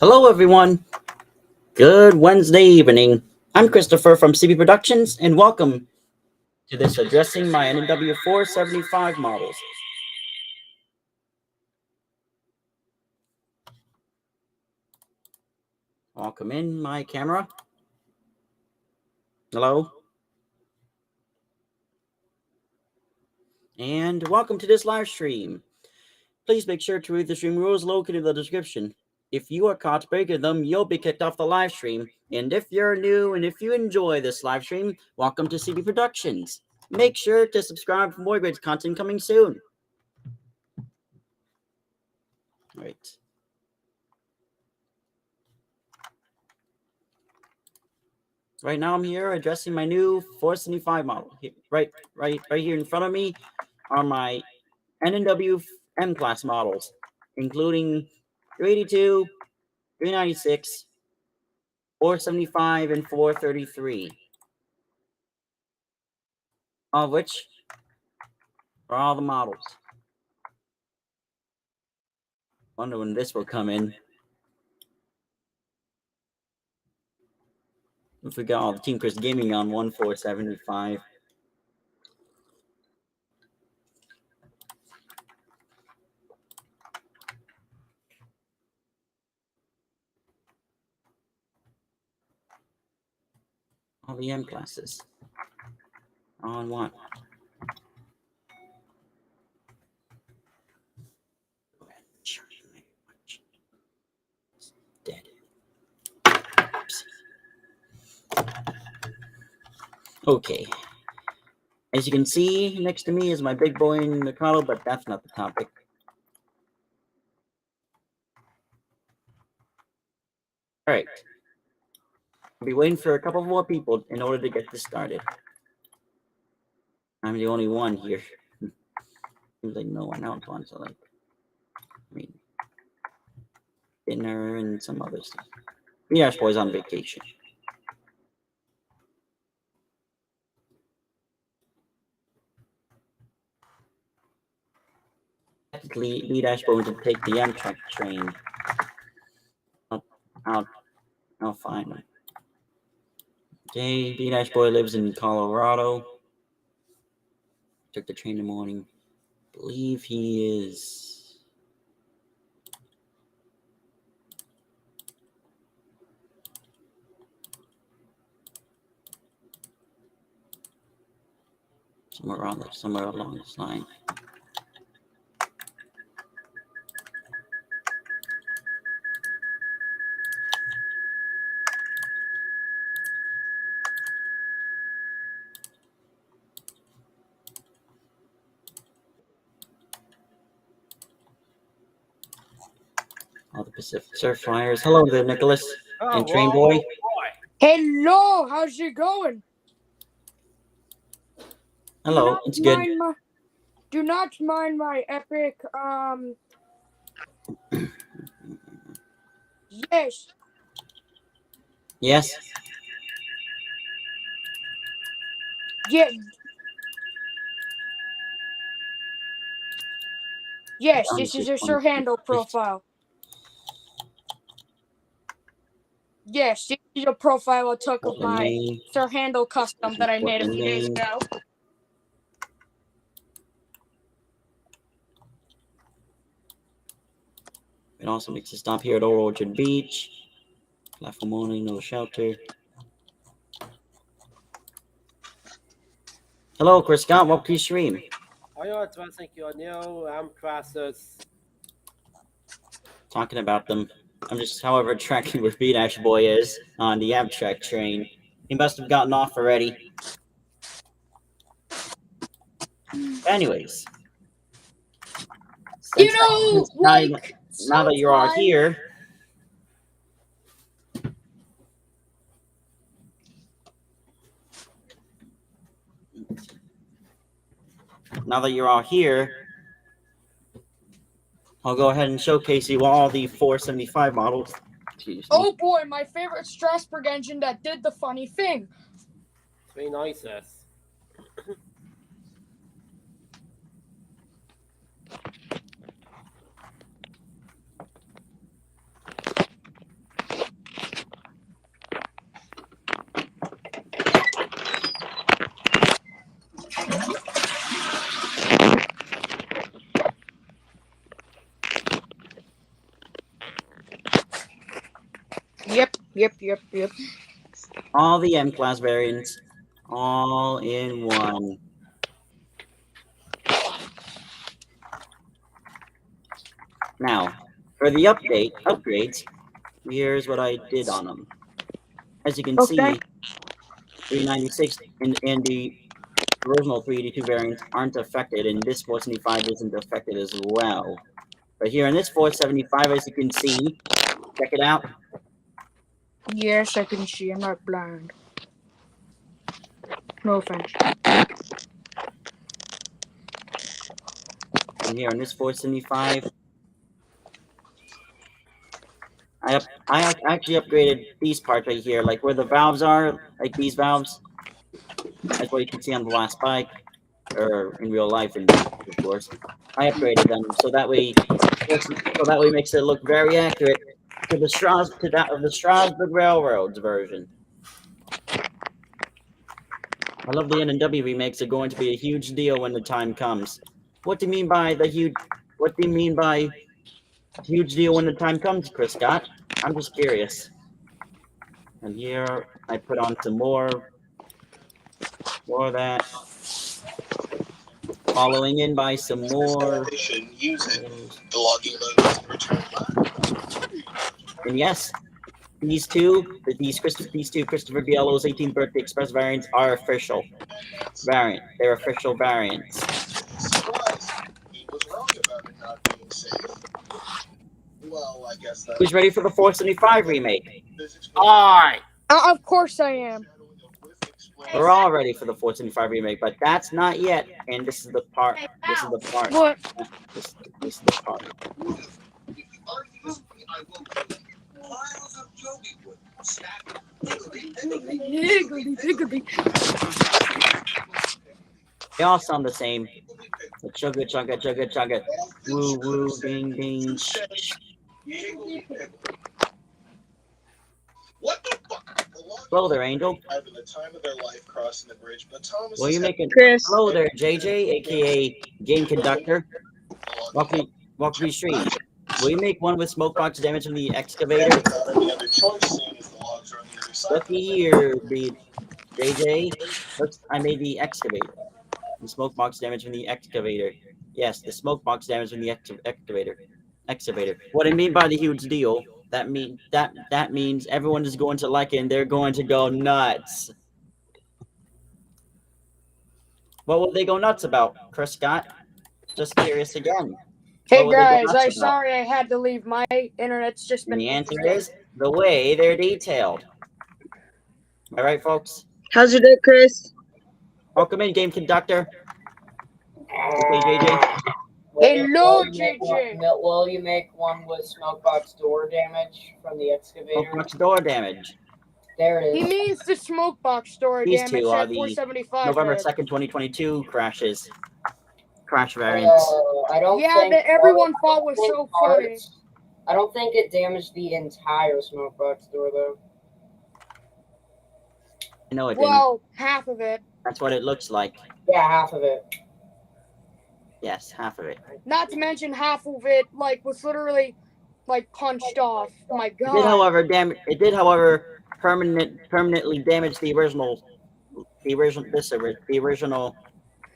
Hello, everyone. Good Wednesday evening. I'm Christopher from CB Productions, and welcome to this addressing my N&W 475 models. Welcome in my camera. Hello. And welcome to this live stream. Please make sure to read the stream rules located in the description. If you are caught breaking them, you'll be kicked off the live stream. And if you're new and if you enjoy this live stream, welcome to CB Productions. Make sure to subscribe for more great content coming soon. All right. Right now, I'm here addressing my new 475 model. Right here in front of me are my N&W M Class models, including 382, 396, 475, and 433. All of which are all the models. Wonder when this will come in. If we got all the Team Chris Gaming on 1475. All the M classes. On one. Go ahead and charge my watch. It's dead. Okay. As you can see, next to me is my big boy in Mikado, but that's not the topic. All right. I'll be waiting for a couple more people in order to get this started. I'm the only one here. Seems like no one else wants to, like, I mean, dinner and some other stuff. Yash Boy's on vacation. Technically, Lead Ash Boy to take the Amtrak train. I'll find him. Okay, Lead Ash Boy lives in Colorado. Took the train in the morning. Believe he is somewhere along this line. All the Pacific Surf Flyers. Hello there, Nicholas. And Train Boy. Hello, how's it going? Hello, it's good. Do not mind my epic, yes. Yes? Yeah. Yes, this is a Sir Handle profile. Yes, this is a profile I took of my Sir Handle custom that I made a few days ago. It also makes a stop here at Old Orchard Beach. Platform only, no shelter. Hello, Chris Scott. Welcome to your stream. Addressing your new M classes. Talking about them. I'm just, however, tracking where Beat Ash Boy is on the Amtrak train. He must have gotten off already. Anyways. Now that you're all here, I'll go ahead and showcase you all the 475 models. Oh boy, my favorite Strasbourg engine that did the funny thing. 396. Yep. All the M class variants, all in one. Now, for the upgrades, here's what I did on them. As you can Okay. see, 396 and the original 382 variants aren't affected, and this 475 isn't affected as well. But here in this 475, as you can see, check it out. Yes, I can see. I'm not blind. No offense. And here in this 475, I actually upgraded these parts right here, like where the valves are, like these valves. That's what you can see on the last bike, or in real life, and of course, I upgraded them so that way makes it look very accurate to that of the Strasbourg Railroads version. I love the N&W remakes are going to be a huge deal when the time comes. What do you mean by huge deal when the time comes, Chris Scott? I'm just curious. And here I put on some more of that. Following in by some more. And yes, these two Christopher Biello's 18th birthday express variants are official. They're official variants. Well, I guess that's Who's ready for the 475 remake? Alright. Of course I am. We're all ready for the 475 remake, but that's not yet. And this is the part. What? This is the part. They all sound the same. The chugga chugga chugga chugga. Woo woo ding ding. What the fuck? Hello there, Angel. Having the time of their life crossing the bridge, but Thomas Will you make it? Chris. Hello there, JJ, aka Game Conductor. Welcome to stream. Will you make one with smoke box damage from the excavator? Looky here, JJ. Looks, I made the excavator. The smoke box damage from the excavator. Yes, the smoke box damage from the excavator. What I mean by the huge deal, that means everyone is going to like it and they're going to go nuts. What will they go nuts about, Chris Scott? Just curious again. Hey guys, sorry I had to leave. My internet's just been. And the answer is the way they're detailed. Am I right, folks? How's your day, Chris? Welcome in, Game Conductor. Okay, JJ. Hello, JJ. Will you make one with smokebox door damage from the excavator? Smoke box door damage. There it He is. means the smoke box door These damage two are at the 475. November 2nd, 2022 crash variants. I don't Yeah, think that everyone thought was so funny. I don't think it damaged the entire smokebox door though. No, it didn't. Well, half of it. That's what it looks like. Yeah, half of it. Yes, half of it. Not to mention half of it, like, was literally, like, punched off. Oh my It god. did, however, permanently damage the original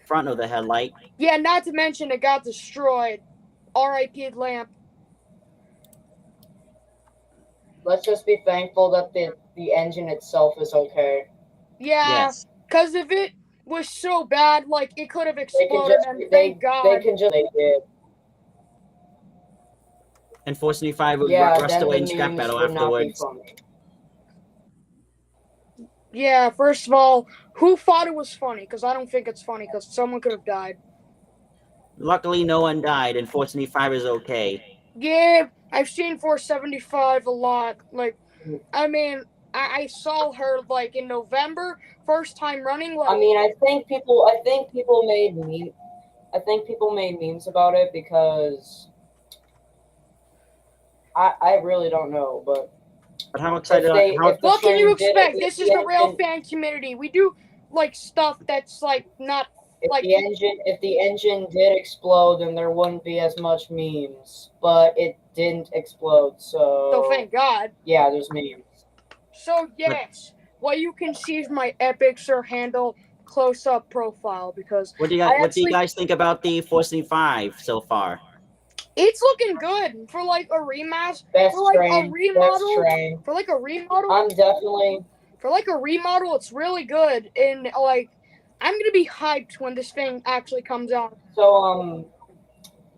front of the headlight. Yeah, not to mention it got destroyed. R.I.P. lamp. Let's just be thankful that the engine itself is okay. Yeah, Yes. because if it was so bad, like, it could have They can exploded, just and they thank God. they did. And 475 would Yeah, rust then away the in scrap memes metal would not be afterwards. funny. Yeah, first of all, who thought it was funny? Because I don't think it's funny, because someone could have died. Luckily, no one died, and 475 is okay. Yeah, I've seen 475 a lot. Like, I mean, I saw her, like, in November, first time running. Like, I mean, I think people made memes about it because I really don't know, but how excited? What can you expect? This is the real fan community. We do, like, stuff that's, like, not... If the engine did explode, then there wouldn't be as much memes. But it didn't explode, so thank God. Yeah, there's memes. So yes, what you can see is my Epic Sir handle close-up profile because What do you I what do you actually guys think about the 475 so far? it's looking good for like a remaster, Best for like a train. Best remodel, train. for like a remodel, I'm definitely. for like a remodel. It's really good, and like I'm gonna be hyped when this thing actually comes out. So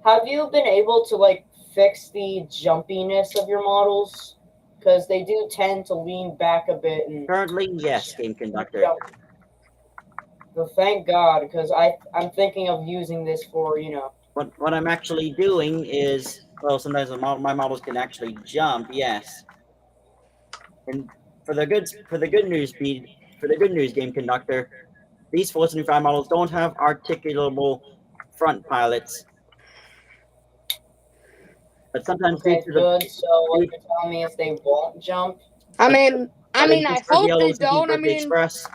have you been able to like fix the jumpiness of your models? Because they do tend to lean back a bit and Currently, yes, Game Conductor. jump. But thank God, because I'm thinking of using this for What I'm actually doing is, well, sometimes my models can actually jump, yes. And for the good news, Game Conductor, these 475 models don't have articulable front pilots. But sometimes Okay, due to the good. So what you're telling me is they won't jump. I mean, I for hope the they LCD don't. I Birthday mean, Express,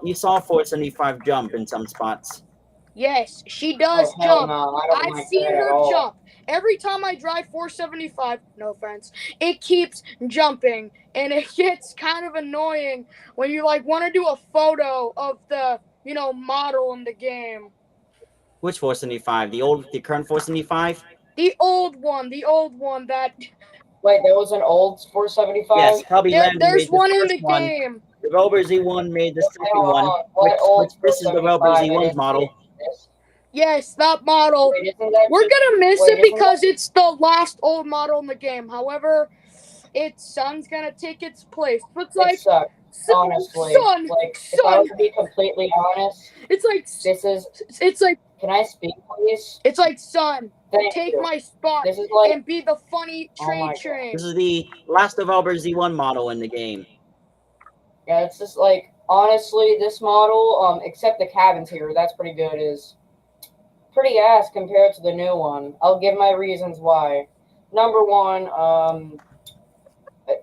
you saw 475 jump in some spots. yes, she does Oh hell jump. no, I don't I've like seen that at her all. jump. Every time I drive 475, no offense, it keeps jumping. And it gets kind of annoying when you like want to do a photo of the, model in the game. Which 475? The current 475? The old one that Wait, there was an old 475? Yes, Hubby Landon there's made the one in first the one. game. The Rover Z1 made the Hang second one, on, what old which this is the Rover 475? I Z1's didn't see model. this. Yes, that model. Wait, isn't that We're just, gonna miss wait, it isn't because that, it's the last old model in the game. However, its son's gonna take its place. It's it like sucks, honestly. son. Like, if I was to be completely honest, It's like this is, it's like can I speak, please? it's like son. Thank Take you. my spot This is like, and be the funny oh tree my God. train. This is the last developer Z1 model in the game. Yeah, it's just like, honestly, this model, except the cabins here, that's pretty good, is pretty ass compared to the new one. I'll give my reasons why. Number one,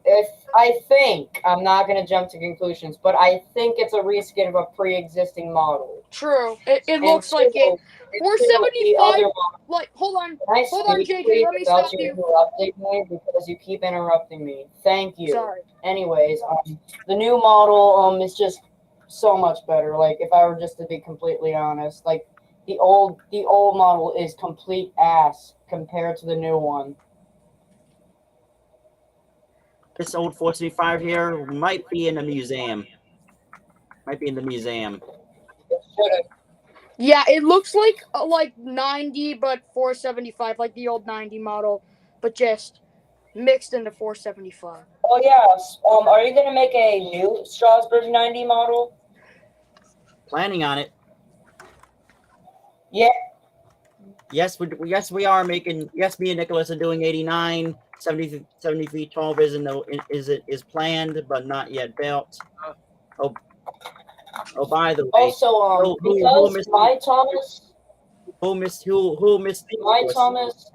if I think, I'm not going to jump to conclusions, but I think it's a reskin of a pre-existing model. True. It And looks like two, it. the 475. other model. Like, hold on, Can I speak, JJ. please, Let me without stop you you. interrupting me, because you keep interrupting me. Thank you. Sorry. Anyways, the new model is just so much better. Like, if I were just to be completely honest, like the old model is complete ass compared to the new one. This old 475 here might be in a museum. Might be in the museum. It should have. Yeah, it looks like 90, but 475, like the old 90 model, but just mixed into 475. Oh yes. Are you gonna make a new Strasbourg 90 model? Planning on it. Yeah. Yes, we are making. Yes, me and Nicholas are doing 89. 70 feet 12 is planned, but not yet built. Oh, by the way, Also, because my Thomas, who missed my Thomas.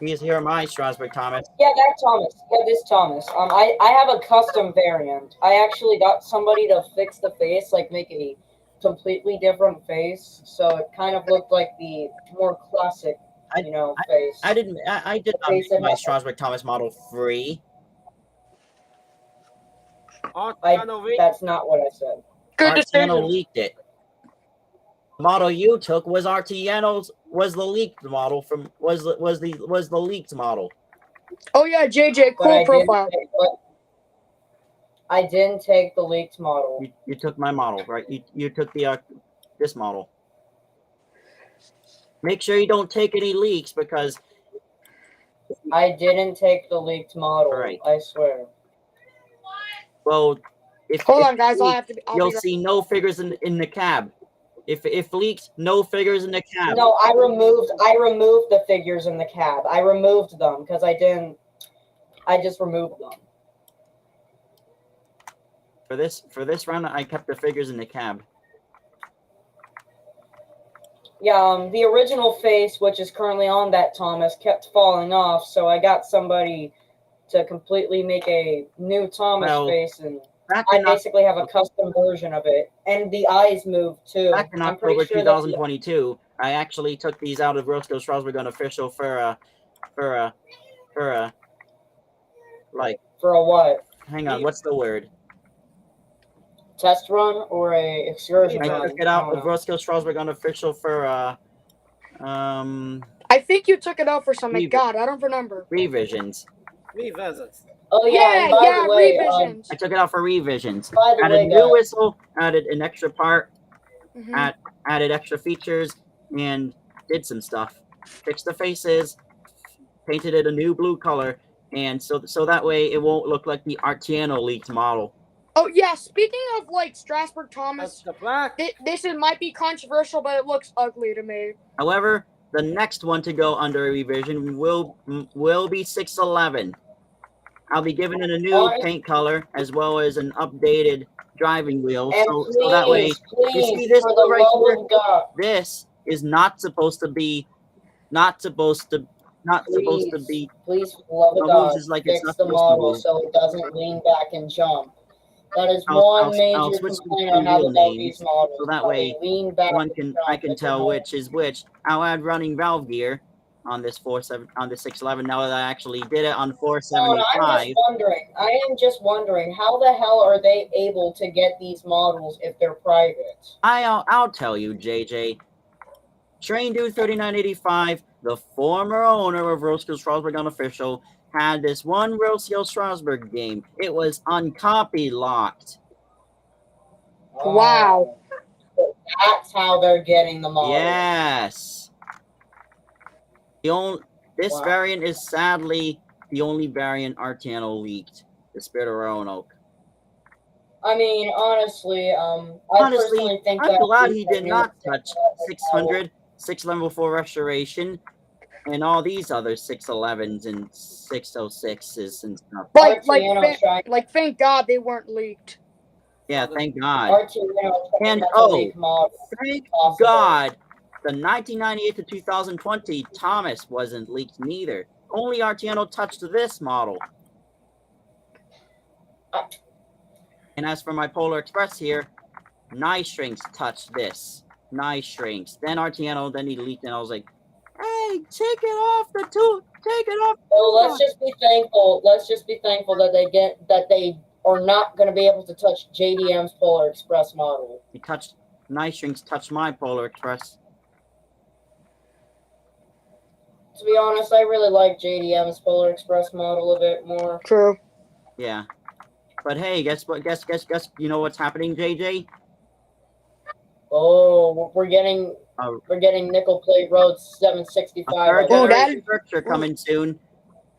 He is here, my Strasbourg Thomas. Yeah, that Thomas. Yeah, this Thomas. I have a custom variant. I actually got somebody to fix the face, like make a completely different face, so it kind of looked like the more classic, face. I did not make my Strasbourg Thomas model free. That's not what I said. Good Artiano decision. leaked it. The model you took was Artiano's. Was the leaked model from? Was the leaked model? Oh yeah, JJ, cool profile. I didn't take the leaked model. You took my model, right? You took the this model. Make sure you don't take any leaks because I didn't take the leaked model. Right. I swear. Well, Hold on, guys. you'll see no figures in the cab. If leaks, no figures in the cab. No, I removed the figures in the cab. I removed them because I didn't. I just removed them. For this run, I kept the figures in the cab. Yeah, the original face, which is currently on that Thomas, kept falling off, so I got somebody to completely make a new Thomas face, and I basically have a custom version of it. And the eyes move too. Back in October 2022, I actually took these out of Roscoe Strasbourg Unofficial for For a what? Hang on, what's the word? Test run or a excursion I run? took it out don't of know. Roskill Strasbourg unofficial for I think you took it out for something. God, I don't remember. revisions. Revisits. Oh yeah, and by the way, revisions. I took it out for revisions. by the Added way, a new guys, whistle, added an extra part, Mhm. added extra features, and did some stuff. Fixed the faces, painted it a new blue color, and so that way it won't look like the Artiano leaked model. Oh yeah, speaking of like Strasbourg That's Thomas, the black. might be controversial, but it looks ugly to me. However, the next one to go under revision will be 611. I'll be giving it a new paint color as well as an updated driving wheel. and So please, that way, please, you see this for the right love here? of God, This is not supposed to be. please, for the love of God, Moves like it's fix not the supposed to model move. so it doesn't lean back and jump. That is I'll one major switch to complaint the I have wheel about names, these models. so that how way they lean back and I jump. can It's tell annoying. which is which. I'll add running valve gear on this 611 now that I actually did it on I'm 475. just wondering, how the hell are they able to get these models if they're private? I'll tell you, JJ. Train Dude 3985, the former owner of Roskill Strasbourg Unofficial, had this one Roskill Strasbourg game. It was uncopy locked. Wow. So that's how they're getting the models. Yes. This Wow. variant is sadly the only variant Artiano leaked. The Spirit of Roanoke. I mean, honestly, I personally think I'm that glad he did not touch 600, 611 before restoration, and all these other 611s and 606s and stuff. Thank God they weren't leaked. Yeah, thank God. And thank God the 1998 to 2020 Thomas wasn't leaked neither. Only Artiano touched this model. And as for my Polar Express here, Nice Strings touched this. Nice Strings. Then Artiano, then he leaked, and I was like, hey, take it off the tube. Take it off. Well, let's just be thankful. Let's just be thankful that they are not going to be able to touch JDM's Polar Express model. Nice Strings touched my Polar Express. To be honest, I really like JDM's Polar Express model a bit more. True. Yeah. But hey, guess what? Guess. You know what's happening, JJ? Oh, we're getting nickel plate road 765. Third structure coming soon.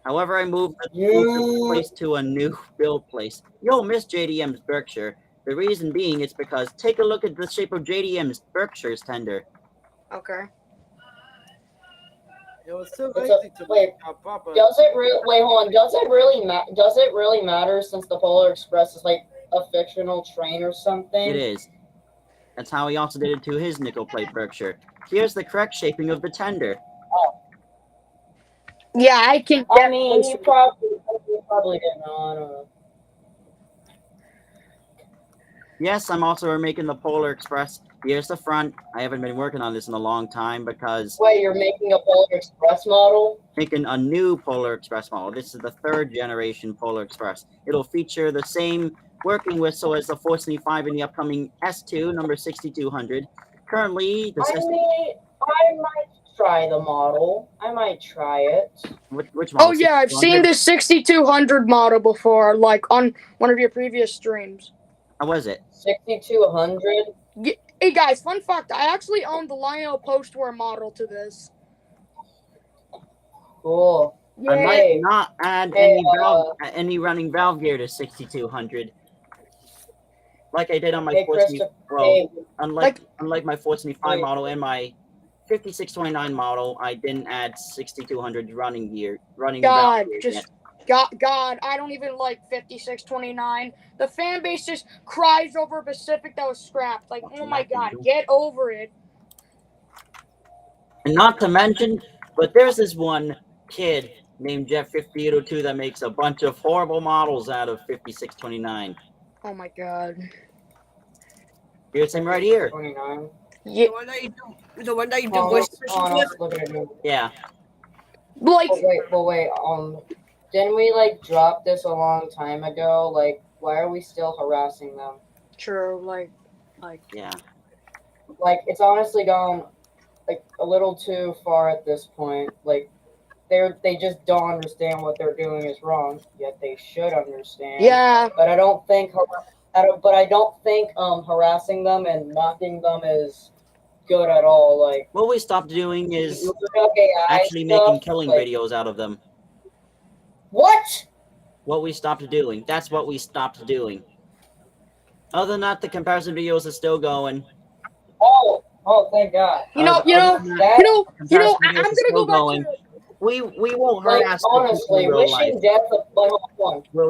However, I moved the place to a new build place. You'll miss JDM's Berkshire. The reason being is because take a look at the shape of JDM's Berkshire's tender. Okay. It was too Does lazy to it really matter since the Polar Express is like a fictional train or something? It is. That's how he also did it to his nickel plate Berkshire. Here's the correct shaping of the tender. Oh. Yeah, I can. I mean, you probably didn't know. I don't know. Yes, I'm also remaking the Polar Express. Here's the front. I haven't been working on this in a long time because... Wait, you're making a Polar Express model? Making a new Polar Express model. This is the 3rd generation Polar Express. It'll feature the same working whistle as the 475 in the upcoming S2, number 6200. Currently, I might try the model. I might try it. Which model? Oh yeah, I've seen this 6200 model before, like on one of your previous streams. How was it? 6200? Hey guys, fun fact, I actually own the Lionel post-war model to this. Cool. I might not add any running valve gear to 6200. Like I did on my 475. Unlike my 475 model and my 5629 model, I didn't add 6200 running gear. God, God, I don't even like 5629. The fan base just cries over a Pacific that was scrapped. Like, oh my God, get over it. And not to mention, but there's this one kid named Jeff5802 that makes a bunch of horrible models out of 5629. Oh my God. Here's him right here. 29. Yeah. The one that you do voice impressions with? Look at it. Yeah. Like, wait. Didn't we like drop this a long time ago? Like, why are we still harassing them? True, Yeah. Like, it's honestly gone like a little too far at this point. Like, they just don't understand what they're doing is wrong. Yet they should understand. yeah. But I don't think harassing them and mocking them is good at all. Like, What we stopped doing is you look up AI actually stuff, making killing like, videos out of them. What? What we stopped doing. That's what we stopped doing. Other than that, the comparison videos are still going. Oh, thank God. You know, Other than that, I'm comparison gonna videos are go still back going. to. We won't Like, harass the honestly, people in real life.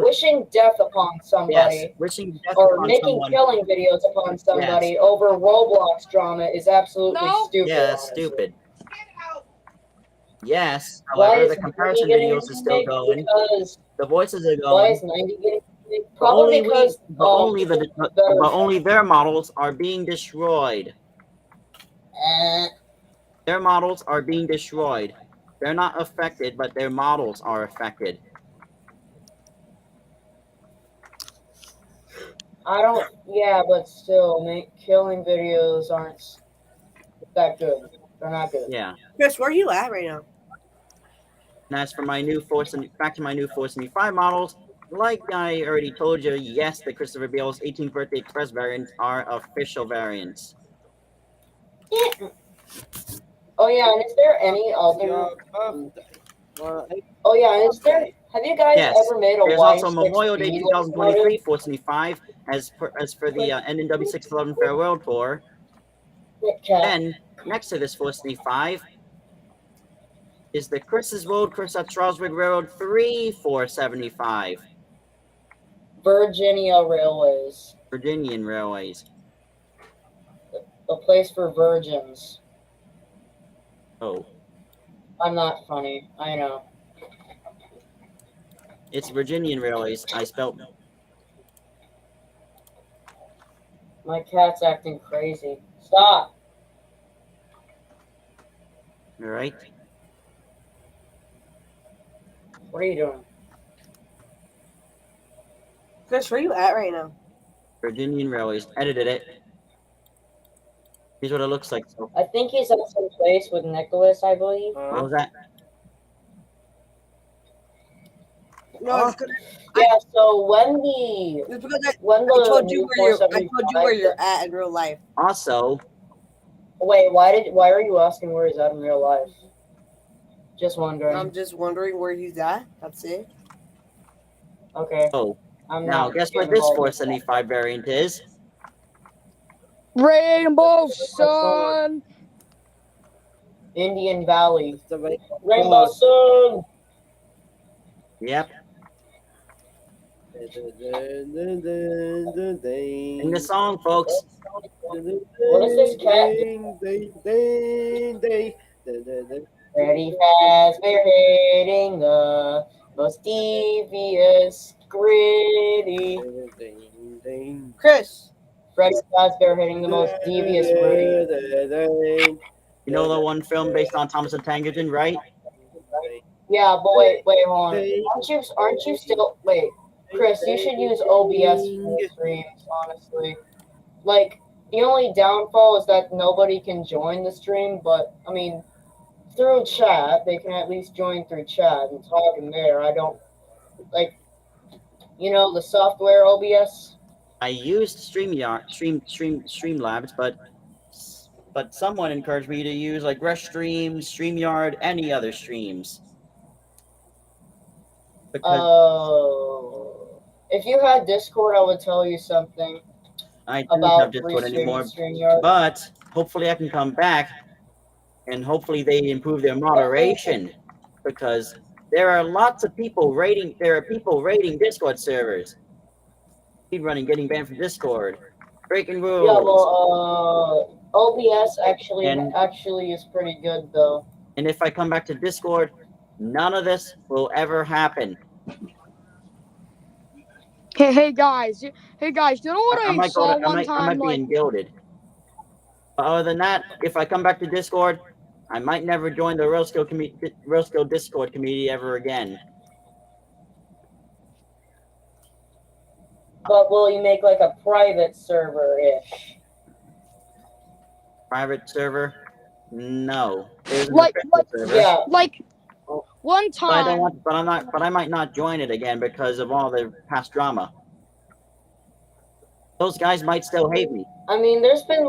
wishing death upon somebody, Yes, wishing death or upon making someone. killing videos upon somebody over Roblox drama is absolutely No. stupid. Yeah, that's honestly. stupid. Yes, Why however, is the 90 comparison getting videos are still remade? going. Because The voices are why going. is 90 getting remade? But Probably because only their models are being destroyed. Their models are being destroyed. They're not affected, but their models are affected. I don't. Yeah, but still, killing videos aren't that good. They're not good. Yeah. Chris, where are you at right now? And as for my new back to my new 475 models, like I already told you, yes, the Christopher Bale's 18th Birthday Express variants are official variants. Oh yeah, and is there any other? Your birthday. Oh yeah, is there? Have you guys Yes, ever made a there's Y6 also Memorial Day bead 2023 475 as for the N&W 611 Farewell Tour. Then next to this 475 is the Chris's Road, Chris at Charleswood Railroad 3 475. Virginia Railways, Virginian Railways. a place for virgins. Oh, I'm not funny. I know. it's Virginian Railways. I spelled. My cat's acting crazy. Stop. All right. What are you doing? Chris, where are you at right now? Virginian Railways. Edited it. Here's what it looks like. So, I think he's at some place with Nicholas, I believe. what was that? No, it's good. Yeah. So when the It's because when I the told you new where I 475 told you where you're at in real life. Also, Wait, why are you asking where he's at in real life? Just wondering. I'm just wondering where he's at. That's it. Okay. oh, I'm now not guess what getting this involved with that. 475 variant is? Rainbow Sun. Indian Valley. It's the way. Rainbow Sun. Yep. Sing the song, folks. What is this cat? Pretty fast, we're hitting the most devious, gritty. Chris. Freddy Fazbear hitting the most devious, gritty. You know the one film based on Thomas the Tank Engine, right? Yeah, but wait, hold on. Aren't you still? Wait, Chris, you should use OBS for the streams. Honestly, like the only downfall is that nobody can join the stream. But I mean, through chat, they can at least join through chat and talk in there. I don't like, the software OBS. I used Streamlabs, but someone encouraged me to use like Restream, StreamYard, any other streams. Oh, if you had Discord, I would tell you something I don't about have Discord anymore, StreamYard. but hopefully I can come back, and hopefully they improve their moderation, because there are lots of people rating. There are people rating Discord servers. Speedrunning, getting banned from Discord, breaking rules. Yeah, well, OBS actually is pretty good though. And if I come back to Discord, none of this will ever happen. Hey guys, you know what I saw one I time? might be Like, engilded. But other than that, if I come back to Discord, I might never join the Real Skill Discord community ever again. But will you make like a private server-ish? Private server? No. There's an Like- official server. Yeah. Like one But I don't time. want. But I'm not. But I might not join it again because of all the past drama. Those guys might still hate me. I mean, there's been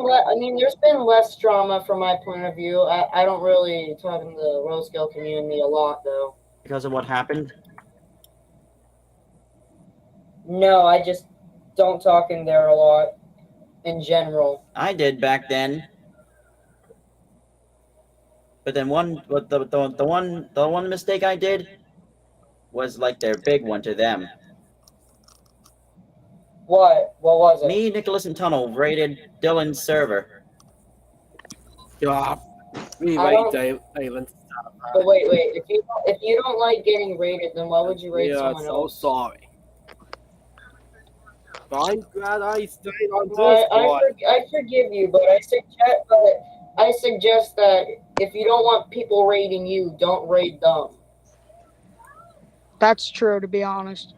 less drama from my point of view. I don't really talk in the Rosekill community a lot though. Because of what happened. No, I just don't talk in there a lot in general. I did back then. But then the one mistake I did was like their big one to them. What? What was it? Me, Nicholas, and Tunnel raided Dylan's server. Yeah. Me, I wait, don't- David. But wait. If you don't like getting raided, then why would you raid We are someone so else? sorry. But I'm glad I stayed on I forgive you, but I suggest that if you don't want people raiding you, don't raid them. That's true, to be honest.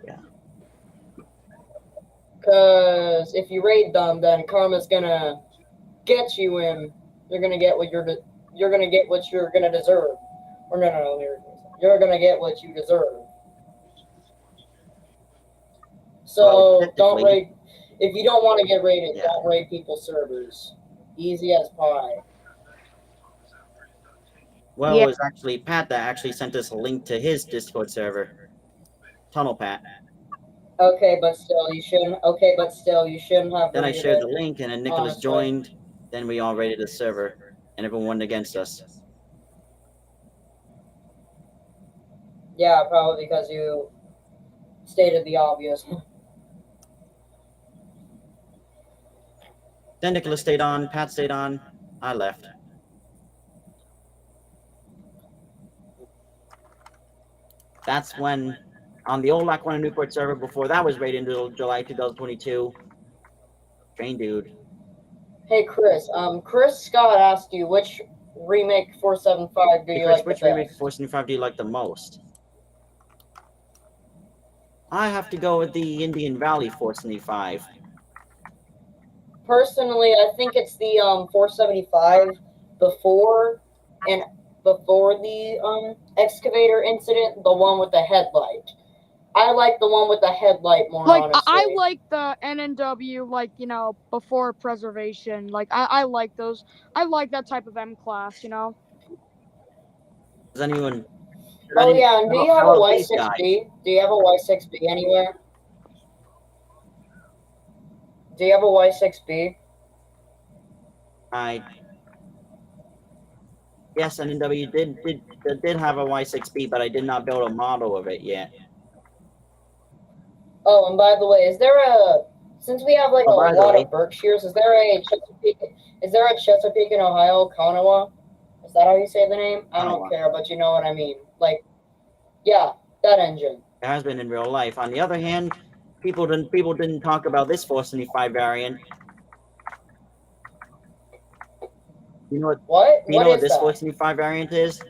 Because if you raid them, then karma's gonna get you, and you're gonna get what you're gonna deserve. Or no, you're gonna get what you deserve. So Well, don't technically- raid. If you don't want to get raided, Yeah. don't raid people's servers. Easy as pie. Well, Yeah. it was actually Pat that actually sent us a link to his Discord server. Tunnel Pat. Okay, but still, you shouldn't have. Then I raided shared it. the link, and then Nicholas Honestly. joined. Then we all raided the server, and everyone went against us. Yeah, probably because you stated the obvious. Then Nicholas stayed on, Pat stayed on, I left. That's when, on the old Lackawanna Newport server, before that was raided until July 2022, Train Dude. Hey, Chris. Chris Scott asked you which remake 475 do Hey you Chris, like which the remake of best? Force 5 do you like the most? I have to go with the Indian Valley Force 5. Personally, I think it's the 475 before the excavator incident, the one with the headlight. I like the one with the headlight more, Like honestly. I like the N&W, like, you know, before preservation. Like I like those. I like that type of M class, you know. Does anyone? Oh yeah, and do you have how a about these guys? Y6B? Do you have a Y6B anywhere? Do you have a Y6B? Yes, N&W did have a Y6B, but I did not build a model of it yet. Oh, and by the way, since we have like Oh, a by the lot way. of Berkshires, is there a Chesapeake in Ohio, Kanawha? Is that how you say the name? I don't Kanawha. care, but you know what I mean. Like, yeah, that engine. It has been in real life. On the other hand, people didn't talk about this 475 variant. You know what? What? You know What what is this that? 475 variant is?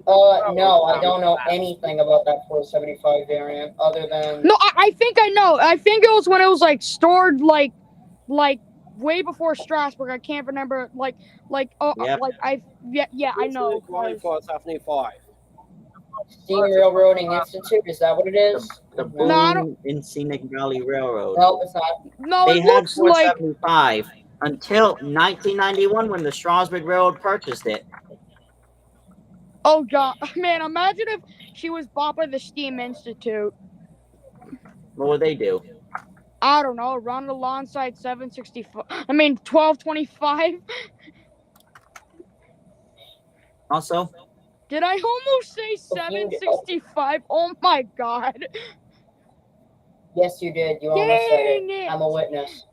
No, I don't know anything about that 475 variant other than. No, I think I know. I think it was when it was like stored like way before Strasbourg. I can't remember Yep. I know. 475. Steam Railroading Institute, is that what it is? The Mhm. Boone No, I don't- and Scenic Valley Railroad. No, it's not. No, They it had looks like 475 until 1991 when the Strasbourg Railroad purchased it. oh god, man! Imagine if she was bought by the Steam Institute. What would they do? I don't know, run alongside 765. I mean 1225. Also, Did I almost say 765? Oh my god. Yes, you did. You almost said Dang it. it. I'm a witness.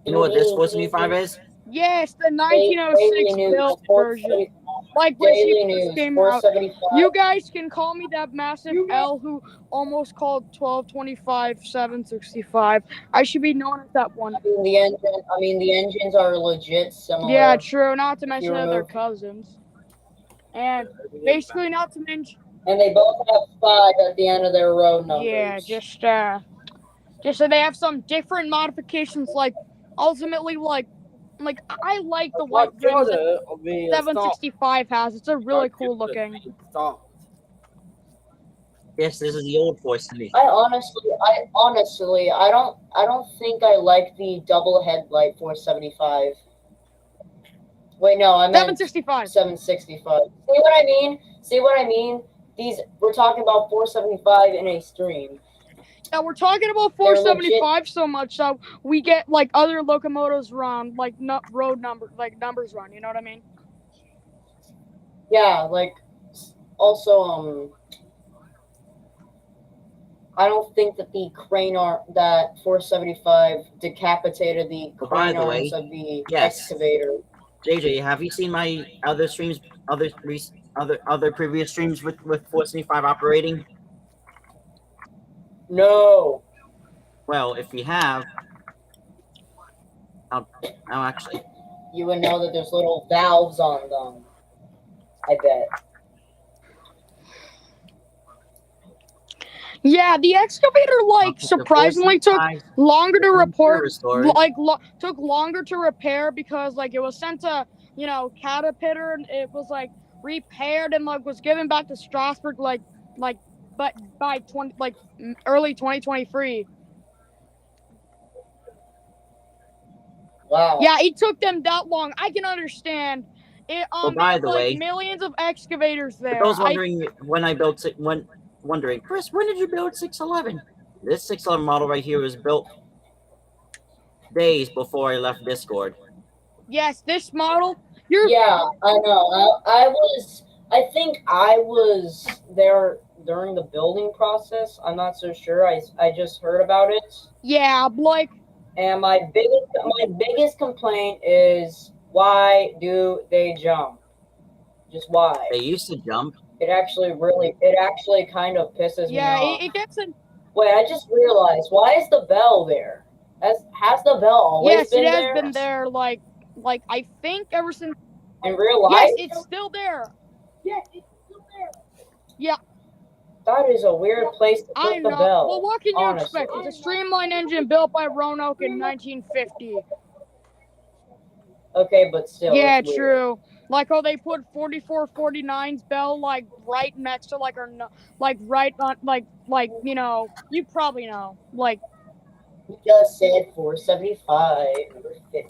you know what this 475 is? Yes, the Daily 1906 News built version. Like when Daily she News first came out. 475. You guys can call me that massive L who almost called 1225 765. I should be known as that one. The engines are legit similar. Yeah, true. Not to mention you that they're remove- cousins. And basically, not to mention, And they both have 5 at the end of their row numbers. Yeah, just so they have some different modifications. Like ultimately, like I like the white rims that 765 has. It's a really cool looking. Yes, this is the old 475. I honestly, I don't think I like the double headlight 475. Wait, no, I meant 765. 765. See what I mean? We're talking about 475 in a stream. Yeah, we're talking about 475 so much so we get like other locomotives run, like road numbers run. You know what I mean? Yeah, like also I don't think that the crane arm that 475 decapitated the crane arms of the excavator. JJ, have you seen my other streams, other previous streams with 475 operating? No. Well, if you have, I'll actually. You would know that there's little valves on them. I bet. Yeah, the excavator surprisingly took longer to report, took longer to repair because it was sent to Caterpillar and it was repaired and was given back to Strasbourg but by early 2023. Wow. Yeah, it took them that long. I can understand. By the way, millions of excavators there. For those wondering when I built it, wondering, Chris, when did you build 611? This 611 model right here was built days before I left Discord. Yes, this model. Yeah, I know. I think I was there during the building process. I'm not so sure. I just heard about it. Yeah, And my biggest complaint is, why do they jump? Just why? They used to jump. It actually kind of pisses me off. Yeah, it gets in. Wait, I just realized, why is the bell there? Has the bell always been there? Yes, it has been there, I think ever since. In real life? Yes, it's still there. Yes, it's still there. Yeah. That is a weird place to put the bell. Well, what can you expect? It's a streamlined engine built by Roanoke in 1950. Okay, but still. Yeah, true. How they put 4449's bell right next to right on you probably know You just said 475.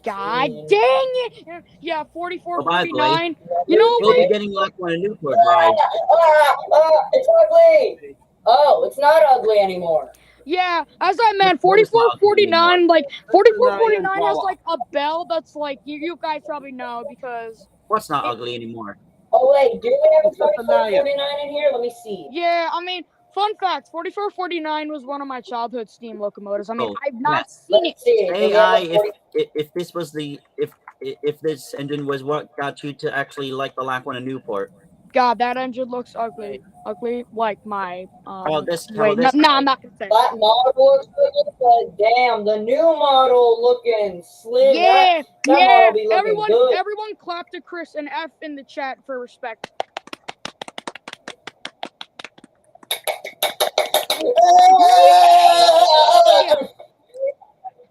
God dang it! Yeah, 4449. We'll be getting one a Newport ride. It's ugly. Oh, it's not ugly anymore. Yeah, as I meant, 4449, 4449 has a bell that's you guys probably know because. What's not ugly anymore? Oh wait, do we have a 4449 in here? Let me see. Yeah, fun fact: 4449 was one of my childhood steam locomotives. I've not seen it. AI, if this was if this engine was what got you to actually like the last one in Newport. God, that engine looks ugly. Ugly like my. I'm not gonna say. That model looks good, but damn, the new model looking slim. Yeah, that model be looking good. Everyone clap to Chris and F in the chat for respect.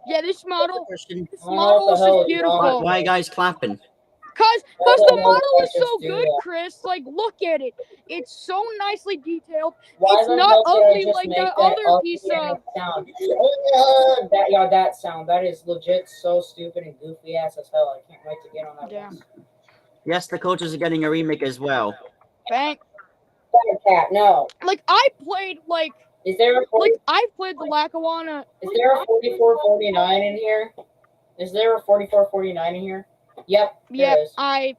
Yeah, this model is just beautiful. Why are you guys clapping? Cause the model is so good, Chris. Look at it. It's so nicely detailed. It's not ugly like the other piece of sound. That sound. That is legit so stupid and goofy ass as hell. I can't wait to get on that. Yeah. Yes, the coaches are getting a remake as well. Thanks. Cat, no. I played Is there a I've played the Lackawanna. Is there a 4449 in here? Is there a 4449 in here? Yep. Yep. Oh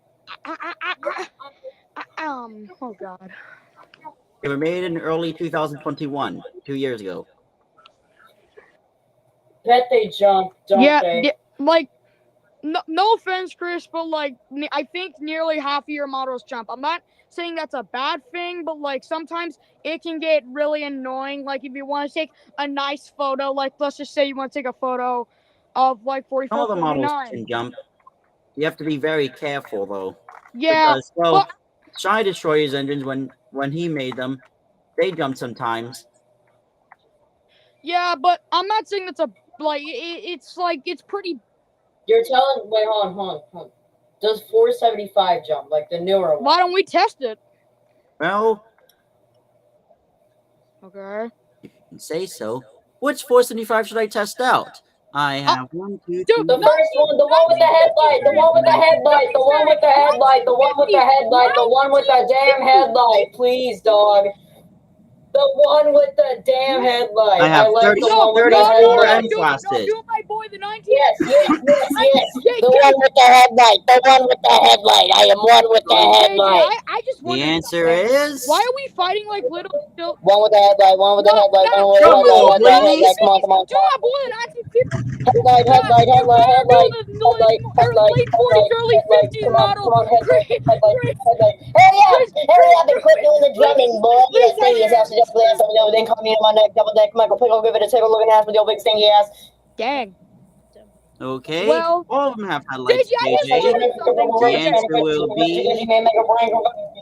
God. They were made in early 2021, 2 years ago. Bet they jump, don't they? No offense, Chris, but I think nearly half of your models jump. I'm not saying that's a bad thing, but sometimes it can get really annoying. If you want to take a nice photo, let's just say you want to take a photo of 4449. Some of the models can jump. You have to be very careful though. Yeah. Because, Shy Destroyer's engines, when when he made them, they jump sometimes. Yeah, but I'm not saying that's a like. It's like it's pretty. You're telling. Wait, hold on. Does 475 jump like the newer one? Why don't we test it? Well, Okay. you can say so. Which 475 should I test out? I have 1, 2, 3. Dude, The first one, the one with the headlight, the one with the headlight, the one with the headlight, the one with the headlight, the one with the damn headlight. Please, dog. The one with the damn headlight. I have like 30, the one with the 34 headlight. M classes. do my boy the 19. Yes. JJ, The one with the headlight. The one with the headlight. I am one with the headlight. I just The wondered answer something. is Why are we fighting like little? One with the headlight. One with the headlight. One with the Drum roll, headlight. One with the headlight. please. Come on. Do my boy the 1950. Headlight. Late 40s, early 50s model. Hurry up and quit doing the drumming, boy. You got stingy ass to just glance over there, then call me in my neck, double deck, Michael Pickle, give it a tickle, looking ass with your big stingy ass. Dang. Okay. Well, all of them have headlights. JJ, I just wondered something. The answer will be.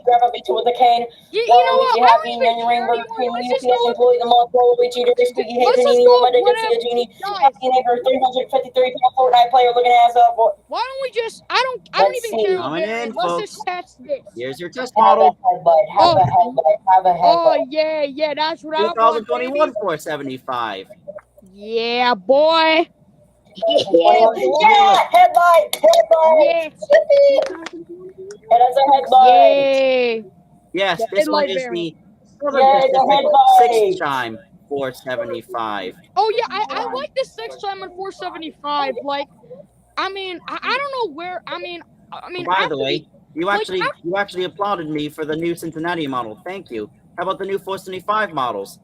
Grab a beach with a cane. You know what? You I have don't me even in your care ring, Burger anymore. King, Let's you just PS go. employee, the mall pro, we cheater, squeaky head, Let's just panini, go. one my Whatever. Dixie, genie, Guys, neighbor, 353 Fortnite player looking ass up. why don't we just? I don't even care what Coming it in, is. Let's folks. just test this. Here's your test Have a model. headlight, have a headlight. Oh yeah, that's what I want, 2021 baby. 475. Yeah, boy. Yeah, headlight. Yes. And that's a headlight. Yay. Yes, The this one headlight is variant. the Southern Yeah, the Pacific headlight. 6 chime 475. Oh yeah, I like the 6 chime on 475. Like, I mean, I don't know where. I mean, By the way, you like, actually applauded me for the new Cincinnati model. Thank you. How about the new 475 models?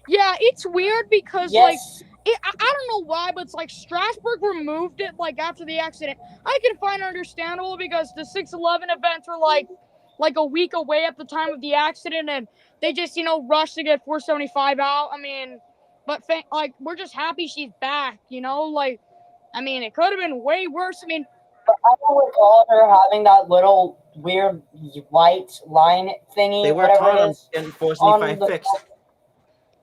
yeah, it's weird because Yes. I don't know why, but it's like Strasburg removed it like after the accident. I can find it understandable because the 611 events were like a week away at the time of the accident, and they just rushed to get 475 out. I mean, but like we're just happy she's back. Like, I mean, it could have been way worse. I mean, I don't recall her having that little weird white line thingy. They worked hard on getting 475 fixed.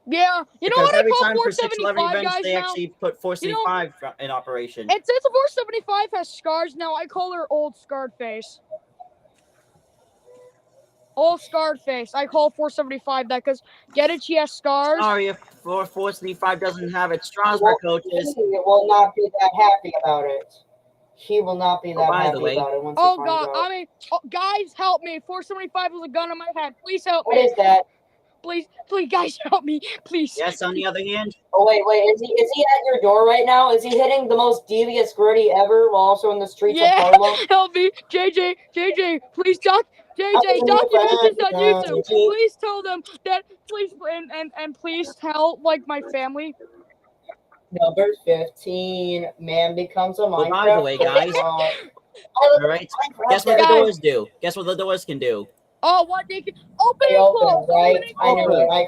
yeah, you know Because what I every call time for 611 475 events, guys they now? actually put 475 in operation. And since the 475 has scars now, I call her Old Scarred Face. Old Scarred Face. I call 475 that because get it, she has scars. Sorry if 475 doesn't have its Strasbourg coaches. He will not be that happy about it. He will not be that by happy the way, about it once Oh he god, finds out. I mean, guys, help me! 475 is a gun in my head. Please help What me! is that? Please, guys, help me! Please. Yes, on the other hand, Oh wait, is he at your door right now? Is he hitting the most devious gritty ever while also in the streets of Yeah, Harlem? help me, JJ, please talk. JJ, document this on YouTube. Please tell them that. Please and please tell like my family. Number 15, man becomes a Minecraft. by the way, guys, all right. Guess what the doors do? Guess what the doors can do? Oh, what they can open They and open, close. right? Open and I knew close. it. I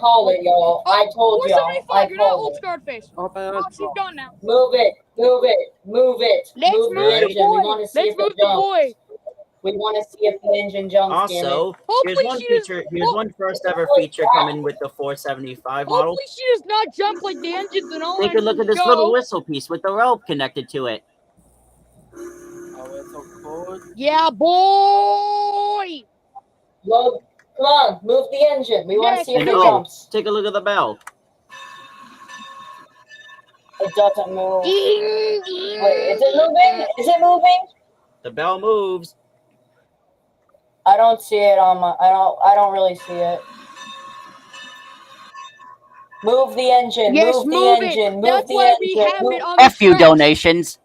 called it, y'all. Oh, I told y'all. 475. You're not Old Scarred Face. Open Oh, she's gone now. Move it. Let's move move the the engine. We boy. want to see Let's if it move the jumps. boy. We want to see if the engine jumps. Also, here's Hopefully one she does. feature. Here's one first ever feature coming with the 475 model. Hopefully she does not jump like the engines and all. Take a look at this little whistle piece with the rope connected to it. Yeah, boy. Look, come on, move the engine. We want to see if And it jumps. take a look at the bell. It doesn't move. Ding, ding. Wait, is it moving? Is it moving? The bell moves. I don't see it on my. I don't really see it. Move the engine. Yes, move the move it. engine. Move That's the why engine. we have move. it on the F you track. donations.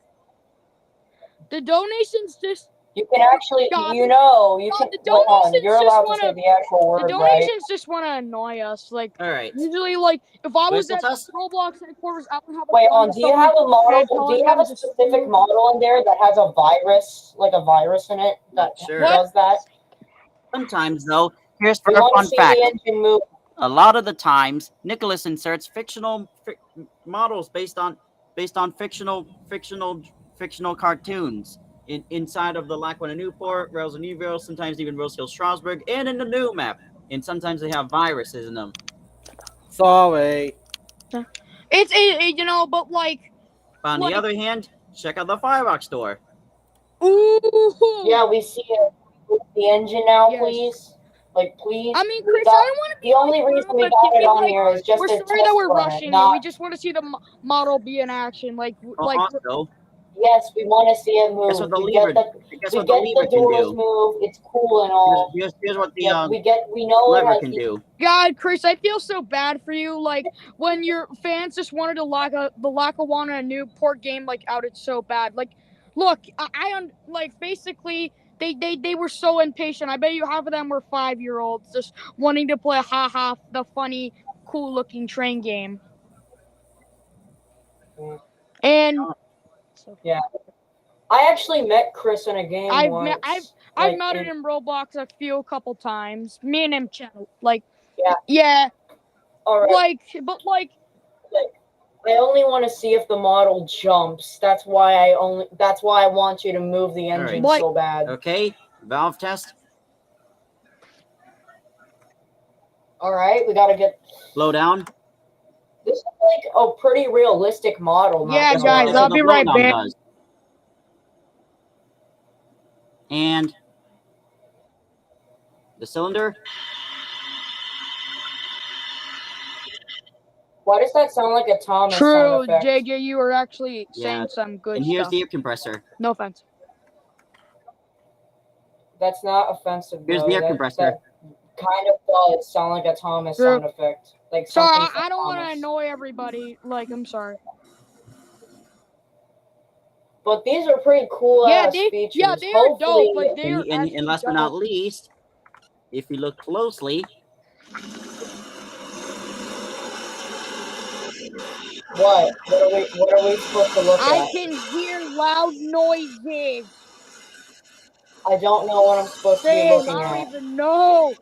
The donations just. You can actually, God, you know, you God, can. the Hold on, donations you're just allowed to wanna- say the actual word, The right? donations just want to annoy us. Like, All right. usually, like, if I was Whistle at test? Roblox headquarters, I would have a Wait, gun do you have a model? telling Do you have them a to specific move. model in there that has a virus, like a virus in it that Sure. does that? Sometimes, though, here's for We a want fun to see fact. the engine move. A lot of the times, Nicholas inserts fictional models based on fictional cartoons inside of the Lackawanna Newport, Rails and Newville, sometimes even Rose Hill Strasburg, and in the new map. And sometimes they have viruses in them. Sorry. You know, but like. But on the other hand, check out the Firefox store. Ooh. Yeah, we see it. The engine now, Yes. please. Like, please. I mean, Chris, I don't want to be The only reason we got it on here is just we're to sorry test that we're run rushing it. it. Not, We just want to see the model be in action. Also, yes, we want to see it move. guess what the We lever, get guess we what the get lever the can doors do. move. It's cool and all. Here's what the Yeah, we know it lever has can the, do. God, Chris, I feel so bad for you. Like when your fans just wanted to lock the Lackawanna Newport game like out, it's so bad. Like, look, like basically they were so impatient. I bet you half of them were 5-year-olds just wanting to play the funny, cool looking train game. And yeah. I actually met Chris in a game I've once. met him in Roblox a couple times. Me and him chat. Like, Yeah. yeah. All right. But I only want to see if the model jumps. That's why I want you to move the engine Right. so bad. Okay, valve test. All right, we gotta get. Blow down. This is like a pretty realistic model. Yeah, Guess guys, what I'll the be right blowdown back. does. And the cylinder. Why does that sound like a Thomas True, sound effect? JJ, you were actually saying Yeah. some good And here's stuff. the air compressor. No offense. That's not offensive. Here's though. the air compressor. That kind of does sound like a Thomas True. sound effect. Like Sorry, something from I don't want to Thomas. annoy everybody. Like, I'm sorry. But these are pretty cool ass features. Yeah, they are Hopefully, dope. Like, they are And last but not least, if you look closely, what? What are we supposed to look at? I can hear loud noises. I don't know what I'm supposed to be Same, looking I don't at. even know.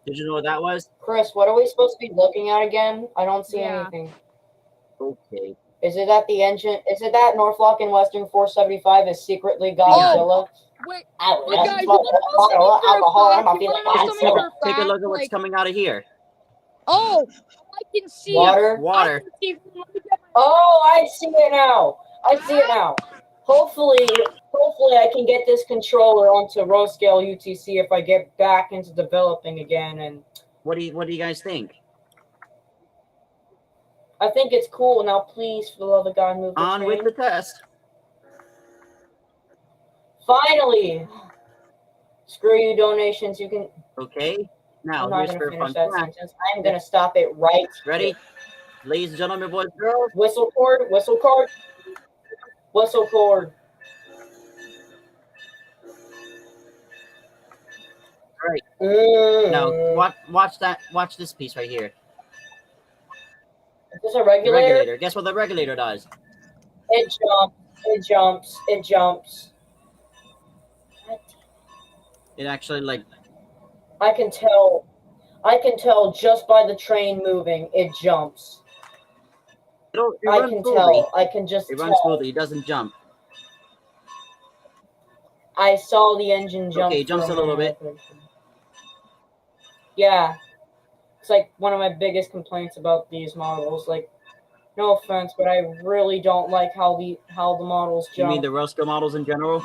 did you know what that was? Chris, what are we supposed to be looking at again? I don't see Yeah. anything. Okay. Is it that the engine? Is it that Norfolk and Western 475 is secretly Godzilla? Wait, Oh, wait, yes, guys, you well, want to know something for alcohol, a I'm fact? not You feeling want to know something for a fact? Take a look at what's Like, coming out of here. oh, I can see Water? it. Water. I can see it. Let me get my- Oh, I see it now. Hopefully I can get this controller onto Roscale UTC if I get back into developing again. And What do you guys think? I think it's cool. Now, please, for the love of God, move the On train. with the test. Finally. Screw you, donations. You can. Okay. Now I'm not here's gonna for a finish fun that fact. sentence. I'm gonna stop it right. Ready? Ladies and gentlemen, boys and girls. Whistle cord. Whistle cord. Whistle cord. Right. Mm. Now watch this piece right here. Is this a The regulator? regulator. Guess what the regulator does? It jumps. It jumps. It jumps. It actually like I can tell just by the train moving. It jumps. it I runs can smoothly. tell. I can just It tell. runs smoothly. It doesn't jump. I saw the engine jump. Okay, it jumps for a little bit. Yeah. It's like one of my biggest complaints about these models. Like, no offense, but I really don't like how the models jump. You mean the Roscoe models in general?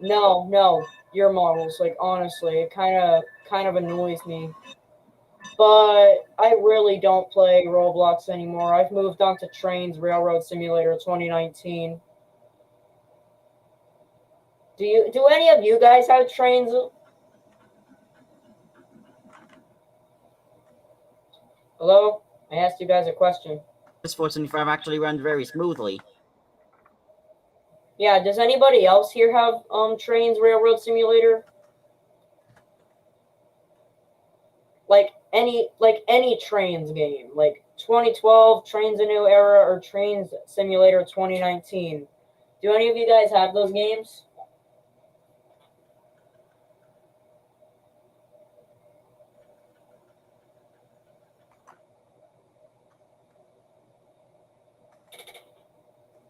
No, your models. Like, honestly, it kind of annoys me. But I really don't play Roblox anymore. I've moved on to Trains Railroad Simulator 2019. Do any of you guys have Trains? Hello? I asked you guys a question. This 475 actually runs very smoothly. Yeah, does anybody else here have Trains Railroad Simulator? Like any Trains game, like 2012 Trains a New Era or Trains Simulator 2019. Do any of you guys have those games?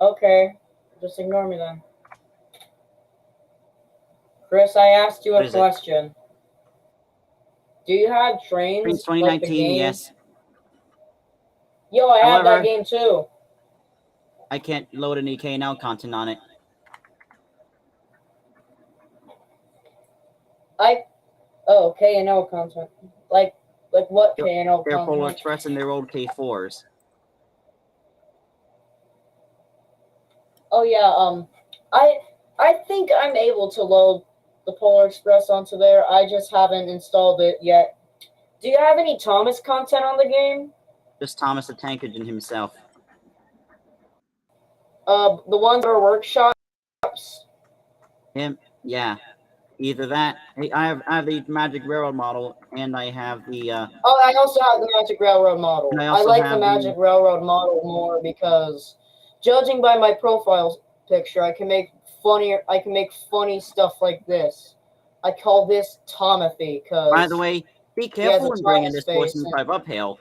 Okay, just ignore me then. Chris, I asked you What a is it? question. Do you have Trains trains like the 2019, game? yes. Yo, I have that However, game too. I can't load any K&L content on it. Oh, K&L content. Like what Yep, K&L They're Polar content? Express and their old K4s. Oh yeah, I think I'm able to load the Polar Express onto there. I just haven't installed it yet. Do you have any Thomas content on the game? Just Thomas the Tank Engine himself. The ones that are workshops. Him, yeah. Either that. I have the Magic Railroad model, and I have the. Oh, I also have the Magic Railroad model. And I I also like the have Magic Railroad model more because, judging by my profile picture, I can make funny stuff like this. I call this Tomothy because. By the way, be he has careful a when bringing Thomas this face 475 uphill.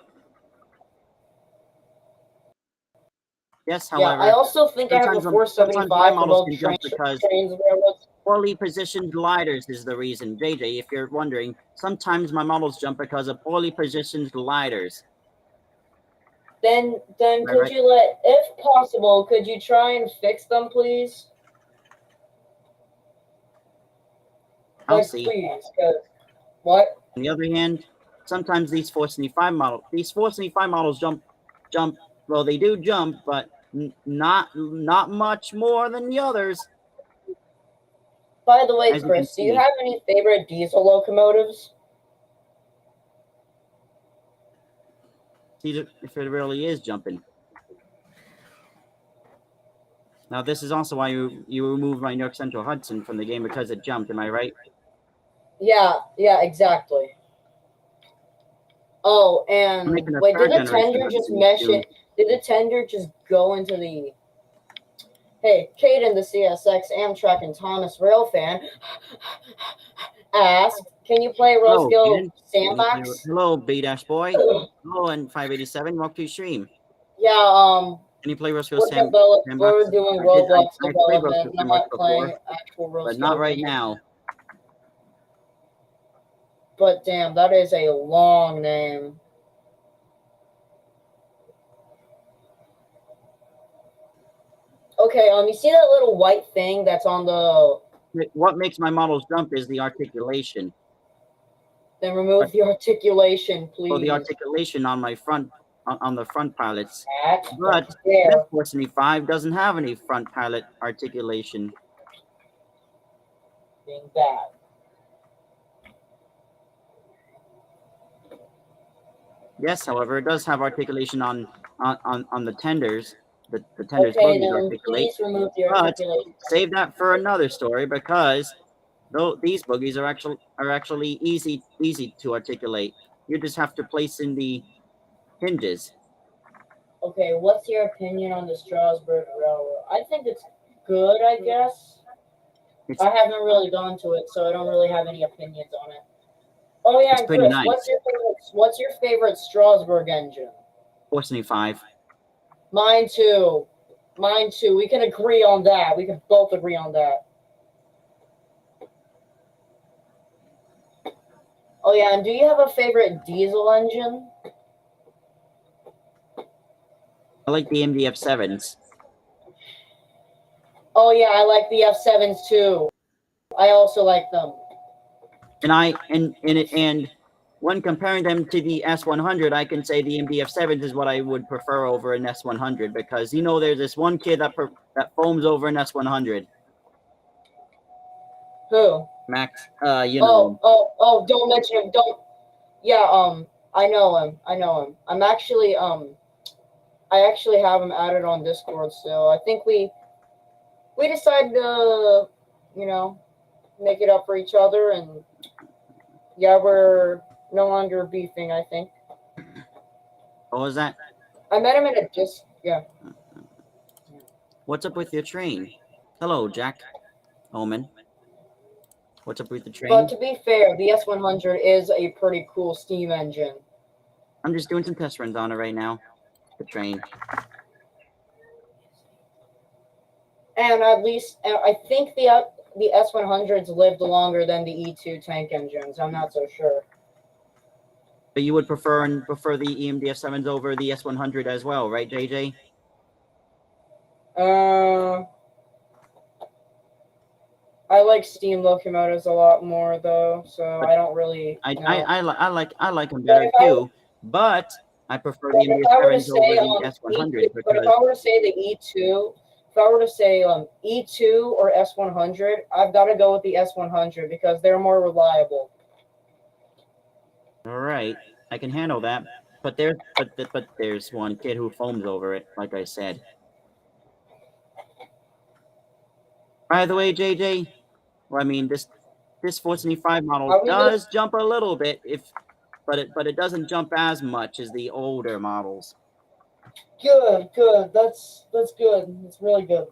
Yes, Yeah, however, I also think I have a sometimes my 475 for models both can jump because trains and railroads. poorly positioned gliders is the reason. JJ, if you're wondering, sometimes my models jump because of poorly positioned gliders. Then Am I could right? you if possible, could you try and fix them, please? I'll see. Please, 'cause what? On the other hand, sometimes these 475 models jump. Well, they do jump, but not much more than the others. By the way, As you can Chris, do you see. have any favorite diesel locomotives? See if it really is jumping. Now, this is also why you removed my New York Central Hudson from the game because it jumped. Am I right? Yeah, exactly. Oh, and I'm making a wait, did third the generation tender just Hudson mesh soon. it? Did the tender just go into the? Hey, Caden, the CSX Amtrak and Thomas Rail fan, asked, "Can you play Hello, Roskill Caden. Sandbox?" Hello, B-Dash Boy. Hello, and 587. Welcome to stream. Yeah, Can you play Roscoe we're Sandbox? doing I Roblox played development, Roscoe not playing before, actual Roskill. but not right now. But damn, that is a long name. Okay, you see that little white thing that's on the... What makes my models jump is the articulation. Then remove the articulation, please. Well, the articulation on my on the front pilots. But this 475 doesn't have any front pilot articulation. Being bad. Yes, however, it does have articulation on the tenders. The tenders Okay, buggies then articulate. please remove the articulation. Save that for another story because though these buggies are actually easy to articulate. You just have to place in the hinges. Okay, what's your opinion on the Strasbourg Railroad? I think it's good, I guess. I haven't really gone to it, so I don't really have any opinions on it. Oh yeah, It's pretty Chris, nice. what's your favorite Strasbourg engine? 475. Mine too. We can agree on that. We can both agree on that. Oh yeah, and do you have a favorite diesel engine? I like the MDF7s. Oh yeah, I like the F7s too. I also like them. And when comparing them to the S100, I can say the MDF7s is what I would prefer over an S100 because there's this one kid that foams over an S100. Who? Max. Oh! Don't mention him. Don't. Yeah. I know him. I'm actually I actually have him added on Discord still. I think we decided to make it up for each other, and yeah, we're no longer beefing, I think. What was that? I met him in a yeah. What's up with your train? Hello, Jack. Omen. What's up with the train? But to be fair, the S100 is a pretty cool steam engine. I'm just doing some test runs on it right now. The train. And at least I think the S100s lived longer than the E2 tank engines. I'm not so sure. But you would prefer the EMDF 7s over the S100 as well, right, JJ? I like steam locomotives a lot more though, so I don't really. I like them But better if I- too, but I prefer the But if I were to EMDF 7s over say the S100 but if because I were to say the E2, if I were to say E2 or S100, I've got to go with the S100 because they're more reliable. all right, I can handle that. But there's one kid who foams over it, like I said. By the way, JJ, well, I mean this 475 model does jump a little bit, but it doesn't jump as much as the older models. Good. That's good. It's really good.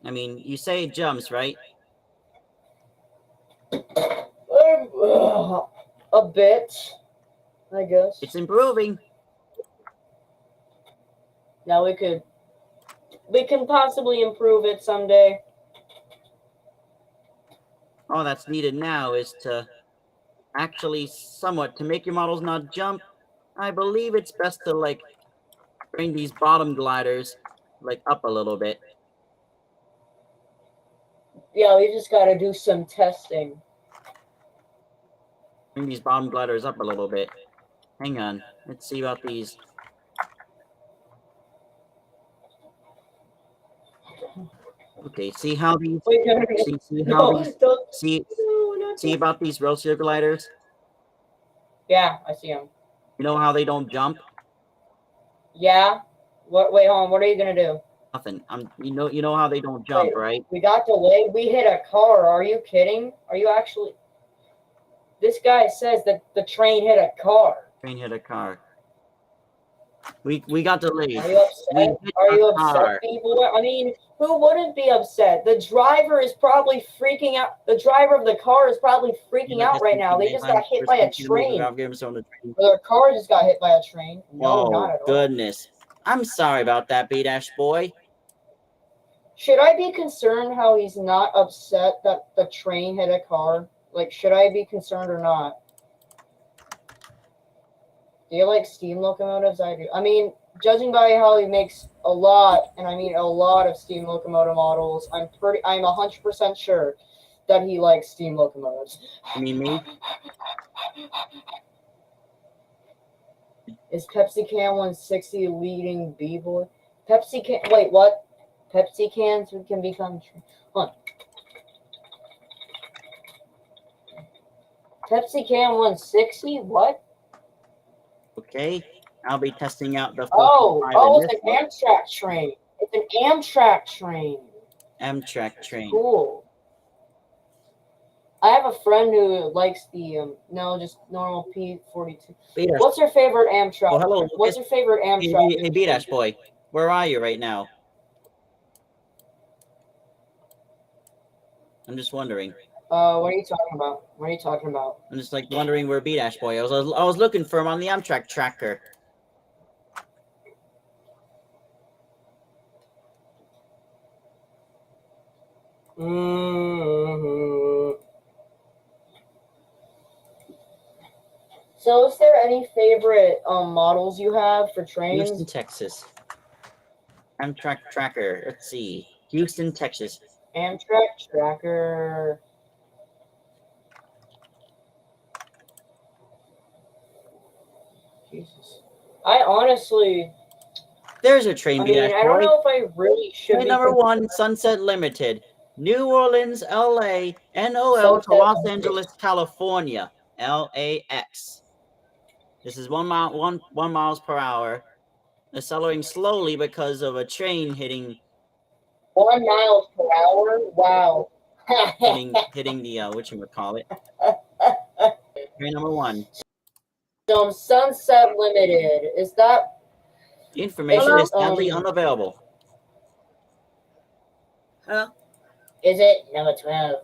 I mean, you say it jumps, right? A bit, I guess. It's improving. Now we can possibly improve it someday. All that's needed now is to actually somewhat to make your models not jump. I believe it's best to like bring these bottom gliders like up a little bit. Yeah, we just got to do some testing. Bring these bottom gliders up a little bit. Hang on. Let's see about these. Okay, see how these see about these roadster gliders? Yeah, I see them. You know how they don't jump? Yeah. Wait, hold on. What are you gonna do? Nothing. You know how they don't jump, right? We got delayed. We hit a car. Are you kidding? Are you actually? This guy says that the train hit a car. Train hit a car. We got delayed. Are you upset? Are you upset, people? I mean, who wouldn't be upset? The driver is probably freaking out. The driver of the car is probably freaking out right now. They just got hit by a train. Their car just got hit by a train. No, not at all. Goodness. I'm sorry about that, B-Dash boy. Should I be concerned how he's not upset that the train hit a car? Like, should I be concerned or not? Do you like steam locomotives? I do. I mean, judging by how he makes a lot, and I mean a lot of steam locomotive models, I'm 100% sure that he likes steam locomotives. You mean me? Is Pepsi Can 160 leading B-boy? Pepsi Can, wait, what? Pepsi cans can become, hold on. Pepsi Can 160, what? Okay, I'll be testing out the. It's an Amtrak train. It's an Amtrak train. Amtrak train. Cool. I have a friend who likes the just normal P42. B-Dash. What's your favorite Amtrak? Oh, hello. What's your favorite Amtrak? Hey, B-Dash boy, where are you right now? I'm just wondering. What are you talking about? What are you talking about? I'm just like wondering where B-Dash boy. I was looking for him on the Amtrak tracker. So, is there any favorite models you have for trains? Houston, Texas. Amtrak tracker. Let's see. Houston, Texas. Amtrak tracker. Jesus. I honestly. There's a train. I don't know if I really should. Train number 1, Sunset Limited, New Orleans, LA, NOL to Los Angeles, California, LAX. This is 1 miles per hour, accelerating slowly because of a train hitting. 1 mile per hour. Wow. hitting the whatchamacallit. Train number 1. Sunset Limited. Is that? The information is sadly unavailable. Huh? Is it number 12?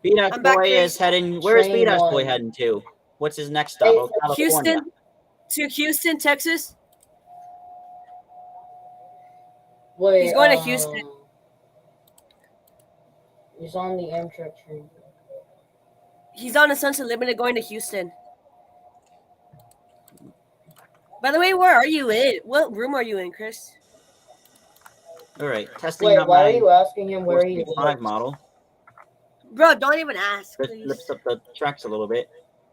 B-Dash boy is heading. Where's B-Dash boy heading to? What's his next stop? Oh, Houston, Texas. Wait, He's going to Houston. He's on the Amtrak train. He's on a Sunset Limited going to Houston. By the way, where are you in? What room are you in, Chris? All right, testing Wait, out why are my you asking him where he 475 lives? model. Bro, don't even ask, This please. lifts up the tracks a little bit.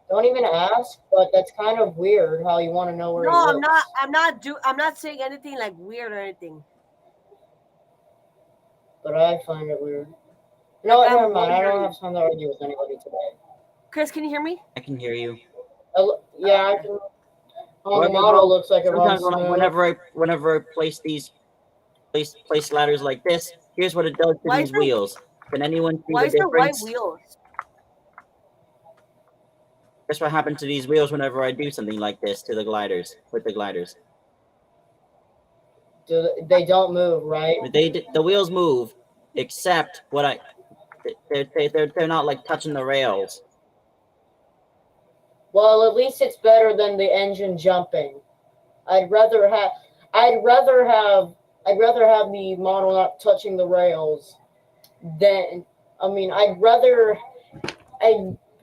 Don't even ask, but that's kind of weird how you want to know where he No, lives. I'm not saying anything like weird or anything. But I find it weird. No, Like, I'm never mind. I don't wondering. have time to argue with anybody today. Chris, can you hear me? I can hear you. Yeah, I can. Oh, the Whatever, model bro. looks like it runs Sometimes smooth. whenever I place these place ladders like this, here's what it does to Why these is there- wheels. Can anyone see Why the is there white difference? wheels? That's what happens to these wheels whenever I do something like this to the gliders, with the gliders. They don't move, right? The wheels move, except they're not like touching the rails. Well, at least it's better than the engine jumping. I'd rather have the model not touching the rails than I'd rather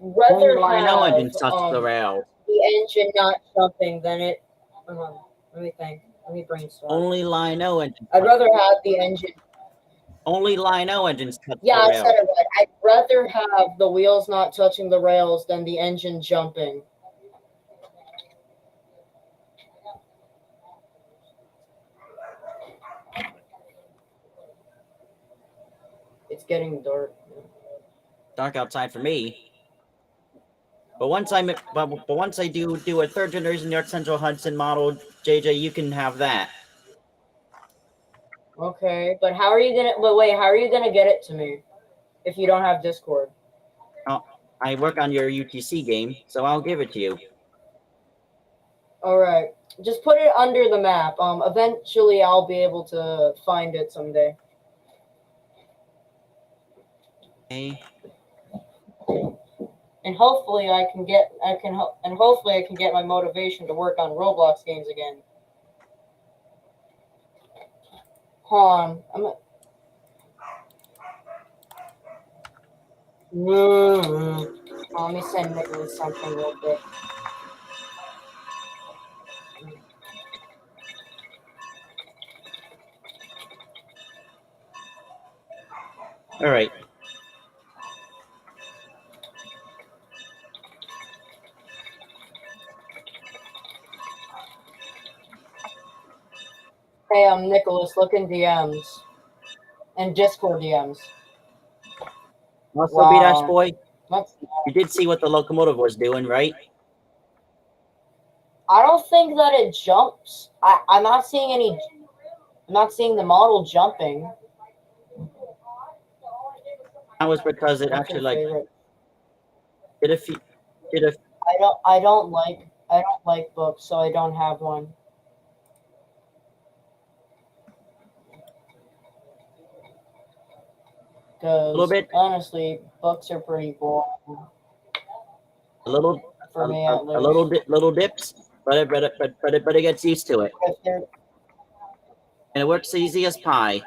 Only Lionel have engines touch the rails. the engine not jumping than it. Let me think. Let me brainstorm. Only Lionel engines. I'd rather have the engine. Only Lionel engines touch Yeah, the I rails. said it right. I'd rather have the wheels not touching the rails than the engine jumping. It's getting dark. Dark outside for me. But once I do a third generation York Central Hudson model, JJ, you can have that. Okay, but how are you gonna? But wait, how are you gonna get it to me if you don't have Discord? I work on your UTC game, so I'll give it to you. All right, just put it under the map. Eventually I'll be able to find it someday. Okay. And hopefully I can get my motivation to work on Roblox games again. Hold on, let me send Nicholas something real quick. All right. Hey, Nicholas, look in DMs and Discord DMs. Also, Wow. B-Dash Boy, That's, you did see what the locomotive was doing, right? I don't think that it jumps. I'm not seeing any. I'm not seeing the model jumping. That was because it What's your actually like favorite? did a I don't like books, so I don't have one. little Because bit, honestly, books are pretty boring a little, for me at least. little dips, but it gets used to it, If they're, and it works easy as pie.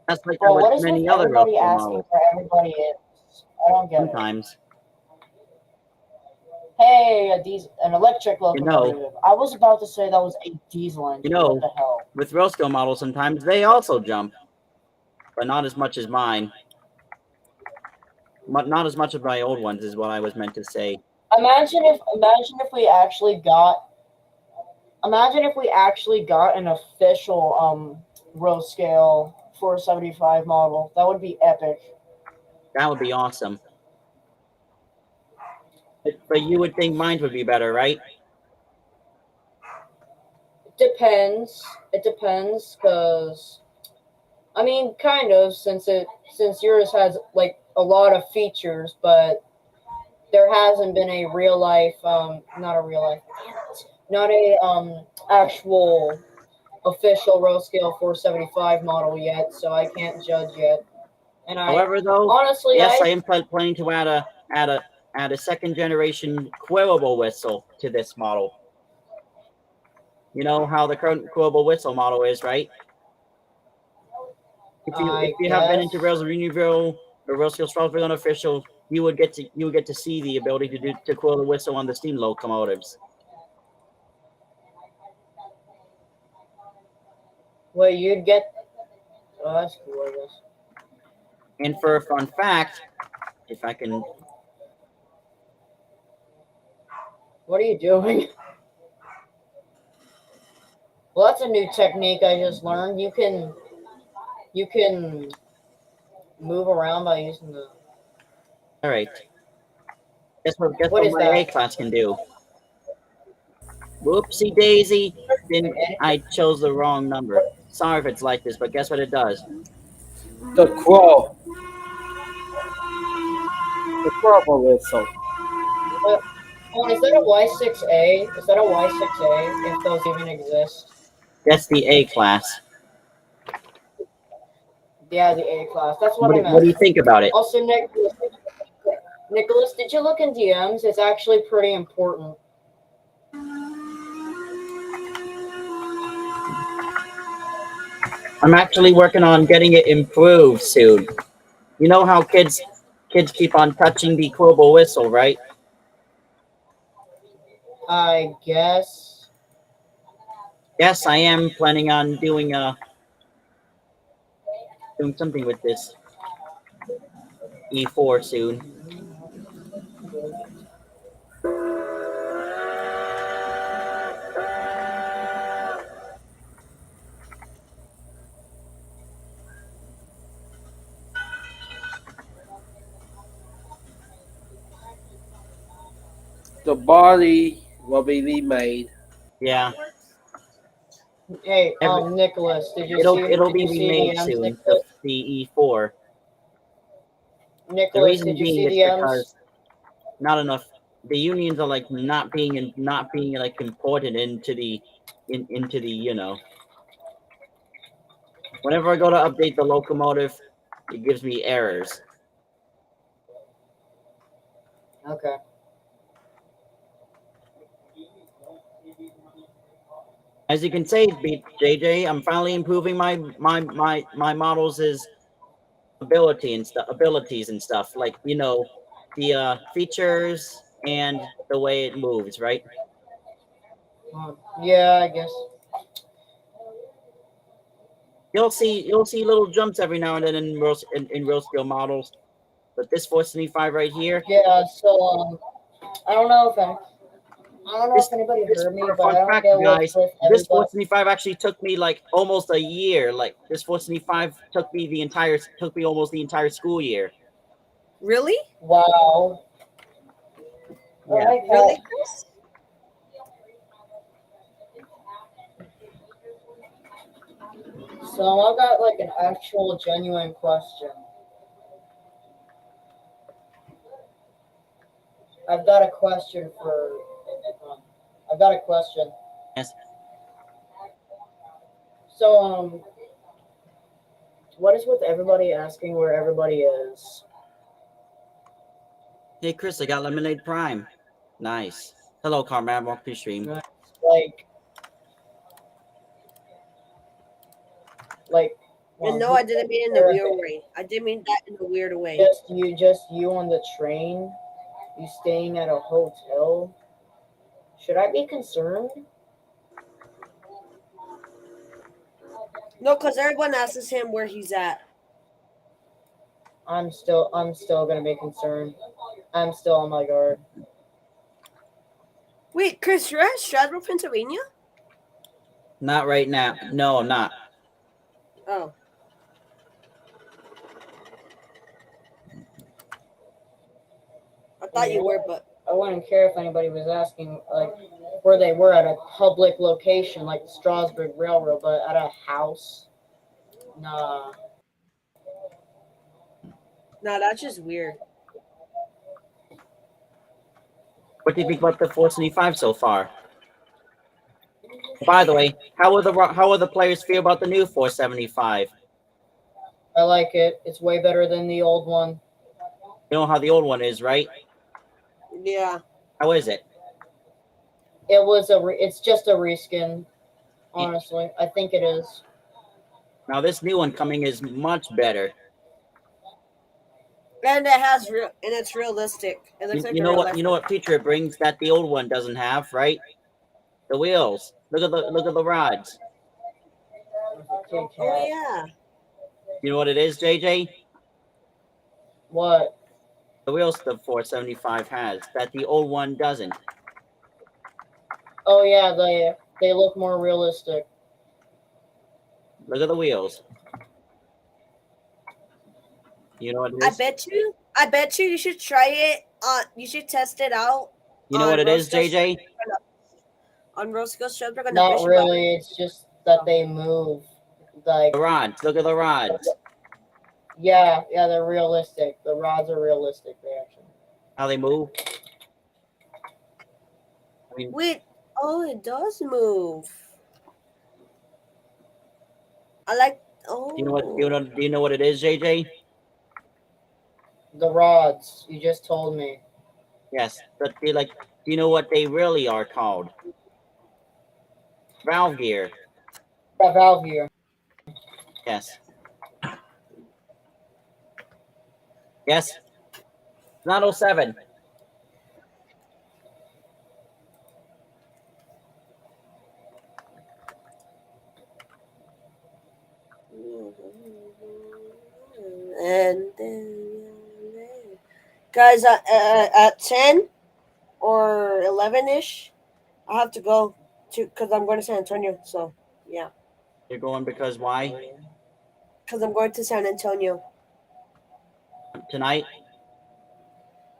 That's like bro, what with is many with other everybody roadster asking models. for everybody is? I don't get it. Sometimes, Hey, an electric You know- locomotive. I was about to say that was a diesel engine. You know- What the hell? with Roscoe models, sometimes they also jump, but not as much as mine. Not as much of my old ones is what I was meant to say. Imagine if we actually got an official row scale 475 model. That would be epic. That would be awesome. But you would think mine would be better, right? Depends. It depends, cause I mean, kind of, since yours has like a lot of features, but there hasn't been a real life, not a actual official row scale 475 model yet, so I can't judge yet. And However, though, honestly, yes, I am planning to add a second generation quillable whistle to this model. You know how the current quotable whistle model is, right? If you have been into Rails Renewville or Rails Strasbourg unofficial, you would get to see the ability to quote a whistle on the steam locomotives. Well, you'd get. Oh, that's cool, I guess. And for a fun fact, if I can. What are you doing? Well, that's a new technique I just learned. You can move around by using the. All right. Guess what What is my that? A class can do? Whoopsie daisy! I chose the wrong number. Sorry if it's like this, but guess what it does? The crow. The crow whistle. Oh, is that a Y6A? Is that a Y6A? If those even exist. That's the A class. Yeah, the A class. That's what I meant. What do you think about it? Also, Nicholas, did you look in DMs? It's actually pretty important. I'm actually working on getting it improved soon. You know how kids keep on touching the quotable whistle, right? I guess. Yes, I am planning on doing something with this E4 soon. The body will be remade. Yeah. Hey, Nicholas, did you It'll be did you see remade DMs, soon. Nicholas? The E4. The Nicholas, reason did you being see is DMs? because not enough. The unions are like not being like imported into the you know. Whenever I go to update the locomotive, it gives me errors. Okay. As you can see, JJ, I'm finally improving my models' abilities and stuff. Like, you know, the features and the way it moves, right? Yeah, I guess. You'll see little jumps every now and then in real scale models. But this 475 right here. Yeah, so I don't know if anybody heard me, but I don't get what's with everybody. This 475 actually took me like almost a year. Like this 475 took me almost the entire school year. Really? Wow. Yeah. Really, Chris? So I got like an actual genuine question. I've got a question. Yes. So what is with everybody asking where everybody is? Hey Chris, I got Lemonade Prime. Nice. Hello, Carman. Welcome to stream. Like. And no, I didn't mean in a weird way. I did mean that in a weird way. Just you on the train? You staying at a hotel? Should I be concerned? No, because everyone asks him where he's at. I'm still gonna be concerned. I'm still on my guard. Wait, Chris, you're at Stratford, Pennsylvania? Not right now. No, I'm not. Oh. I thought you were, but I wouldn't care if anybody was asking like where they were at a public location like the Strasbourg Railroad, but at a house. Nah. no, that's just weird. What do you think about the 475 so far? By the way, how will the players feel about the new 475? I like it. It's way better than the old one. You know how the old one is, right? Yeah. How is it? It's just a reskin. Honestly, I think it is. Now this new one coming is much better. And it's realistic. It looks like You a know real what? life You know one. what feature it brings that the old one doesn't have, right? The wheels. Look at the rods. Kit Oh Kat. yeah. You know what it is, JJ? What? The wheels the 475 has that the old one doesn't. Oh yeah, they look more realistic. Look at the wheels. You know what it I is? bet you should try it. You should test it out. You know what it is, Roscoe's- JJ? On Roscoe's show, we're gonna Not fish about really. it. It's just that they move. Like The rods. Look at the rods. yeah, they're realistic. The rods are realistic. They actually. How they move. I mean, Wait, oh, it does move. I like. Oh. do you know what it is, JJ? The rods. You just told me. Yes, but they like. Do you know what they really are called? Valve gear. That valve here. Yes. Yes. 907. And guys, at 10 or 11-ish, I have to go because I'm going to San Antonio. So yeah, You're going because why? because I'm going to San Antonio. Tonight?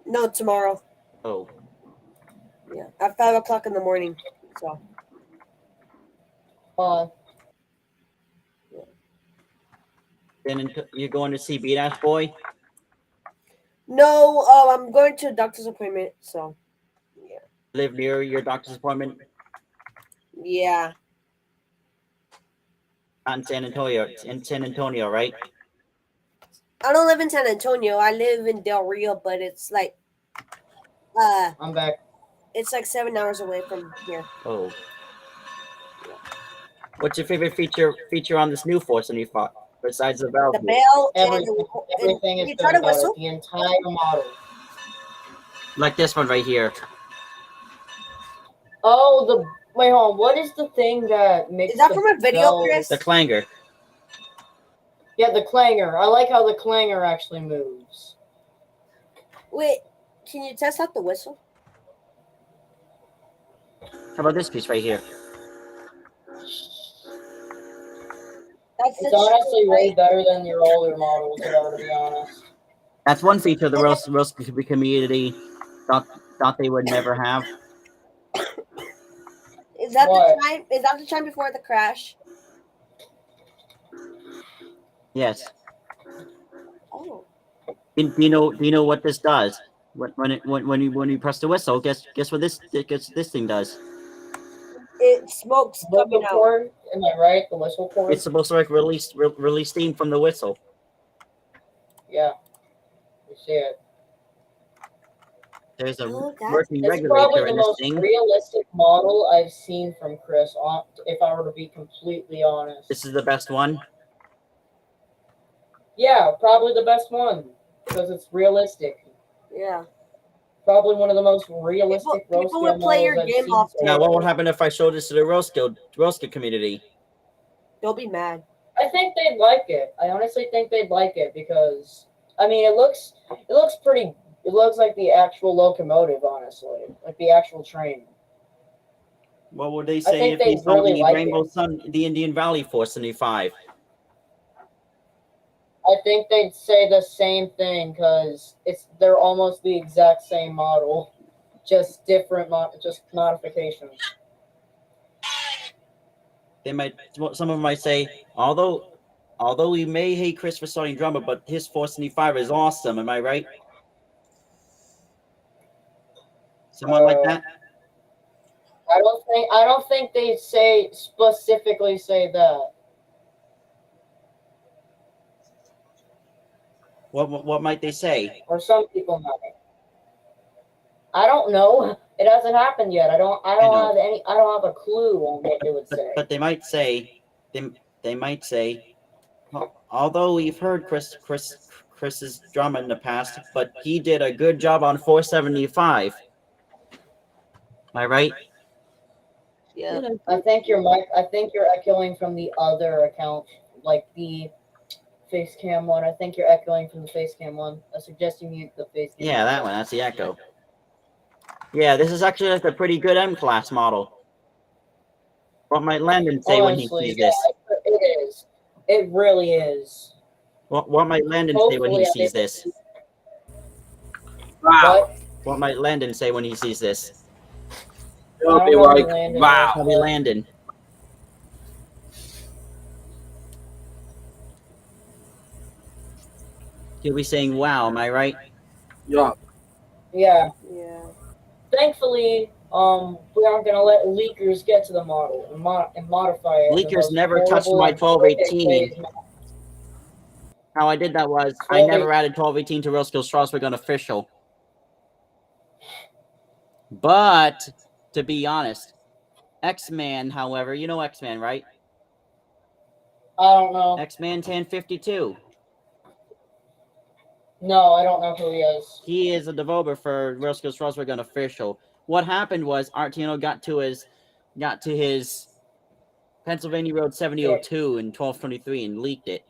No, tomorrow. Oh. Yeah, at 5 o'clock in the morning. So Then you're going to see Beat Boy? no, I'm going to a doctor's appointment. So yeah, Live near your doctor's appointment? yeah. Not in San Antonio. It's in San Antonio, right? I don't live in San Antonio. I live in Del Rio, but it's like I'm back. it's like 7 hours away from here. Oh. What's your favorite feature on this new Force and fought besides the valve? The gear? bell Everything is you good try to about it. whistle? The entire model. Like this one right here. Oh, wait, hold on. What is the thing that makes? Is that the from a video, bell- Chris? The clanger. Yeah, the clanger. I like how the clanger actually moves. Wait, can you test out the whistle? How about this piece right here? That's It's the honestly truth, way right? better than your older models, if I were to be honest. That's one feature the roast community thought they would never have. Is that What? the time? Is that the time before the crash? Yes. Oh, Do you know what this does? When you press the whistle, guess what this thing does? it smokes coming Whistle out. cord, am I right? The whistle cord? It's supposed to like release steam from the whistle. Yeah. You see it. There's a Oh, that's- working It's probably regulator the in this most thing. realistic model I've seen from Chris, if I were to be completely honest. This is the best one. Yeah, probably the best one, because it's realistic. Yeah. Probably one of the most realistic People roast would play your models I've game seen off so Now, far. what would happen if I showed this to the roast community? They'll be mad. I think they'd like it. I honestly think they'd like it because I mean it looks pretty. It looks like the actual locomotive, honestly, like the actual train. What would they say think if they they'd saw really the like Rainbow it. Sun, the Indian Valley 475? I think they'd say the same thing because they're almost the exact same model, just different just modifications. They might. Some of them might say, although we may hate Chris for starting drummer, but his 475 is awesome. Am I right? Someone like that. I don't think they specifically say that. What might they say? Or some people might. I don't know. It hasn't happened yet. I don't know. have a clue on what they would say. But they might say, although we've heard Chris's drama in the past, but he did a good job on 475. Am I right? Yeah. I think you're echoing from the other account, like the face cam one. I think you're echoing from the face cam one. I suggest you mute the face cam. Yeah, that one. That's the echo. Yeah, this is actually like a pretty good M class model. What might Landon say when he sees this? It is. It really is. What might Landon say when he sees this? Wow. What might Landon say when he sees this? It'll be like, wow. Probably Landon. He'll be saying, wow, am I right? Yeah. Yeah. Yeah. Thankfully, we aren't gonna let leakers get to the model and modify it. Leakers never touched my 1218. How I did that was I never added 1218 to Real Skills Strasbourg Unofficial. But to be honest, X-Man, however, you know X-Man, right? I don't know. X-Man 1052. No, I don't know who he is. He is a developer for Real Skills Strasbourg Unofficial. What happened was Artiano got to his Pennsylvania Road 7002 in 1223 and leaked it.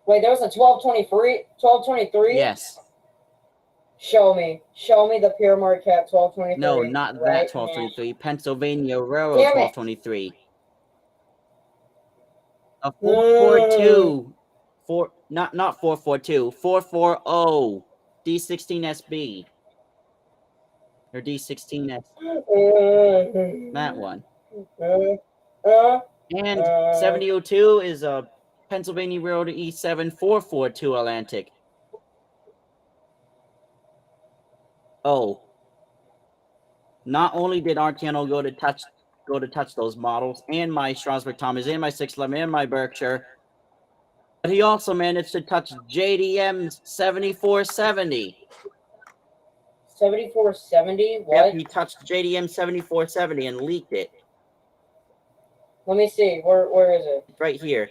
Wait, there was a 1223? 1223? Yes. Show me the Pure Marquette 1223. No, not that 1223. Pennsylvania Railroad 1223. A 442. Not 442. 440 D16SB. Or D16S. That one. And 7002 is a Pennsylvania Road E7 442 Atlantic. Oh. Not only did Artiano go to touch those models and my Strasbourg Thomas and my 611 and my Berkshire, but he also managed to touch JDM's 7470. 7470? What? Yep, he touched JDM 7470 and leaked it. Let me see. Where is it? Right here.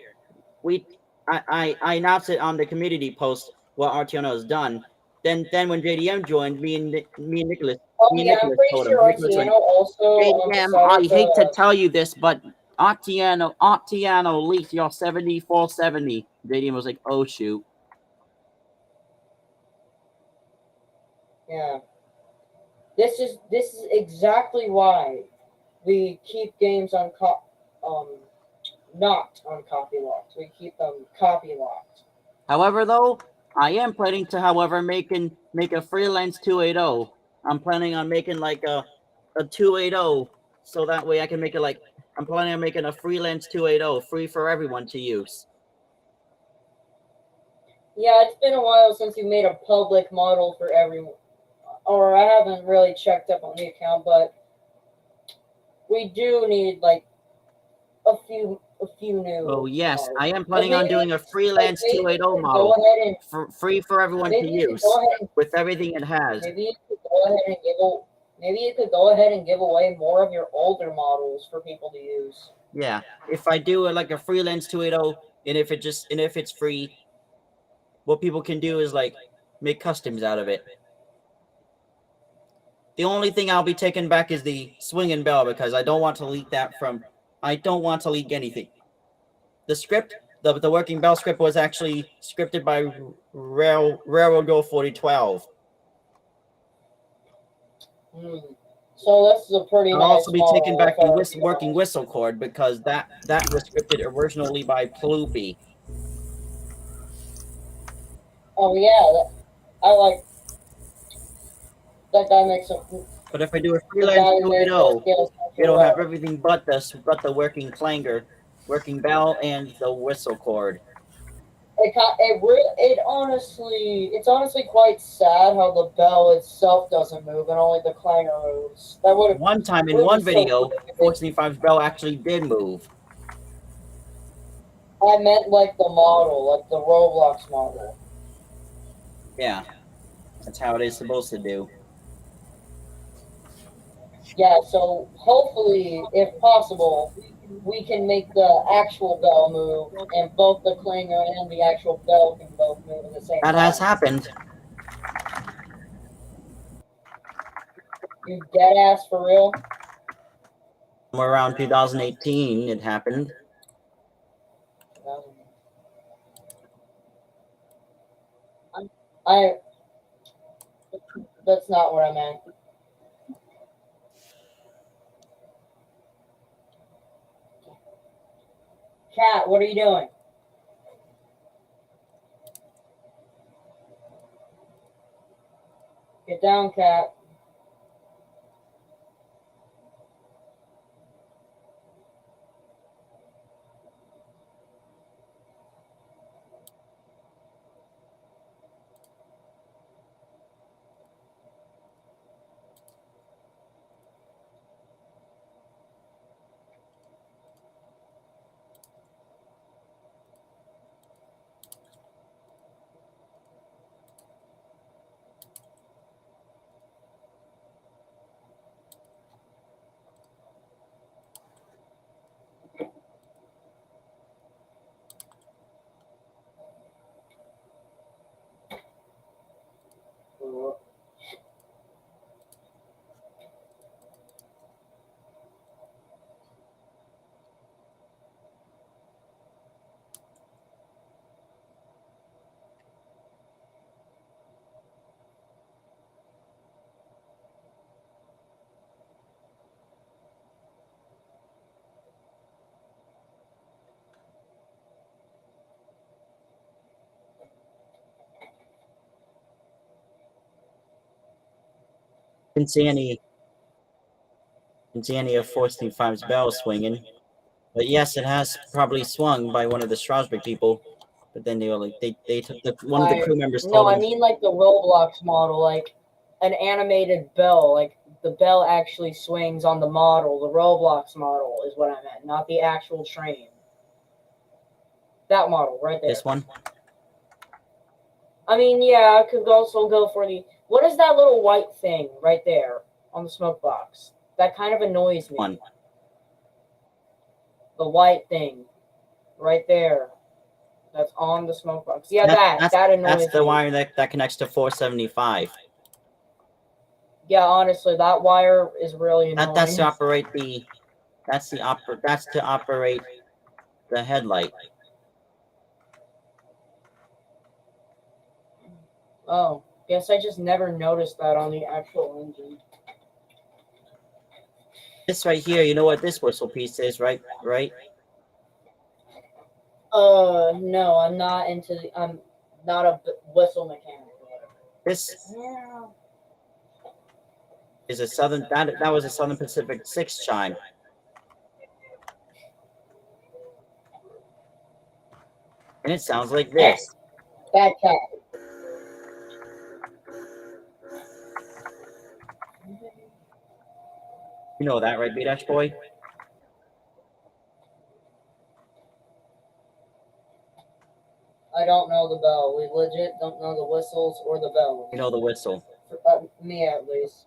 I announced it on the community post what Artiano has done. Then when JDM joined, me and Nicholas. Oh yeah, I'm pretty sure Artiano also. JDM, I hate to tell you this, but Artiano leaked your 7470. JDM was like, oh shoot. Yeah. This is exactly why we keep games on not on copy locked. We keep them copy locked. However, though, I am planning to, make a freelance 280. I'm planning on making like a 280, so that way I can make it like I'm planning on making a freelance 280 free for everyone to use. Yeah, it's been a while since you made a public model for everyone. Or I haven't really checked up on the account, but we do need like a few new. Oh yes, I am planning on doing a freelance 280 model for free for everyone to use with everything it has. Maybe you could go ahead and give away more of your older models for people to use. Yeah, if I do like a freelance 280, and if it's free, what people can do is like make customs out of it. The only thing I'll be taking back is the swinging bell because I don't want to leak anything. The script, the working bell script was actually scripted by Railroad Go 4012. So this is a pretty I'll nice also be taking back the model. working whistle cord because that was scripted originally by Ploopy. Oh yeah, I like that guy makes a. But if I do a freelance 280, it'll have everything but the working clanger, working bell, and the whistle cord. It's honestly quite sad how the bell itself doesn't move and only the clanger moves. That would have one time in one video, 475's bell actually did move. I meant like the model, like the Roblox model. Yeah. That's how it is supposed to do. Yeah, so hopefully, if possible, we can make the actual bell move, and both the clinger and the actual bell can both move at the same That time. has happened. You dead ass for real? Somewhere around 2018, it happened. That's not what I meant. Cat, what are you doing? Get down, Cat. Didn't see any of 435's bell swinging. But yes, it has probably swung by one of the Strasbourg people. But then they took one of the crew members told No, I them. mean like the Roblox model, like an animated bell, like the bell actually swings on the model. The Roblox model is what I meant, not the actual train. That model right there. This one? I mean, yeah, I could also go for the... What is that little white thing right there on the smoke box? That kind of annoys me. One. The white thing right there. That's on the smoke box. Yeah, that annoys me. That's the wire that connects to 475. Yeah, honestly, that wire is really annoying. That's to operate the... That's to operate the headlight. Oh, guess I just never noticed that on the actual engine. This right here, you know what this whistle piece is, right? No, I'm not I'm not a whistle mechanic. This is a Southern, that was a Southern Pacific 6 chime. And it sounds like this. Bad cat. You know that, right, B-Dash boy? I don't know the bell. We legit don't know the whistles or the bells. You know the whistle. Me at least.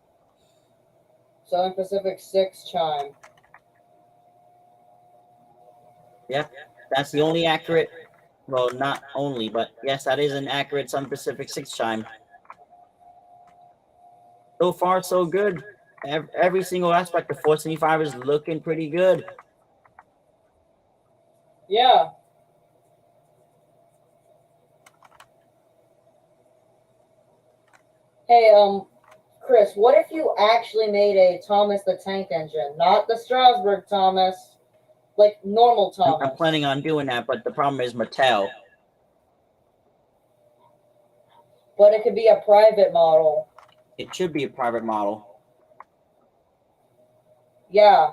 Southern Pacific 6 chime. Yep, that's the only accurate, well, not only, but yes, that is an accurate Southern Pacific 6 chime. So far, so good. Every single aspect of 475 is looking pretty good. Yeah. Hey, Chris, what if you actually made a Thomas the Tank Engine, not the Strasbourg Thomas, like normal Thomas? I'm planning on doing that, but the problem is Mattel. But it could be a private model. It should be a private model. Yeah,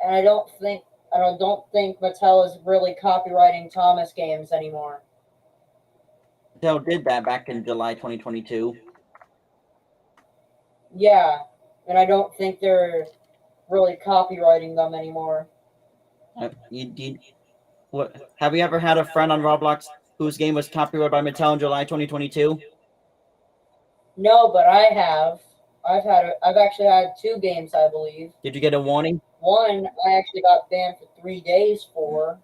and I don't think Mattel is really copywriting Thomas games anymore. Mattel did that back in July 2022. Yeah, and I don't think they're really copywriting them anymore. What? Have you ever had a friend on Roblox whose game was copyrighted by Mattel in July 2022? No, but I have. I've actually had 2 games, I believe. Did you get a warning? One I actually got banned for 3 days for,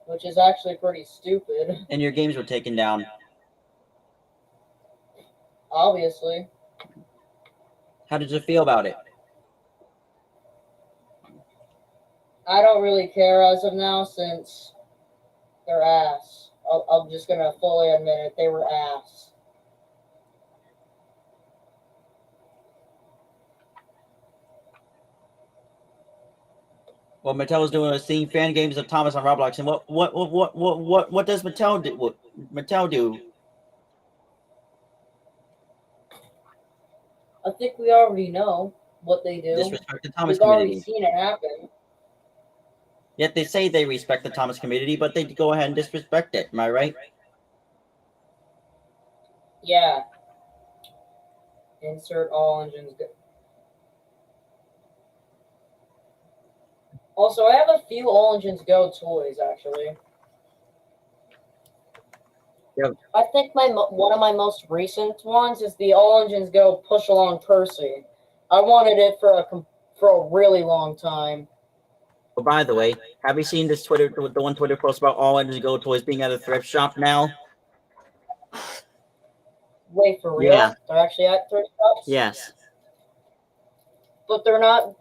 which is actually pretty stupid. And your games were taken down. Obviously. How did you feel about it? I don't really care as of now since they're ass. I'm just gonna fully admit it. They were ass. Well, Mattel is doing a seeing fan games of Thomas on Roblox, and what does Mattel do? What Mattel do? I think we already know what they do. Disrespect the Thomas We've already community. seen it happen. Yet they say they respect the Thomas community, but they go ahead and disrespect it. Am I right? Yeah. Insert all engines go. Also, I have a few All Engines Go toys, actually. Yep. I think one of my most recent ones is the All Engines Go Push Along Percy. I wanted it for a really long time. Oh, by the way, have you seen this the one Twitter post about all Engines Go toys being at a thrift shop now? Wait, for real? Yeah. They're actually at thrift shops? Yes. But they're not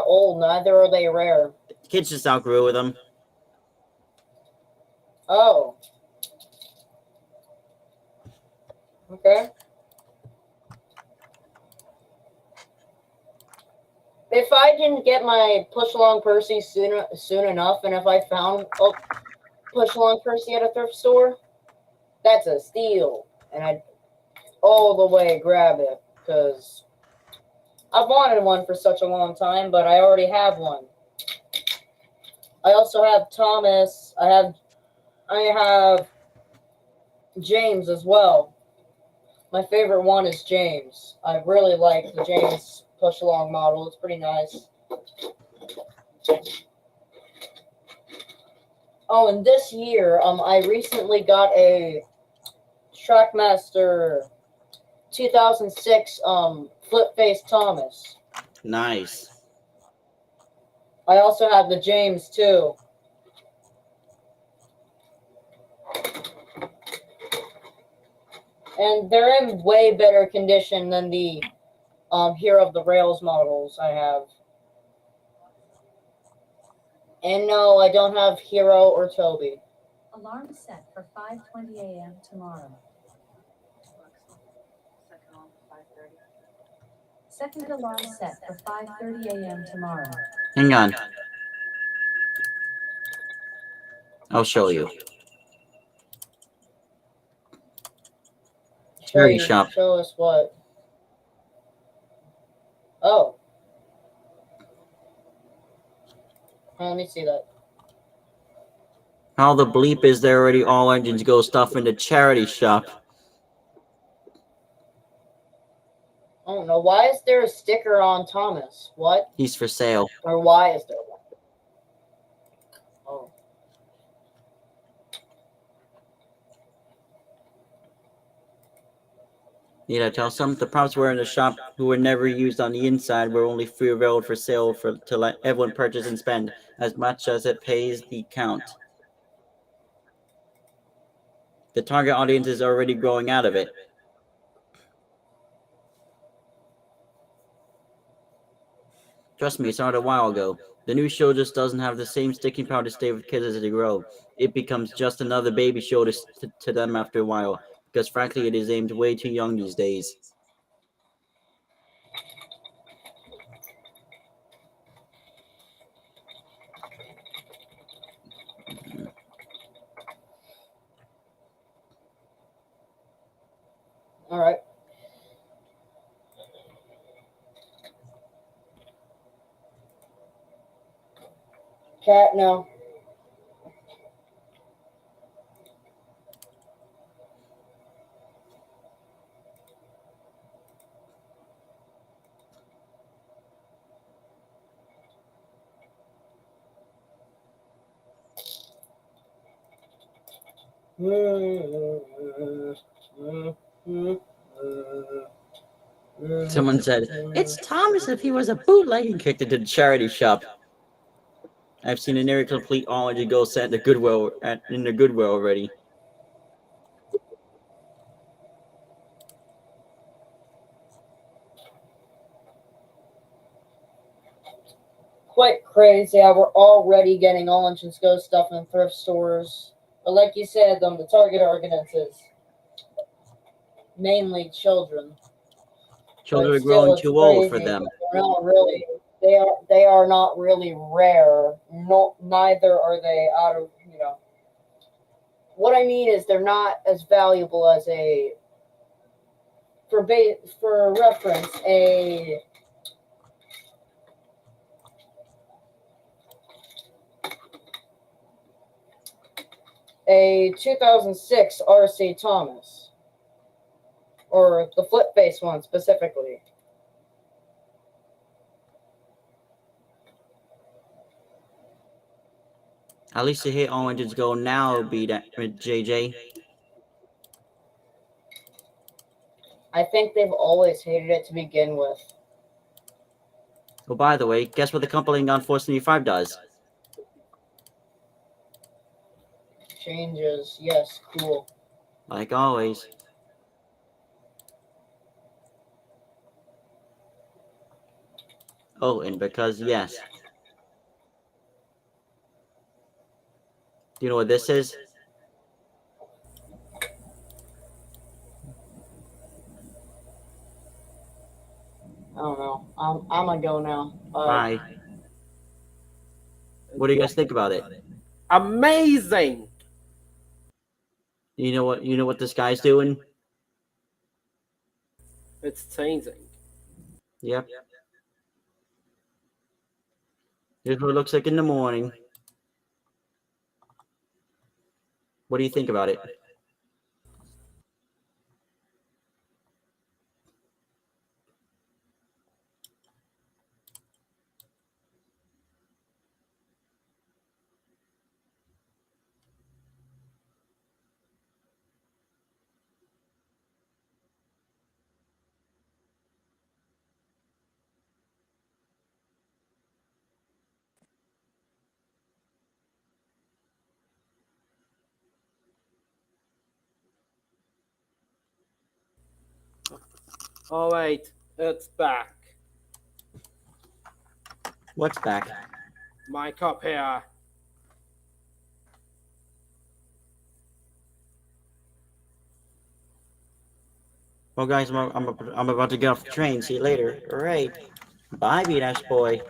old, neither are they rare. Kids just outgrew with them. Oh. Okay. If I didn't get my Push Along Percy soon enough, and if I found a Push Along Percy at a thrift store, that's a steal. And I'd all the way grab it, because I've wanted one for such a long time, but I already have one. I also have Thomas. I have James as well. My favorite one is James. I really like the James push along model. It's pretty nice. Oh, and this year, I recently got a Trackmaster 2006 flip face Thomas. Nice. I also have the James too. And they're in way better condition than the Hero of the Rails models I have. And no, I don't have Hero or Toby. Alarm set for 5:20 a.m. tomorrow. Second alarm set for 5:30 a.m. tomorrow. Hang on. I'll show you. Charity shop. Show us what? Oh. Let me see that. How the bleep is there already all engines go stuff in the charity shop? I don't know. Why is there a sticker on Thomas? What? He's for sale. Or why is there one? Oh. Need I tell some? The props were in the shop who were never used on the inside were only free available for sale to let everyone purchase and spend as much as it pays the count. The target audience is already growing out of it. Trust me, it started a while ago. The new show just doesn't have the same sticking power to stay with kids as they grow. It becomes just another baby show to them after a while, because frankly it is aimed way too young these days. All right. Cat, no. Someone said, "It's Thomas if he was a bootleg," and kicked it to the charity shop. I've seen a nearly complete orange go set in the Goodwill already. Quite crazy how we're already getting orange and go stuff in thrift stores. But like you said, the target audience is mainly children. Children are growing too old for them. They're not really. They are not really rare. No, neither are they out of What I mean is they're not as valuable as for reference a 2006 RC Thomas, or the flip face one specifically. At least to hit oranges go now, beat JJ. I think they've always hated it to begin with. Oh, by the way, guess what the coupling on 475 does? Changes, yes, cool. Like always. Oh, and because yes. Do you know what this is? I don't know. I'm gonna go now. Bye. What do you guys think about it? Amazing. You know what this guy's doing? It's changing. Yep. Here's what it looks like in the morning. What do you think about it? Oh wait, it's back. What's back? My cup here. Well, guys, I'm about to get off the train. See you later. All right. Bye, B-Dash boy.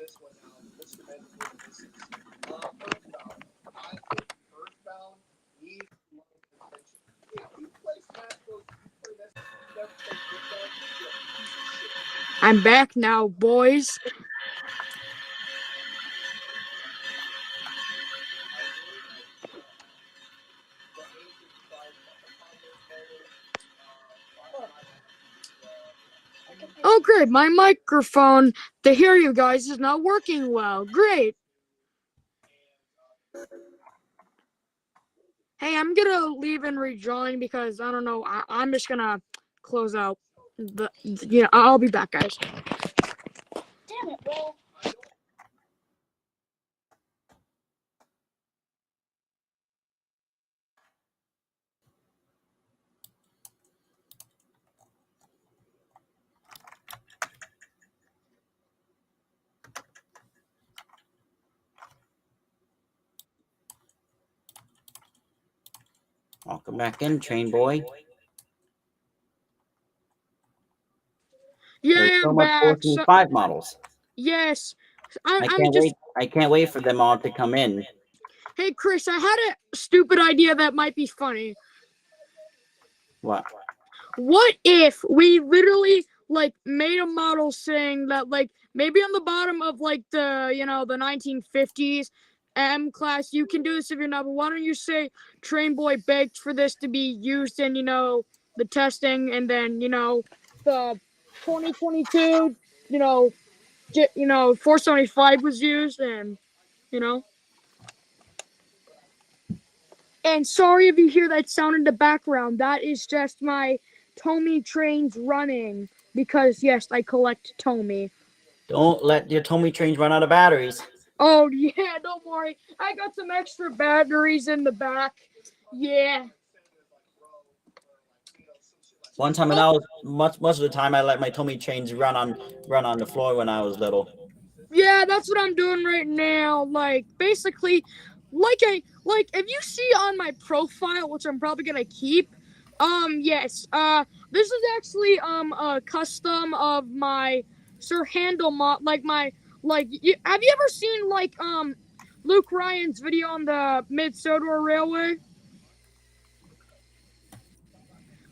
This one now. What's the method for this? Earthbound. I think Earthbound needs my attention. If you play Smash Bros, you play this, you never play Earthbound, you're a piece of shit. I'm back now, boys. Oh, great. My microphone to hear you guys is not working well. Great. Hey, I'm going to leave and rejoin because I don't know. I'm just going to close out. I'll be back, guys. Damn it, bro. Welcome back in, train boy. Yeah, There's so I'm much back. 425 models. Yes. I I'm can't just. wait. I can't wait for them all to come in. Hey, Chris, I had a stupid idea that might be funny. What? What if we literally like made a model saying that like maybe on the bottom of like the the 1950s M class, you can do this if you're not, but why don't you say Train Boy begged for this to be used in the testing, and then the 2022 475 was used, and you know and sorry if you hear that sound in the background. That is just my Tomy trains running, because yes, I collect Tomy. Don't let your Tomy trains run out of batteries. Oh yeah, don't worry. I got some extra batteries in the back. Yeah. One time, and I was much of the time, I let my Tomy trains run on the floor when I was little. Yeah, that's what I'm doing right now. Like basically, if you see on my profile, which I'm probably gonna keep. Yes. This is actually a custom of my Sir Handle mod. Have you ever seen Luke Ryan's video on the Mid-Sodor Railway?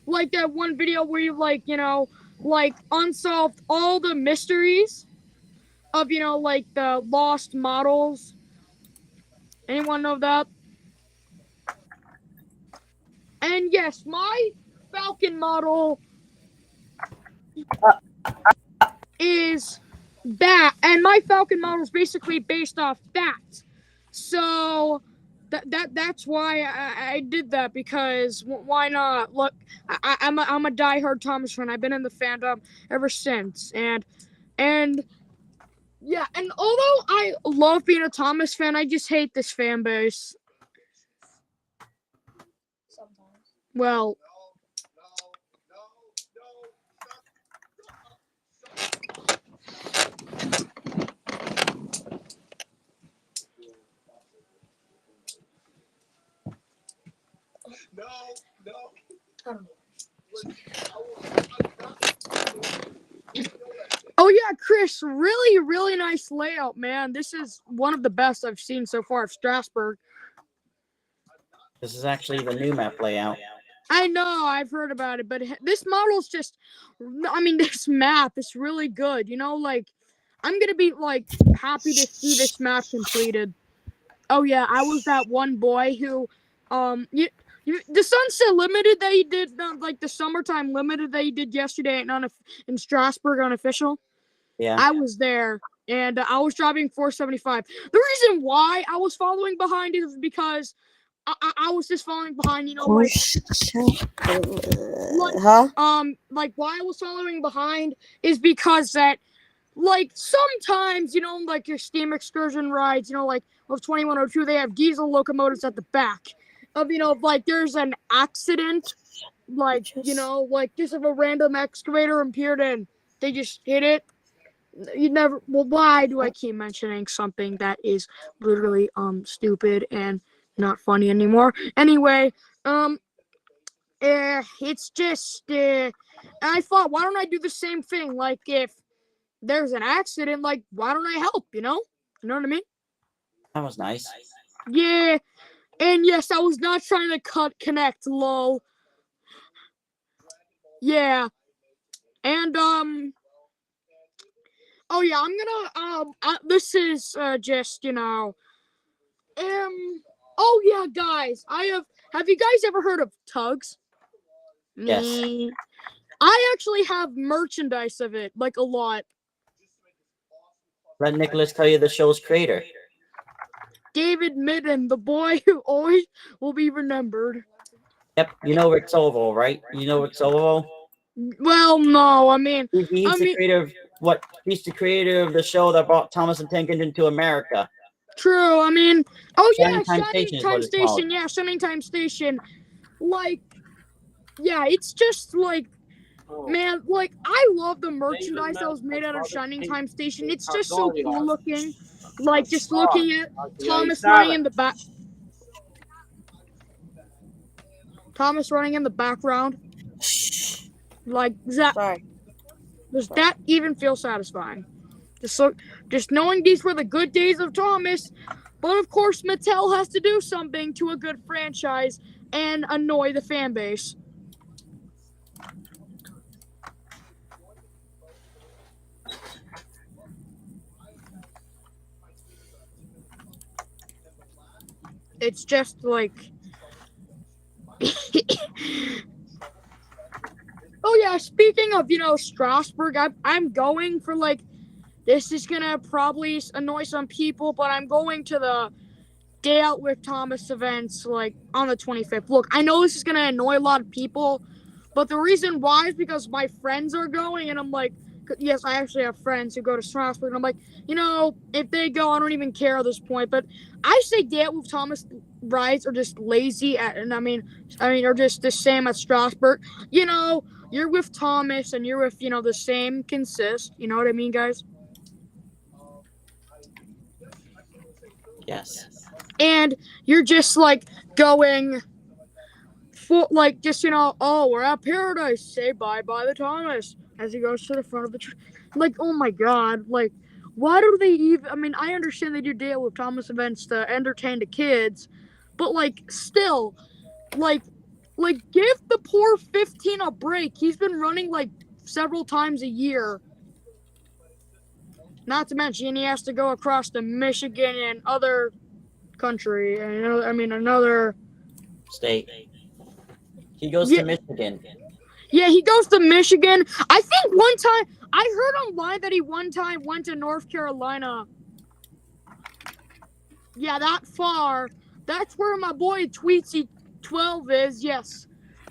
Like that one video where you unsolved all the mysteries of the lost models. Anyone know that? And yes, my Falcon model is and my Falcon model is basically based off that. So that's why I did that, because why not? Look, I'm a diehard Thomas fan. I've been in the fandom ever since, and yeah, and although I love being a Thomas fan, I just hate this fan base. Sometimes. Well, oh yeah, Chris, really nice layout, man. This is one of the best I've seen so far of Strasbourg. This is actually the new map layout. I know, I've heard about it, but this model's just, this map is really good. I'm gonna be happy to see this map completed. Oh yeah, I was that one boy who, the Sunset Limited that he did, the summertime limited that he did yesterday in Strasbourg unofficial. Yeah. I was there, and I was driving 475. The reason why I was following behind is because I was just falling behind, why I was following behind is because that, sometimes, your steam excursion rides, with 2102, they have diesel locomotives at the back of, there's an accident, just if a random excavator appeared and they just hit it. Why do I keep mentioning something that is literally, stupid and not funny anymore? Anyway, it's just, I thought, why don't I do the same thing? If there's an accident, why don't I help, You know what I mean? That was nice. Yeah, and yes, I was not trying to connect, lol. Yeah, and, oh yeah, I'm gonna, this is, just, oh yeah, guys, have you guys ever heard of Tugs? Yes. I actually have merchandise of it, a lot. Let Nicholas tell you the show's creator. David Midden, the boy who always will be remembered. Yep, you know Rick Solvo, right? You know Rick Solvo? Well, no, He's the creator of he's the creator of the show that brought Thomas and Tank Engine to America. True, oh yeah, Shining Time Station, yeah, Shining Time Station. Yeah, it's just man, I love the merchandise that was made out of Shining Time Station. It's just so cool looking. Just looking at Thomas running in the back. Thomas running in the background. That. Sorry. Does that even feel satisfying? Just look. Just knowing these were the good days of Thomas. But of course, Mattel has to do something to a good franchise and annoy the fan base. It's just like... Oh yeah, speaking of, Strasbourg, I'm going for like... This is gonna probably annoy some people, but I'm going to the Day Out with Thomas events like on the 25th. Look, I know this is gonna annoy a lot of people, but the reason why is because my friends are going, and I'm like, yes, I actually have friends who go to Strasbourg, and I'm like, if they go, I don't even care at this point. But I say Day Out with Thomas rides are just lazy, are just the same at Strasbourg. You're with Thomas, and you're with the same consist. You know what I mean, guys? Yes. And you're just like going for like just oh, we're at Paradise, say bye to Thomas as he goes to the front of the like, oh my god, like why do they even I understand they do Deal with Thomas events to entertain the kids, but like still like give the poor 15 a break. He's been running like several times a year. Not to mention he has to go across to Michigan and other country, another state. He goes to Michigan. Yeah, he goes to Michigan. I think one time I heard online that he one time went to North Carolina. Yeah, that far. That's where my boy Tweetsy12 is. Yes,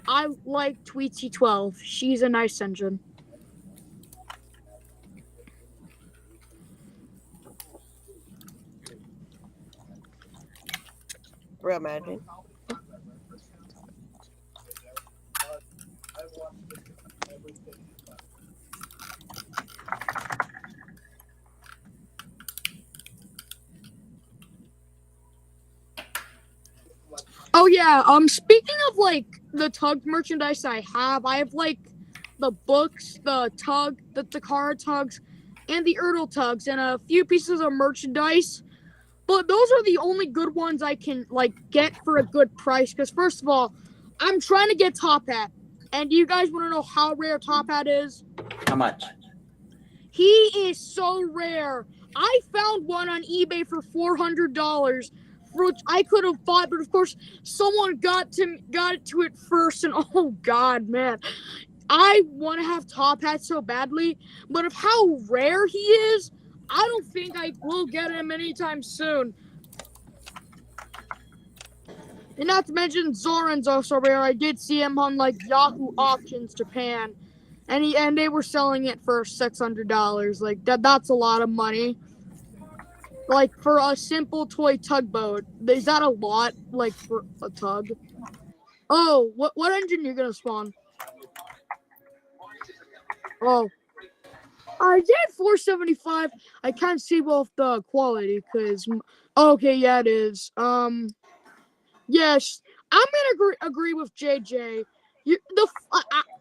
I like Tweetsy12. She's a nice engine. Real magic. Oh yeah, speaking of like the tug merchandise I have like the books, the tug, the Takara tugs, and the Erdl tugs, and a few pieces of merchandise. But those are the only good ones I can like get for a good price. Because first of all, I'm trying to get Top Hat, and you guys want to know how rare Top Hat is? How much? He is so rare. I found one on eBay for $400, which I could have bought, but of course someone got to it first, and oh god, man, I want to have Top Hat so badly, but of how rare he is, I don't think I will get him anytime soon. And not to mention Zoran's also rare. I did see him on like Yahoo Auctions Japan, and they were selling it for $600. Like that's a lot of money. Like for a simple toy tugboat, is that a lot? Like for a tug? Oh, what engine you gonna spawn? Oh, I did 475. I can't see well the quality because okay, yeah, it is. Yes, I'm gonna agree with JJ. The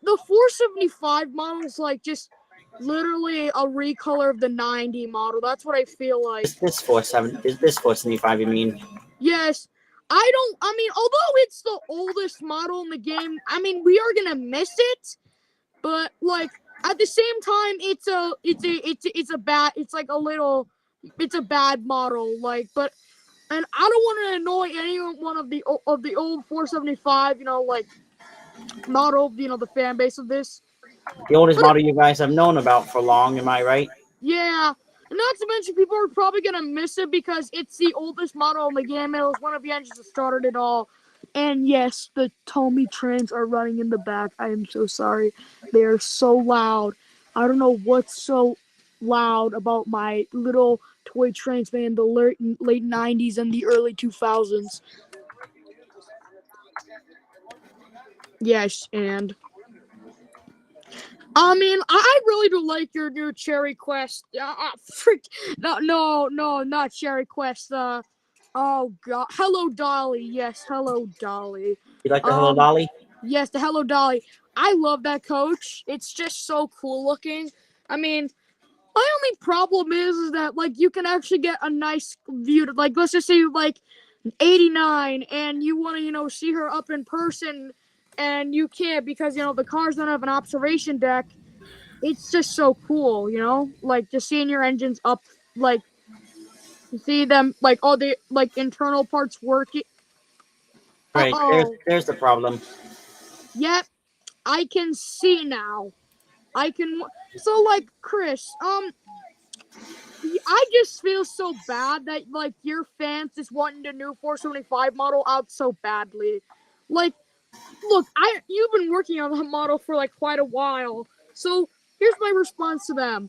475 model is like just literally a recolor of the 90 model. That's what I feel like. Is this 475? You mean? Yes. Although it's the oldest model in the game, we are gonna miss it. But like at the same time, it's a bad model. Like, but. And I don't want to annoy any one of the old 475, model, the fan base of this. The oldest model you guys have known about for long, am I right? Yeah. And not to mention, people are probably going to miss it because it's the oldest model in the game. It was one of the engines that started it all. And yes, the Tommy trains are running in the back. I am so sorry. They are so loud. I don't know what's so loud about my little toy trains made in the late 90s and the early 2000s. Yes, and I really do like your new Cherry Quest. No, not Cherry Quest. Oh god, Hello Dolly. Yes, Hello Dolly. You like the Hello Dolly? Yes, the Hello Dolly. I love that coach. It's just so cool looking. My only problem is that like you can actually get a nice view to, like, let's just say like 89 and you want to see her up in person and you can't because the cars don't have an observation deck. It's just so cool, like just seeing your engines up, like you see them like all the like internal parts working. Right, there's the problem. Yep, I can see now. I can. So like Chris, I just feel so bad that like your fans just wanting the new 475 model out so badly. Like, look, you've been working on that model for like quite a while. So here's my response to them.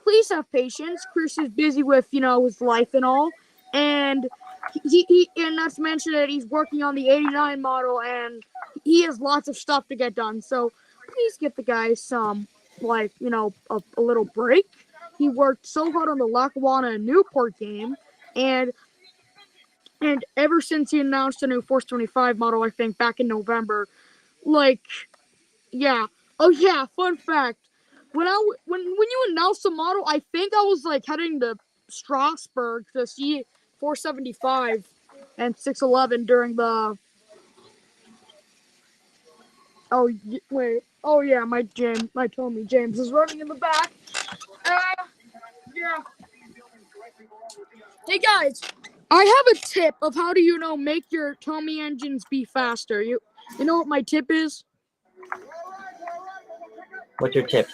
Please have patience. Chris is busy with his life and all, and he and not to mention that he's working on the 89 model and he has lots of stuff to get done. So please get the guy some like a little break. He worked so hard on the Lackawanna and Newport game, and ever since he announced the new 425 model, I think back in November, like, yeah. Oh yeah, fun fact. When you announced the model, I think I was like heading to Strasbourg to see 475 and 611 during the. Oh wait. Oh yeah, my Tommy James is running in the back. Yeah. Hey guys, I have a tip of how to make your Tommy engines be faster. You know what my tip is? What's your tip?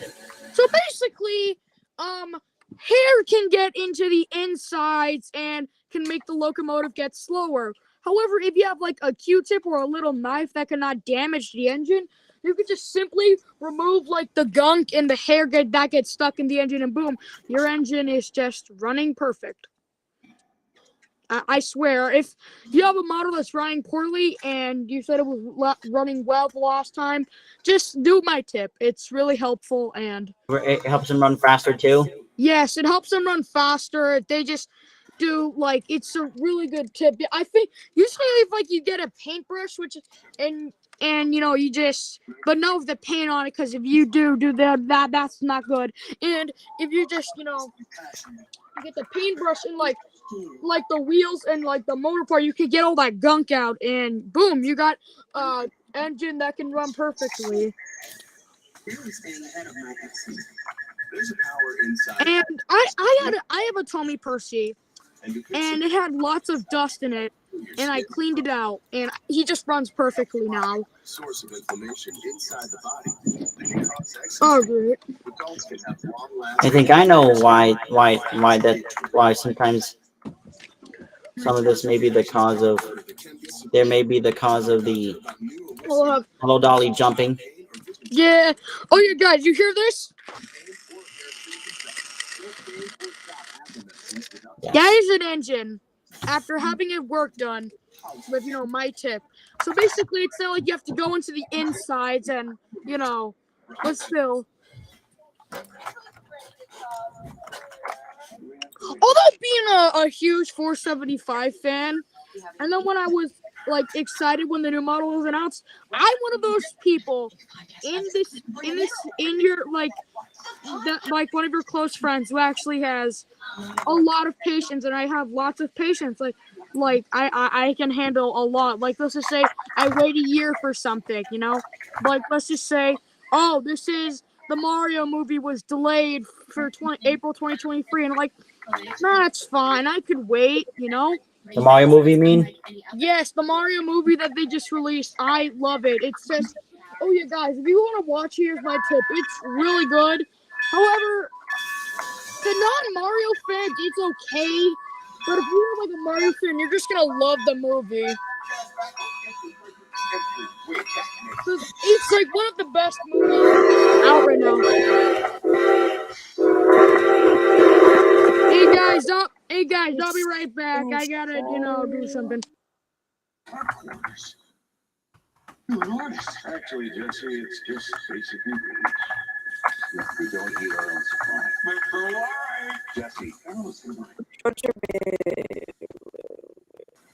So basically, hair can get into the insides and can make the locomotive get slower. However, if you have like a Q-tip or a little knife that cannot damage the engine, you could just simply remove like the gunk and the hair that gets stuck in the engine, and boom, your engine is just running perfect. I swear, if you have a model that's running poorly and you said it was running well the last time, just do my tip. It's really helpful, and It helps them run faster too. yes, it helps them run faster. They just do like it's a really good tip. I think usually if like you get a paintbrush, which and you just no with the paint on it, because if you do that's not good. And if you just get the paintbrush and like the wheels and like the motor part, you can get all that gunk out, and boom, you got engine that can run perfectly. And I have a Tommy Percy, and it had lots of dust in it, and I cleaned it out, and he just runs perfectly now. Source of inflammation inside the body that can cause Oh, great. Adults can have I think I know why sometimes some of this may be the cause of the Hello Dolly jumping. Yeah. Oh, yeah, guys, you hear this? Yeah. That is an engine after having it work done with my tip. So basically, it's not like you have to go into the insides and but still. Although being a huge 475 fan, and then when I was like excited when the new model was announced, I'm one of those people in your like one of your close friends who actually has a lot of patience, and I have lots of patience. Like I can handle a lot. Like let's just say I wait a year for something, Like let's just say, oh, this is the Mario movie was delayed for April 2023, and like, nah, that's fine. I could wait, The Mario movie, you mean? Yes, the Mario movie that they just released. I love it. It's just, oh yeah, guys, if you want to watch, here's my tip. It's really good. However, to non-Mario fans, it's okay. But if you're like a Mario fan, you're just gonna love the movie. It's like one of the best movies out right now. Hey guys, I'll be right back. I gotta, do something. You're an artist. Actually, Jesse, it's just basically booze. We don't eat our own supply. Mr. White! Jesse, what's your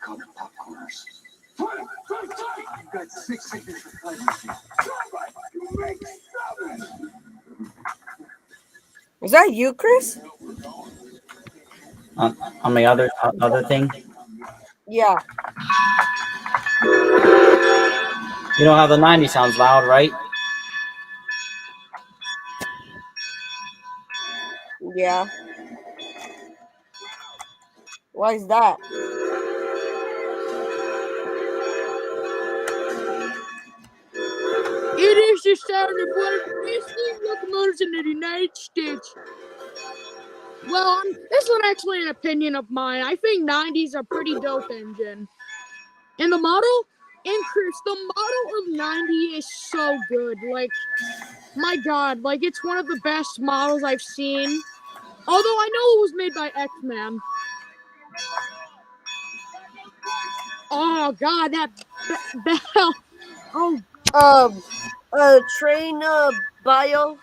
Call them popcorners. You've got 6 seconds to play machine. You make 7! Is that you, Chris? On my other thing. Yeah. You know how the 90 sounds loud, right? Yeah. Why is that? It is the sound of one of the best steam locomotives in the United States. Well, this is actually an opinion of mine. I think 90s are pretty dope engine. And the model, and Chris, the model of 90 is so good. Like, my God, like it's one of the best models I've seen. Although I know it was made by X-Men. Oh God, that bell. Oh, Train bio.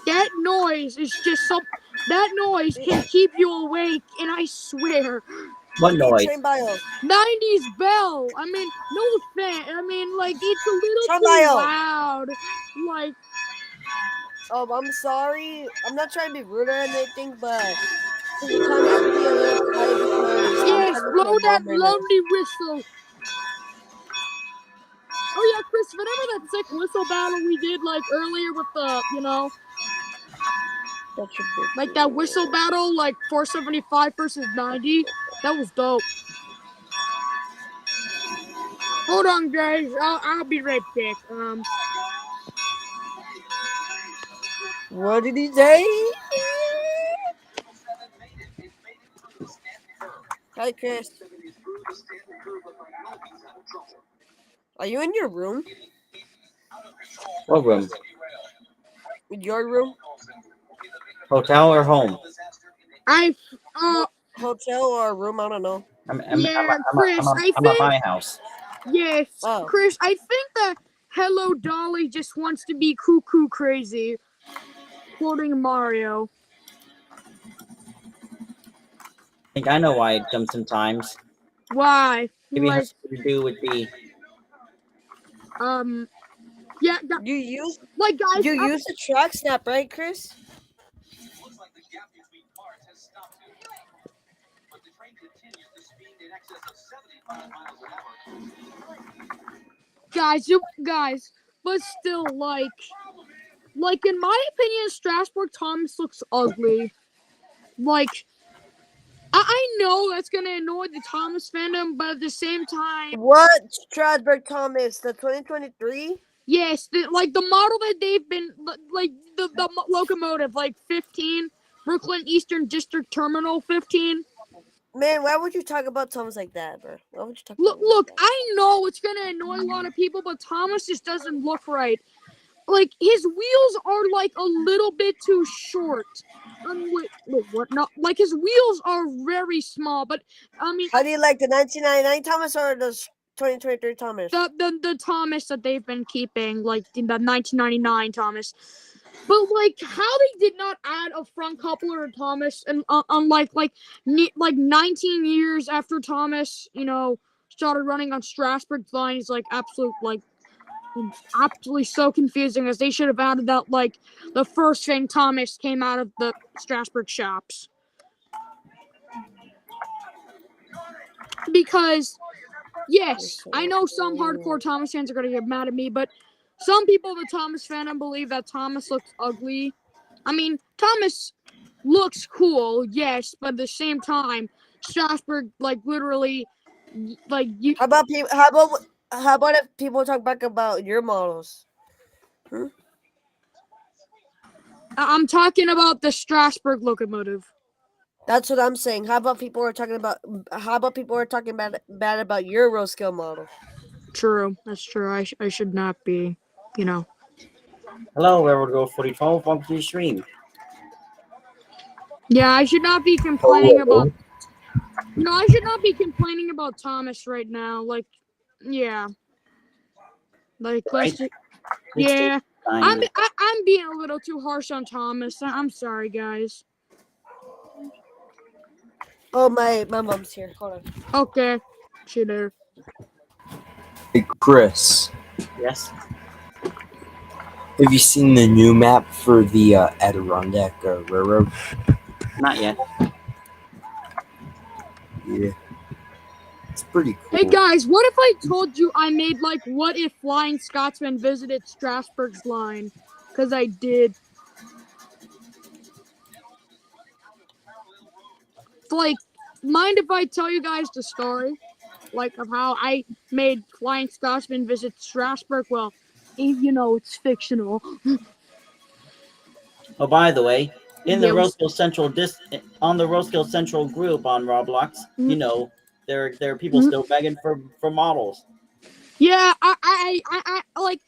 that noise is just so. That noise can keep you awake, and I swear. What noise? Train bio. 90s bell. I mean, no offense. I mean, like it's a little Train too bio. loud. Like. I'm sorry. I'm not trying to be rude or anything, but can you tell me to be a little quiet because Yes, I'm blow that right now. lovely whistle. Oh yeah, Chris, remember that sick whistle battle we did like earlier with the, like that whistle battle, like 475 versus 90? That was dope. Hold on, guys. I'll be right back. What did he say? Hi, Chris. Are you in your room? What room? Your room? Hotel or home? Hotel or room? I don't know. Chris, I I'm think at my house. yes, Chris, I think that Hello Dolly just wants to be cuckoo crazy. Quoting Mario. I think I know why it jumps sometimes. Why? Maybe it Like, has to do with the. Yeah. You use like guys. You use the track snap, right, Chris? Looks like the gap between cars has stopped here. But the train continues to speed in excess of 75 miles an hour. Guys, but still, like in my opinion, Strasbourg Thomas looks ugly. Like, I know that's gonna annoy the Thomas fandom, but at the same time, What Strasbourg Thomas? The 2023? yes, the model that they've been like the locomotive, like 15 Brooklyn Eastern District Terminal 15. Man, why would you talk about Thomas like that, bro? Why would you talk about Look, that? I know it's gonna annoy a lot of people, but Thomas just doesn't look right. Like his wheels are like a little bit too short. Wait, what? No, like his wheels are very small. But I mean, how do you like the 1999 Thomas or the 2023 Thomas? The Thomas that they've been keeping, like the 1999 Thomas. But like how they did not add a front coupler to Thomas, and unlike like 19 years after Thomas, started running on Strasbourg's line, is like absolutely so confusing, as they should have added that like the first thing Thomas came out of the Strasbourg shops. Because yes, I know some hardcore Thomas fans are gonna get mad at me, but some people in the Thomas fandom believe that Thomas looks ugly. I mean, Thomas looks cool, yes, but at the same time, Strasbourg literally you. How about if people talk back about your models? I'm talking about the Strasbourg locomotive. That's what I'm saying. How about people are talking bad about your real scale model? True, that's true. I should not be, Hello, where would go 4012? Welcome to the stream. Yeah, I should not be complaining about. I should not be complaining about Thomas right now. Like, yeah. Like, let's. Yeah, I'm being a little too harsh on Thomas. I'm sorry, guys. Oh, my mom's here. Hold on. Okay, she there. Hey, Chris. Yes. Have you seen the new map for the Adirondack Railroad? Not yet. Yeah. It's pretty cool. Hey guys, what if I told you I made like what if Flying Scotsman visited Strasbourg's line? Cause I did. Like, mind if I tell you guys the story? Like of how I made Flying Scotsman visit Strasbourg? Well, you know it's fictional. Oh, by the way, in the Yeah. Rosekill Central on the Rosekill Central group on Roblox, you know, there are people still begging for models. Yeah, I like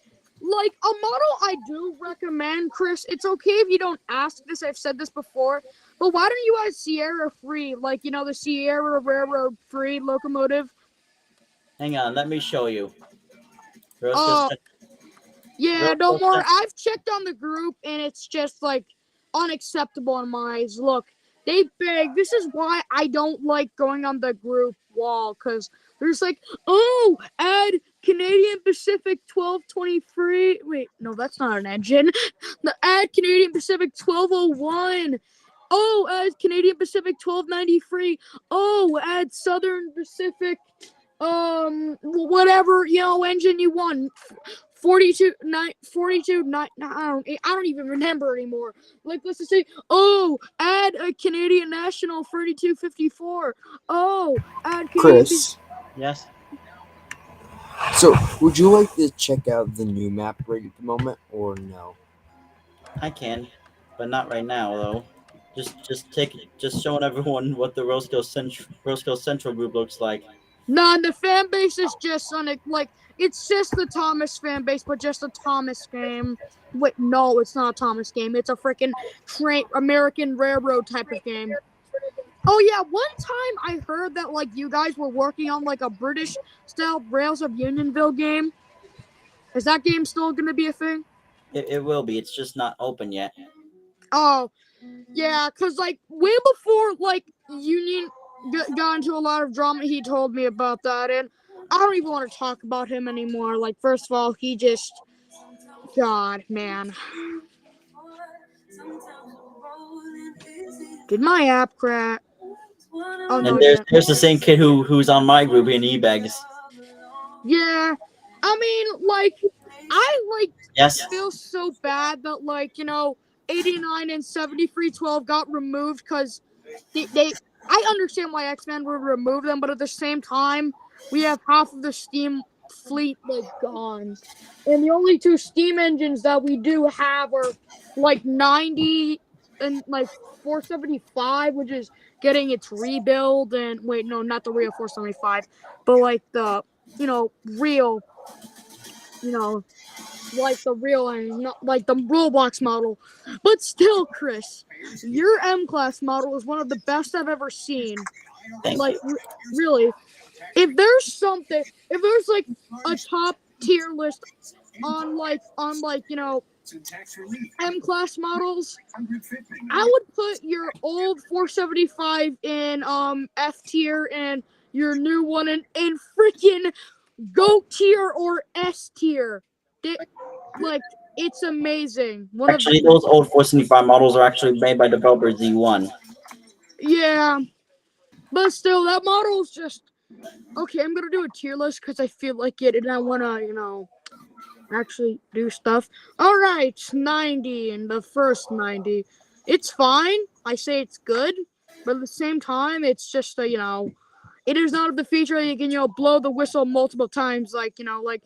a model I do recommend, Chris. It's okay if you don't ask this. I've said this before, but why don't you add Sierra Free? Like, you know, the Sierra Railroad Free locomotive. Hang on, let me show you. Oh, yeah, no Rosekill more. I've checked on the group, and it's just like unacceptable in my eyes. Look, they beg. This is why I don't like going on the group wall, because there's like, oh, add Canadian Pacific 1223. Wait, no, that's not an engine. The add Canadian Pacific 1201. Oh, add Canadian Pacific 1293. Oh, add Southern Pacific, whatever, you know, engine you want. 42 9 42 9 I don't even remember anymore. Like, let's just say, oh, add a Canadian National 3254. Oh, add Canadian. Chris. Yes. So, would you like to check out the new map right at the moment, or no? I can, but not right now though. Just showing everyone what the Rosekill Central group looks like. Nah, the fan base is just on it. Like, it's just the Thomas fan base, but just a Thomas game. Wait, no, it's not a Thomas game. It's a freaking American Railroad type of game. Oh yeah, one time I heard that like you guys were working on like a British style Rails of Unionville game. Is that game still gonna be a thing? It will be. It's just not open yet. Oh, yeah, cause like way before like Union got into a lot of drama, he told me about that, and I don't even want to talk about him anymore. Like, first of all, he just, God, man. Did my app crack? Oh no, And there's the same kid who's on my group and he begs. Yeah, I mean, like, I like Yes. feel so bad that like, you know, 89 and 7312 got removed because they I understand why X-Men would remove them, but at the same time, we have half of the Steam fleet like gone, and the only two Steam engines that we do have are like 90 and like 475, which is getting its rebuild. And wait, no, not the real 475, but like the, you know, real, you know, like the real and not like the Roblox model. But still, Chris, your M Class model is one of the best I've ever seen. Thank Like, you. really, if there's like a top tier list on like you know, M Class models, I would put your old 475 in F tier and your new one in freaking GOAT tier or S tier. Like, it's amazing. Actually, those old 475 models are actually made by developer Z1. Yeah, but still, that model is just okay. I'm gonna do a tier list because I feel like it, and I wanna, you know, actually do stuff. All right, 90 and the first 90. It's fine. I say it's good, but at the same time, it's just a, you know, it is not the feature that you can, you know, blow the whistle multiple times, like, you know, like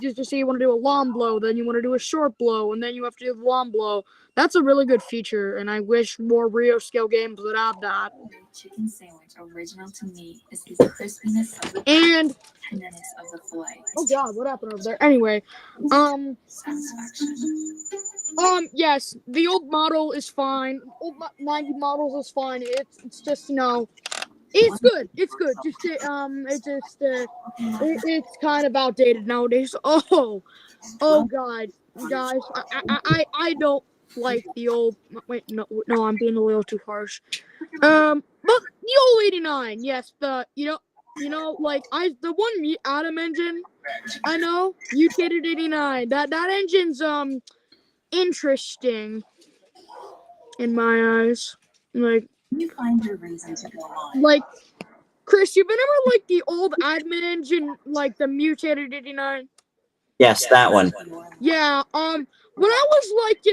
just to say you want to do a long blow, then you want to do a short blow, and then you have to do the long blow. That's a really good feature, and I wish more Rio scale games would have that. Chicken sandwich original to me is the crispiness of the and tenderness of the fillet. Oh god, what happened over there? Anyway, Satisfaction. Yes, the old model is fine. Old 90 models is fine. It's just, you know, it's good. It's good. Just it's kind of outdated nowadays. Oh god, guys, I don't like the old. Wait, no, I'm being a little too harsh. But the old 89, yes, the you know, like the one Atom engine. I know mutated 89. That engine's interesting in my eyes. Like, You find your reason to go on. like, Chris, you remember like the old admin engine, like the mutated 89? Yes, that one. Yeah. When I was like,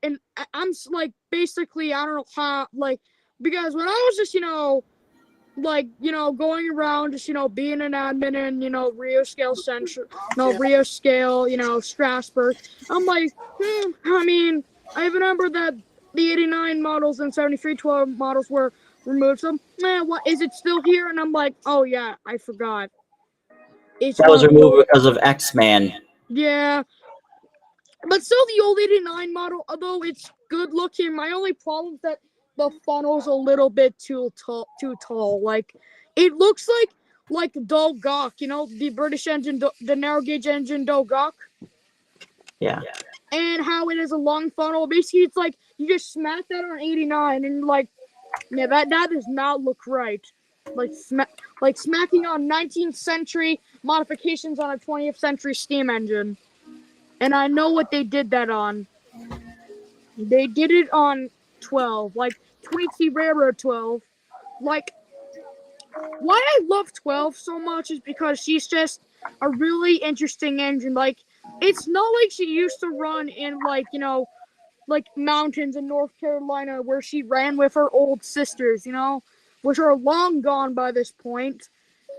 and I'm like basically I don't know how like because when I was just like going around just being an admin in Rio Scale Central, Rio Scale, Strasbourg. I'm like, I mean, I remember that the 89 models and 7312 models were removed. So, what is it still here? And I'm like, oh yeah, I forgot. It's That was removed because of X-Man. Yeah. But still the old 89 model, although it's good looking, my only problem is that the funnel's a little bit too tall. Like, it looks like Dolgok, the British engine, the narrow gauge engine Dolgok. Yeah. And how it is a long funnel. Basically, it's like you just smack that on 89 and like, yeah, that does not look right. Like smacking on 19th century modifications on a 20th century steam engine. And I know what they did that on. They did it on 12, like 20T Railroad 12. Like, why I love 12 so much is because she's just a really interesting engine. Like, it's not like she used to run in, like, like mountains in North Carolina where she ran with her old sisters, which are long gone by this point.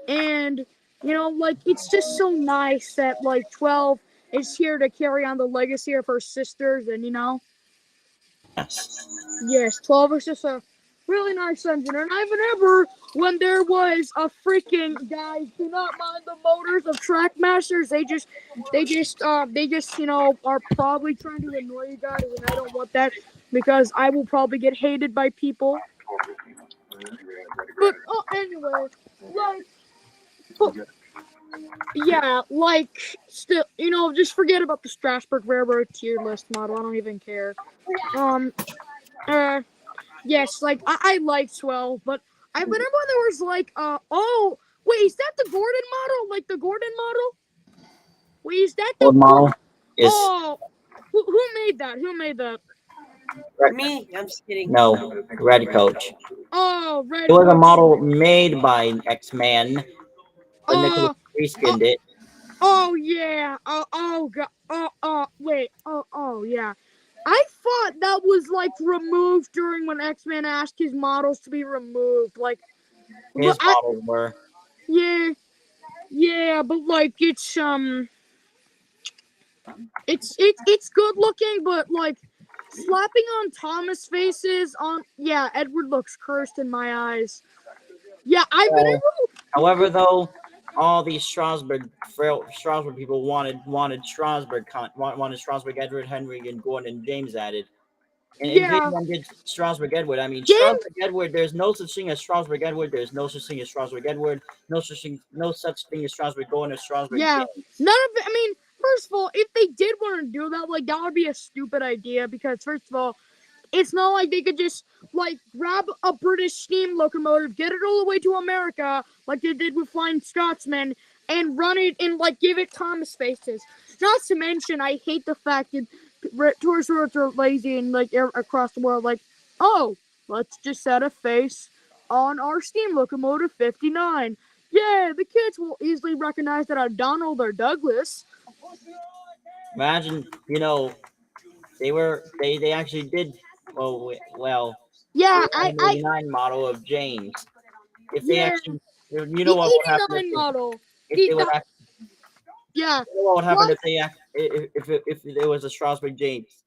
And, like, it's just so nice that, like, 12 is here to carry on the legacy of her sisters and, Yes. Yes, 12 is just a really nice engine. And I remember when there was a freaking, guys, do not mind the motors of Trackmasters. They just, are probably trying to annoy you guys, and I don't want that because I will probably get hated by people. But, anyway, like, yeah, like, still, just forget about the Strasbourg Railroad tier list model. I don't even care. Yes, like, I like 12, but I remember when there was, like, oh, wait, is that the Gordon model? Like, the Gordon model? Wait, is that the Old model is Oh, who made that? Who made that? Me, I'm just kidding. no Red Coach. Oh, Red It was a Coach. model made by X-Man, but Nicholas reskinned it. Oh, yeah. Oh, God. Wait. Oh, yeah. I thought that was, like, removed during when X-Men asked his models to be removed. Like, His models were. Yeah, but, like, it's good looking, but, like, slapping on Thomas faces on, yeah, Edward looks cursed in my eyes. Yeah, However, though, all these Strasbourg people wanted Strasbourg Edward, Henry, and Gordon and James added. And Invasion did Strasbourg Edward. I mean, Strasbourg Edward. There's no such thing as Strasbourg Edward. There's no such thing as Strasbourg Edward. No such thing as Strasbourg Gordon or Strasbourg James. None of it. I mean, first of all, if they did want to do that, like, that would be a stupid idea because, first of all, it's not like they could just, like, grab a British steam locomotive, get it all the way to America, like they did with Flying Scotsman, and run it and, like, give it Thomas faces. Not to mention, I hate the fact that tourist roads are lazy and, like, across the world, like, oh, let's just set a face on our steam locomotive 59. Yeah, the kids will easily recognize that I'm Donald or Douglas. Imagine, they actually did. Well. Yeah, the 89 model of James. If they actually, what would happen? Model. Yeah. What would happen if there was a Strasbourg James?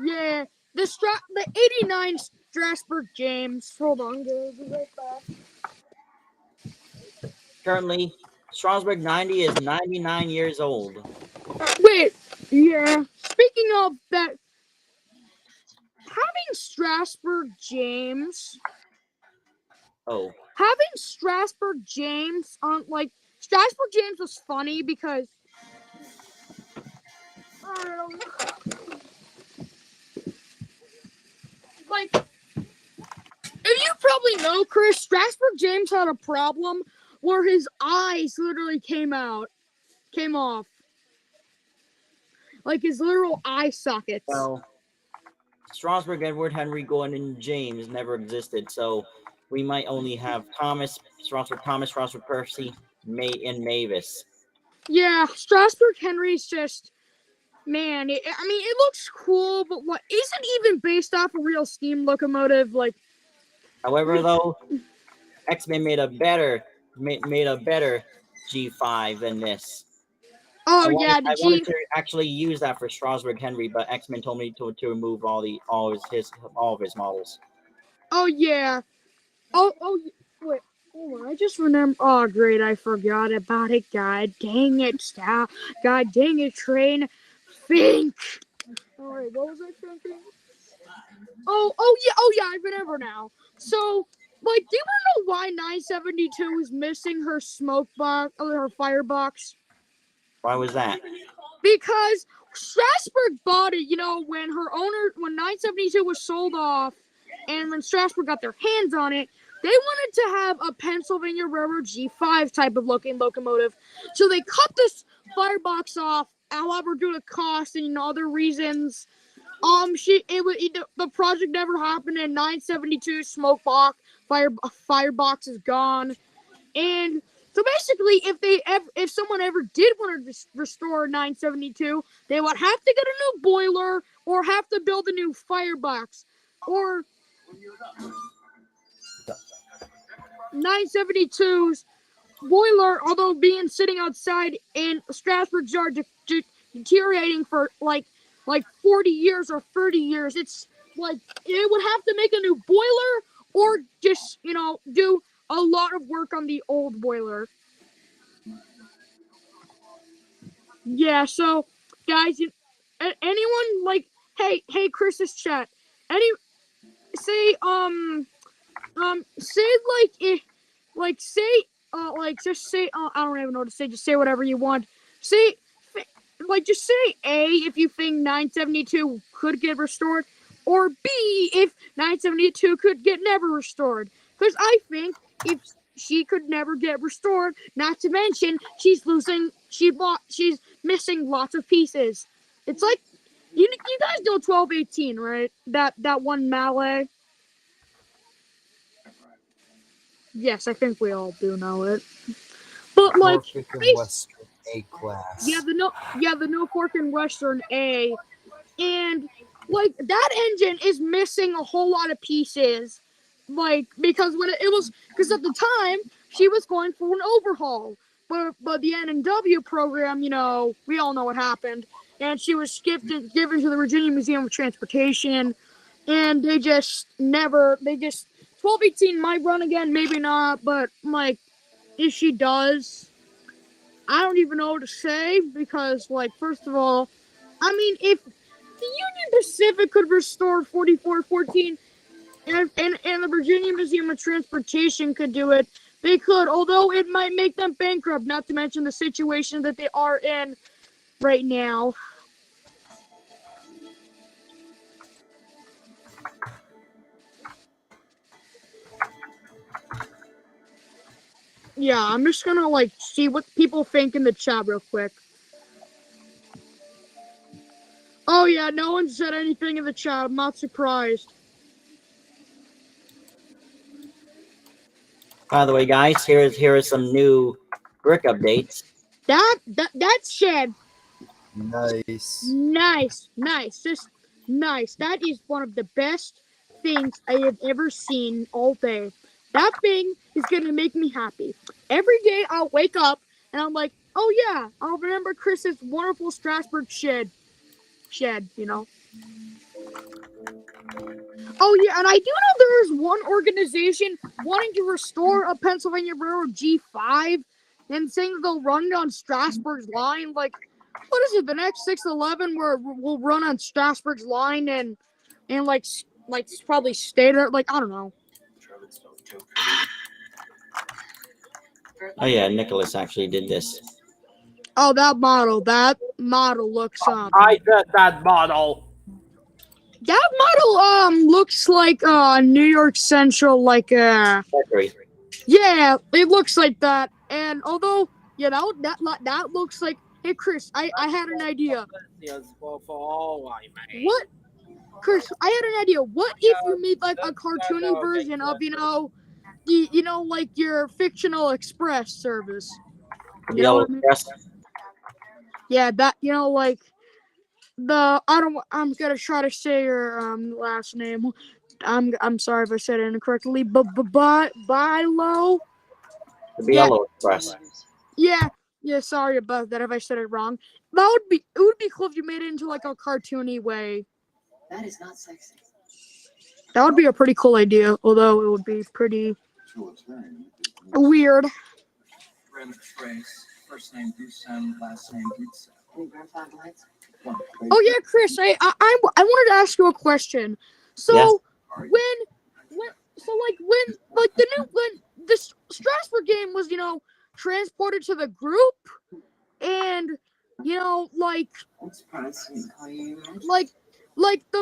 Yeah, the 89 Strasbourg James. Hold on, guys. Right back. Currently, Strasbourg 90 is 99 years old. Wait, yeah. Speaking of that, having Strasbourg James. Oh. Having Strasbourg James on, like, Strasbourg James was funny because. Like, if you probably know, Chris, Strasbourg James had a problem where his eyes literally came off. his literal eye sockets. Well, Strasburg, Edward, Henry, Gordon, and James never existed, so we might only have Strasburg, Percy, and Mavis. Yeah, Strasburg Henry's just, man. It looks cool, but what isn't even based off a real steam locomotive? Like, however, though, X-Men made a better G5 than this. Oh, I wanted G. to actually use that for Strasburg Henry, but X-Men told me to remove all of his models. Oh yeah. Oh wait. Hold on, I just remember. Oh great, I forgot about it. God dang it, stop. God dang it, train. Think. All right, what was I thinking? Oh yeah, I remember now. So, like, do you want to know why 972 is missing her smoke box or her firebox? Why was that? Because Strasburg bought it, when 972 was sold off, and when Strasburg got their hands on it, they wanted to have a Pennsylvania Railroad G5 type of looking locomotive. So they cut this firebox off, however, due to cost and other reasons. The project never happened, and 972 smoke box firebox is gone. And so basically, if someone ever did want to restore 972, they would have to get a new boiler or have to build a new firebox. Or 972's boiler, although being sitting outside in Strasburg's yard deteriorating for like 40 years or 30 years, it's like it would have to make a new boiler or just do a lot of work on the old boiler. Yeah, so guys, anyone like, hey, Chris's chat. Say just say, I don't even know what to say. Just say whatever you want. Just say A if you think 972 could get restored, or B if 972 could get never restored. Because I think if she could never get restored, not to mention she's missing lots of pieces. It's like you guys know 1218, right? That one Malay. Yes, I think we all do know it. But like Western A class. Yeah, the Norfolk and Western A, and like that engine is missing a whole lot of pieces. Like because at the time she was going for an overhaul, but the N&W program, we all know what happened, and she was skipped and given to the Virginia Museum of Transportation, and they just 1218 might run again, maybe not, but like if she does, I don't even know what to say because, like, first of all, I mean, if the Union Pacific could restore 4414 and the Virginia Museum of Transportation could do it, they could, although it might make them bankrupt, not to mention the situation that they are in right now. Yeah, I'm just gonna, like, see what people think in the chat real quick. Oh, yeah, no one said anything in the chat. I'm not surprised. By the way, guys, here are some new brick updates. That's shed. Nice. Just nice. That is one of the best things I have ever seen all day. That thing is gonna make me happy. Every day I'll wake up and I'm like, oh yeah, I'll remember Chris's wonderful Strasburg shed, Oh yeah, and I do know there is one organization wanting to restore a Pennsylvania Railroad G5 and saying they'll run it on Strasburg's line. Like, what is it? The next 611 where we'll run on Strasburg's line and like probably stay there. Like, I don't know. Oh yeah, Nicholas actually did this. Oh, that model looks I did that model. That model looks like New York Central, like yeah, it looks like that. And although that looks like Hey, Chris, I had an idea. For all I may. What? Chris, I had an idea. What if you made like a cartoony version of, like your fictional express service? The You know Yellow what I mean? Express. Yeah, that, like I'm gonna try to say your last name. I'm sorry if I said it incorrectly. Bilo. The Yellow Express. Yeah. Sorry about that if I said it wrong. It would be cool if you made it into like a cartoony way. That is not sexy. That would be a pretty cool idea, although it would be pretty weird. First name Gusen, last name Gutsen. Oh yeah, Chris, I wanted to ask you a question. So Yes. when this Strasbourg game was, transported to the group, and the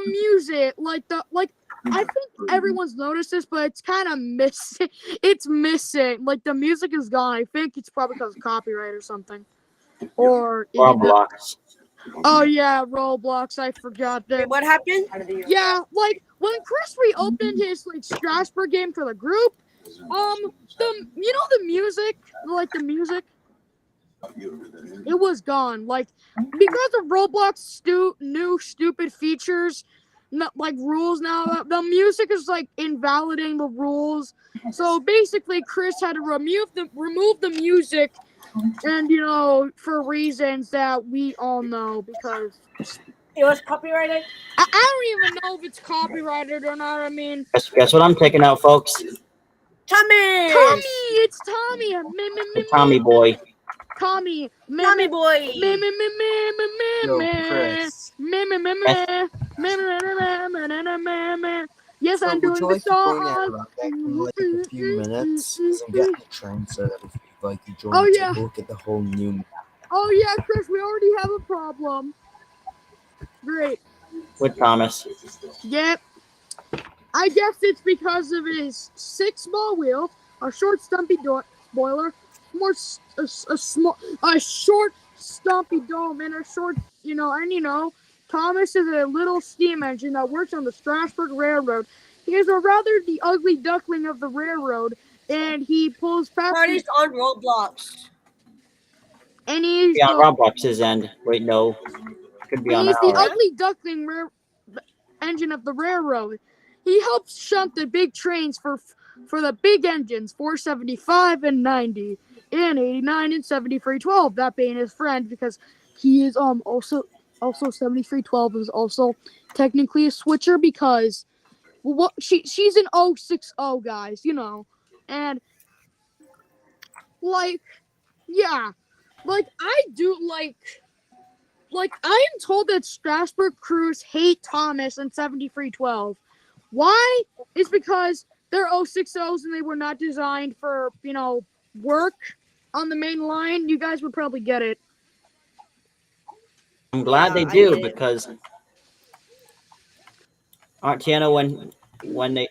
music, I think everyone's noticed this, but it's kind of missing. It's missing. Like the music is gone. I think it's probably because of copyright or something. Or Roblox. oh yeah, Roblox. I forgot that. Wait, what happened? Yeah, like when Chris reopened his Strasbourg game for the group, the music, it was gone. Like because of Roblox new stupid features, rules now, the music is invalidating the rules. So basically, Chris had to remove the music, and for reasons that we all know because It was copyrighted. I don't even know if it's copyrighted or not. I mean, Guess what I'm taking out, folks? Tommy, it's Tommy. The Tommy boy. Tommy boy. Yo, Chris. Yes, So I'm would doing you the like to join that song. around back in like a few minutes? 'Cause I'm getting the train set up. If you'd like to join, Oh, take yeah. a look at the whole new. Oh yeah, Chris, we already have a problem. Great. With Thomas. Yep. I guess it's because of his 6 small wheels, a short stumpy spoiler, a short stumpy dome, and a short, Thomas is a little steam engine that works on the Strasbourg Railroad. He is rather the ugly duckling of the railroad, and he pulls past. Party's on Roblox. And he's Be on Roblox's end. Wait, no. Could be on he's the ours. ugly duckling engine of the railroad. He helps shunt the big trains for the big engines, 475 and 90, and 89 and 7312. That being his friend, because he is also 7312 is also technically a switcher because she's an 060 guys, and yeah, I do I am told that Strasbourg crews hate Thomas and 7312. Why? It's because they're 060s and they were not designed for, work on the main line. You guys would probably get it. I'm glad they I do get it. because Tiana when they,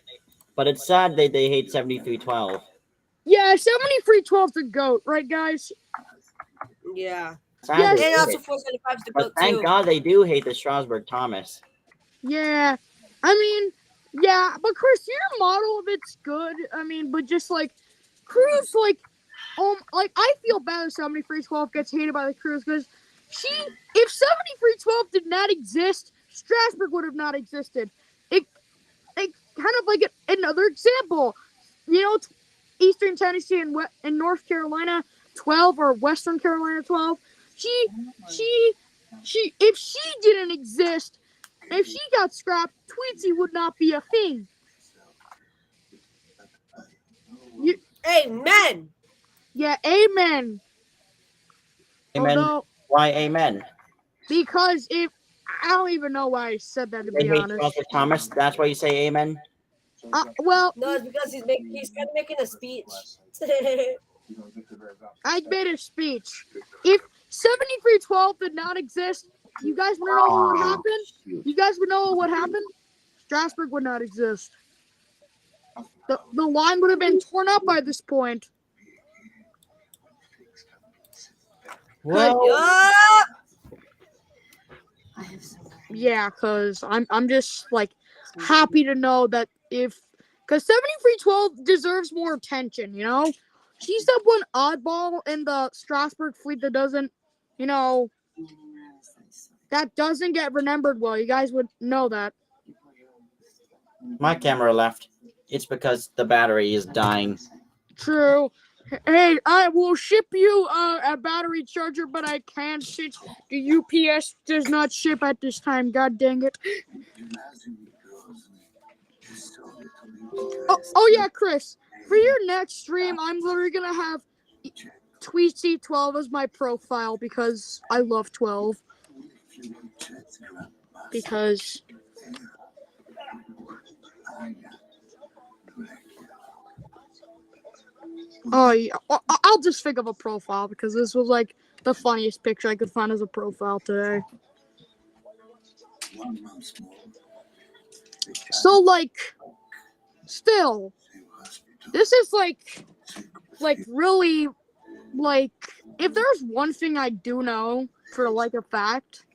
but it's sad they hate 7312. Yeah, 7312's a goat, right, guys? Yeah. Sad Yes. they And hate also it. 475's the But goat thank too. God they do hate the Strasbourg Thomas. Yeah. I mean, yeah, but Chris, your model of it's good. I mean, but just crews I feel bad if 7312 gets hated by the crews because if 7312 did not exist, Strasbourg would have not existed. It kind of another example, Eastern Tennessee and North Carolina 12 or Western Carolina 12. If she didn't exist, if she got scrapped, Tweetsy would not be a thing. Amen. Yeah, amen. Amen. Although, Why amen? because I don't even know why I said that, to They be hate honest. Strasbourg Thomas. That's why you say amen. Well, No, it's because he's kind of making a speech. I made a speech. If 7312 did not exist, you guys would know what would happen? You guys would know what would happen? Strasbourg would not exist. The line would have been torn up by this point. Well, I have some. Yeah, cause I'm just like happy to know that cause 7312 deserves more attention. You know, she's that one oddball in the Strasbourg fleet that doesn't, that doesn't get remembered well. You guys would know that. my camera left. It's because the battery is dying. True. Hey, I will ship you a battery charger, but I can't since the UPS does not ship at this time. God dang it. Oh yeah, Chris. For your next stream, I'm literally gonna have Tweetsy12 as my profile because I love 12. Because oh yeah, I'll just think of a profile because this was like the funniest picture I could find as a profile today. So like, still, this is like really like if there's one thing I do know for like a fact,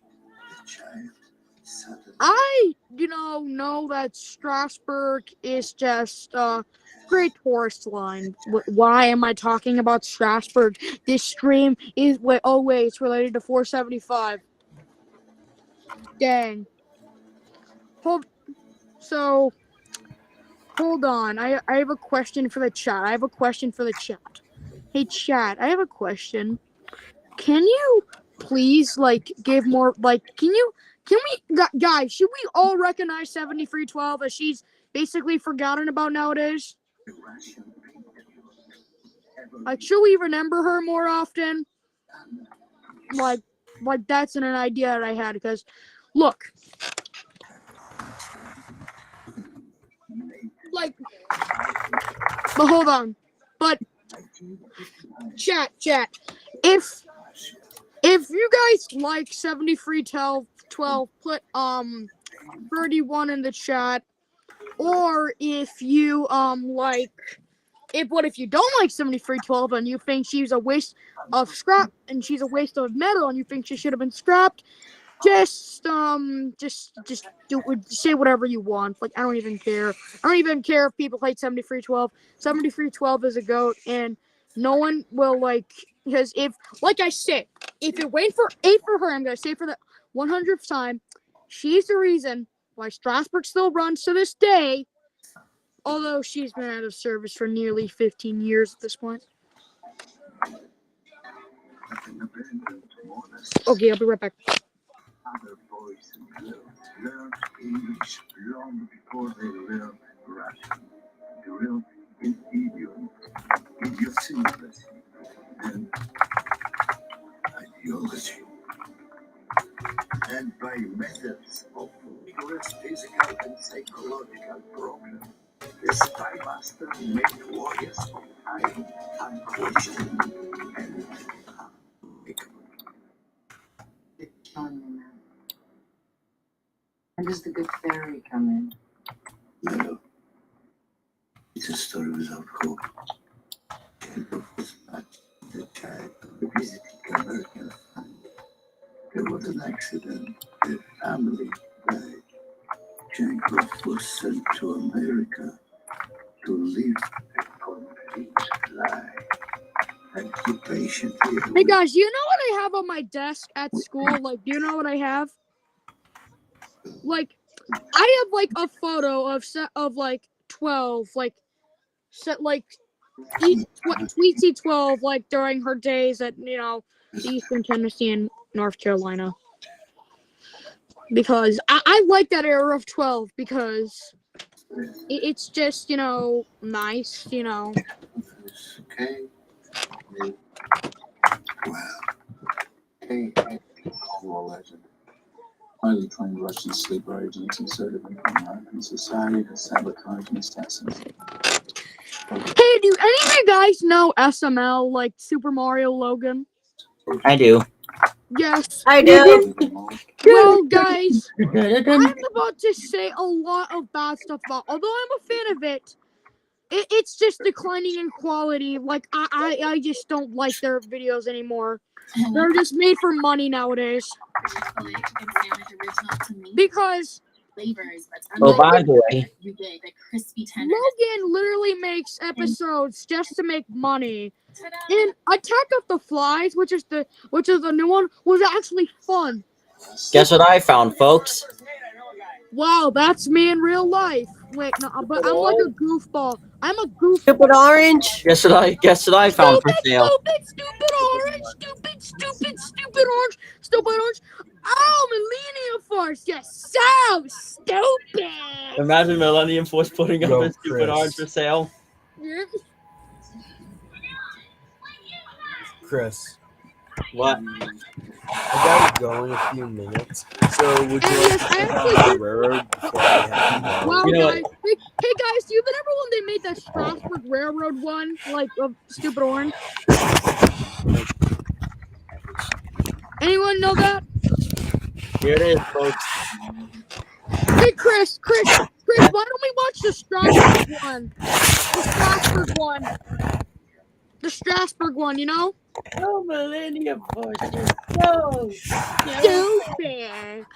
I know that Strasbourg is just great tourist line. Why am I talking about Strasbourg? This stream is it's related to 475. Dang. Hold on. I have a question for the chat. Hey chat, I have a question. Can you please give more guys, should we all recognize 7312 as she's basically forgotten about nowadays? Should we remember her more often? Like that's an idea that I had because look. But hold on. But chat. If you guys like 7312, put 31 in the chat. Or if you if you don't like 7312 and you think she's a waste of scrap and she's a waste of metal and you think she should have been scrapped, just say whatever you want. I don't even care. I don't even care if people hate 7312. 7312 is a goat, and no one will because if I said, if you're waiting for 8 for her, I'm gonna say for the 100th time, she's the reason why Strasbourg still runs to this day. Although she's been out of service for nearly 15 years at this point. Okay, I'll be right back. Other boys and girls learn English long before they learn Russian. Drill in idiosyncrasy and ideology. And by methods of rigorous physical and psychological program, the spy master made warriors of time unquestioned and unbreakable. When does the good fairy come in? No. It's a story without hope. The child visited American family. There was an accident. The family died. Jankov was sent to America to live a complete lie. And he patiently. Hey guys, you know what I have on my desk at school? Do you know what I have? I have a photo of 12, Tweetsy 12, during her days at Eastern Tennessee and North Carolina. Because I like that era of 12 because it's just nice, Okay. Wow. Hey, Cold legend. Highly trained Russian sleeper agents inserted into American society to sabotage and assassinate. Hey, do any of you guys know SML, Super Mario Logan? I do. Yes. I do. Well, guys, I'm about to say a lot of bad stuff about. Although I'm a fan of it, it's just declining in quality. Like I just don't like their videos anymore. They're just made for money nowadays. Because Oh, by the way, Logan literally makes episodes just to make money. And Attack of the Flies, which is the new one, was actually fun. guess what I found, folks? Wow, that's me in real life. Wait, no, but I'm like a goofball. I'm a goofball. Stupid orange. Guess what I found for sale? Stupid orange. Stupid orange. Stupid orange. Oh, Millennium Force. You're so stupid. Imagine Millennium Force putting up Yo, a stupid Chris. orange for sale. Yeah. Chris, What? I gotta go in a few minutes. So would you Yes, like I to actually check out did- the railroad before I have to go? Wow, You know guys. Hey, guys, do you remember when they made that Strasbourg Railroad one? Like, of Stupid Orange? Anyone know that? Here it is, folks. Hey, Chris, why don't we watch the Strasbourg one? The Strasbourg one, you know? Oh, Millennium Force, you're so Stupid.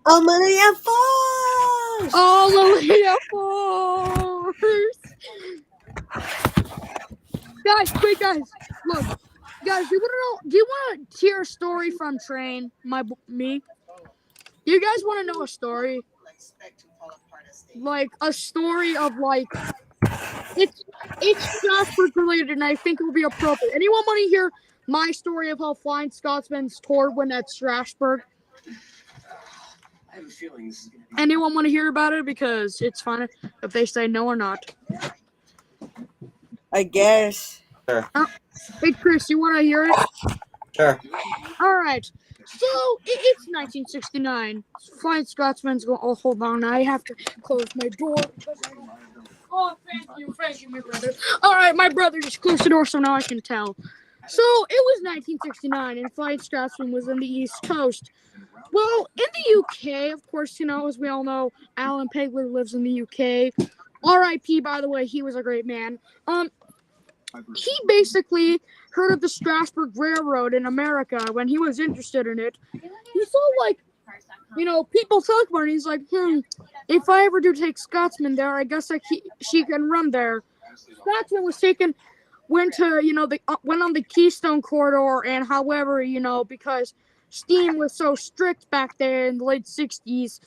Oh, Millennium Force. Oh, Millennium Force. Guys, quick, guys. Look, guys, do you want to hear a story from Train? Me? Do you guys want to know a story? Like, a story of, like, it's Strasbourg related, and I think it will be appropriate. Anyone want to hear my story of how Flying Scotsman's tour went at Strasbourg? Anyone want to hear about it? Because it's fine if they say no or not. I guess. Sure. Hey, Chris, you want to hear it? Sure. All right. So, it's 1969. Flying Scotsman's going... Oh, hold on. I have to close my door. Oh, thank you, my brother. All right, my brother just closed the door, so now I can tell. So, it was 1969, and Flying Scotsman was on the East Coast. Well, in the UK, of course, you know, as we all know, Alan Pegler lives in the UK. R.I.P., by the way, he was a great man. He basically heard of the Strasbourg Railroad in America when he was interested in it. He saw, like, you know, people talk about it. He's like, if I ever do take Scotsman there, I guess she can run there. Scotsman went on the Keystone Corridor, and however, you know, because steam was so strict back there in the late 60s,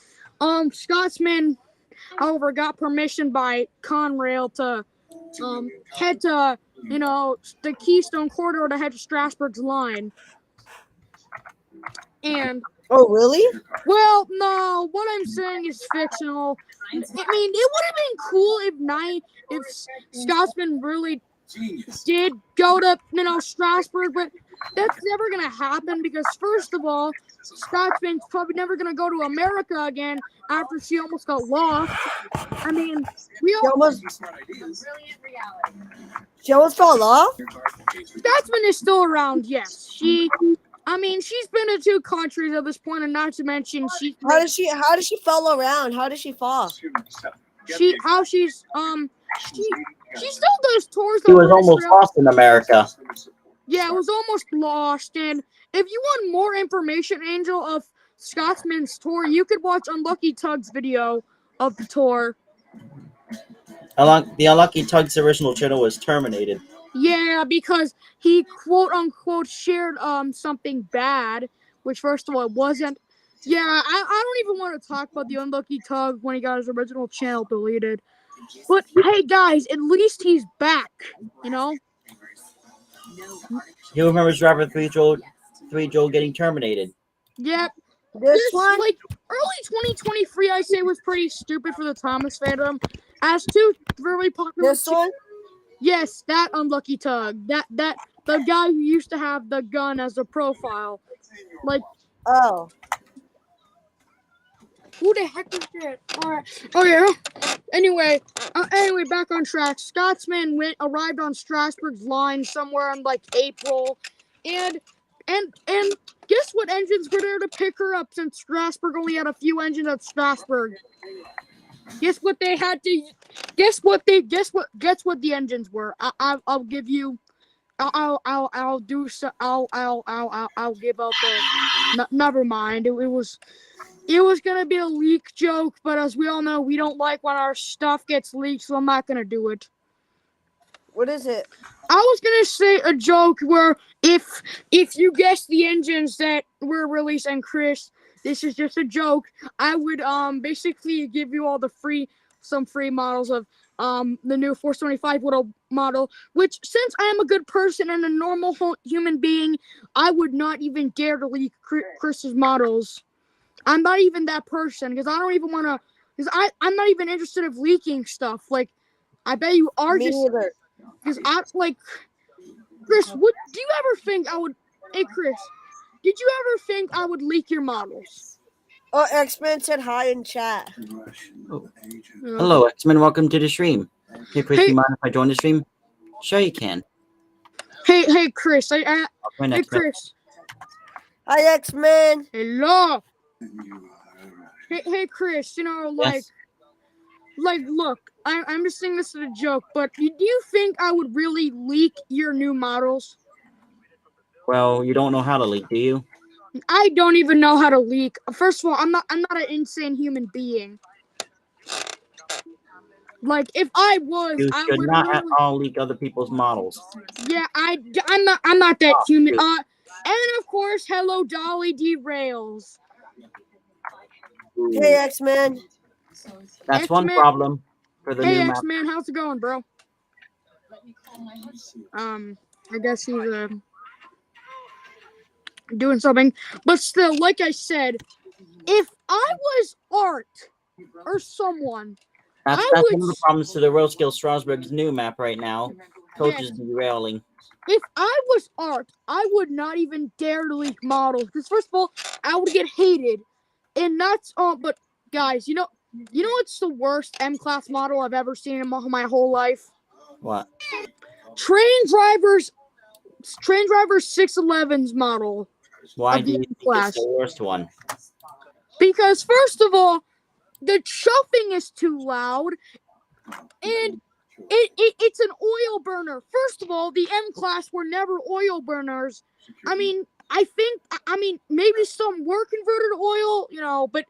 Scotsman, however, got permission by Conrail to head to, you know, the Keystone Corridor to head to Strasbourg's line. And oh, really? Well, no, what I'm saying is fictional. I mean, it would have been cool if Scotsman really did go to, you know, Strasbourg, but that's never gonna happen because, first of all, Scotsman's probably never gonna go to America again after she almost got lost. I mean, She almost fell off? Scotsman is still around, yes. She's been to 2 countries at this point, and not to mention How does she fall around? How does she fall? She still does tours. He was almost lost in America. Yeah, it was almost lost. And if you want more information, Angel, of Scotsman's tour, you could watch Unlucky Tug's video of the tour. The Unlucky Tug's original channel was terminated. Yeah, because he quote unquote shared something bad, which first of all it wasn't. Yeah, I don't even want to talk about the Unlucky Tug when he got his original channel deleted. But hey guys, at least he's back, you know? You remember Driver 3 Joel getting terminated? Yep. This one? Like, early 2023, I say, was pretty stupid for the Thomas fandom. As 2 really popular... This one? Yes, that Unlucky Tug. That the guy who used to have the gun as a profile. Like... Oh. Who the heck is that? Alright. Oh, yeah. Anyway, back on track. Scotsman arrived on Strasbourg's line somewhere in, like, April. And guess what engines were there to pick her up since Strasbourg only had a few engines at Strasbourg? Guess what they had to? Guess what the engines were? I'll give you. I'll do so. I'll give out the. Never mind. It was gonna be a leak joke, but as we all know, we don't like when our stuff gets leaked, so I'm not gonna do it. What is it? I was gonna say a joke where if you guess the engines that were released, and Chris, this is just a joke, I would basically give you all some free models of the new 475 model, which since I am a good person and a normal human being, I would not even dare to leak Chris's models. I'm not even that person because I don't even want to, because I'm not even interested in leaking stuff. Like, I bet you are. Me neither. Because I, like, Chris, what do you ever think I would, hey Chris, did you ever think I would leak your models? Oh, X-Men said hi in chat. Oh. Hello, X-Men, welcome to the stream. Hey Chris, do you mind if I join the stream? Sure you can. Hey Chris, hey Chris. Hi X-Men. Hello. Hey Chris, you know, like, Yes. like, look, I'm just saying this as a joke, but do you think I would really leak your new models? Well, you don't know how to leak, do you? I don't even know how to leak. First of all, I'm not an insane human being. Like, if I was, You I should would not at literally... all leak other people's models. Yeah, I'm not that human. And of course, hello, Dolly Derails. Hey X-Men. That's one X-Men. problem for the Hey new map. X-Man, how's it going, bro? I guess he's doing something, but still, like I said, if I was Art or someone, That's would... one of the problems to the Real Skill Strasbourg's new map right now. Coach is derailing. If I was Art, I would not even dare to leak models because first of all, I would get hated, and that's but guys, you know what's the worst M class model I've ever seen in my whole life? What? Train Driver's 611's model. Why do you think it's the worst one? Because first of all, the chuffing is too loud, and it's an oil burner. First of all, the M class were never oil burners. I mean, maybe some were converted to oil, you know, but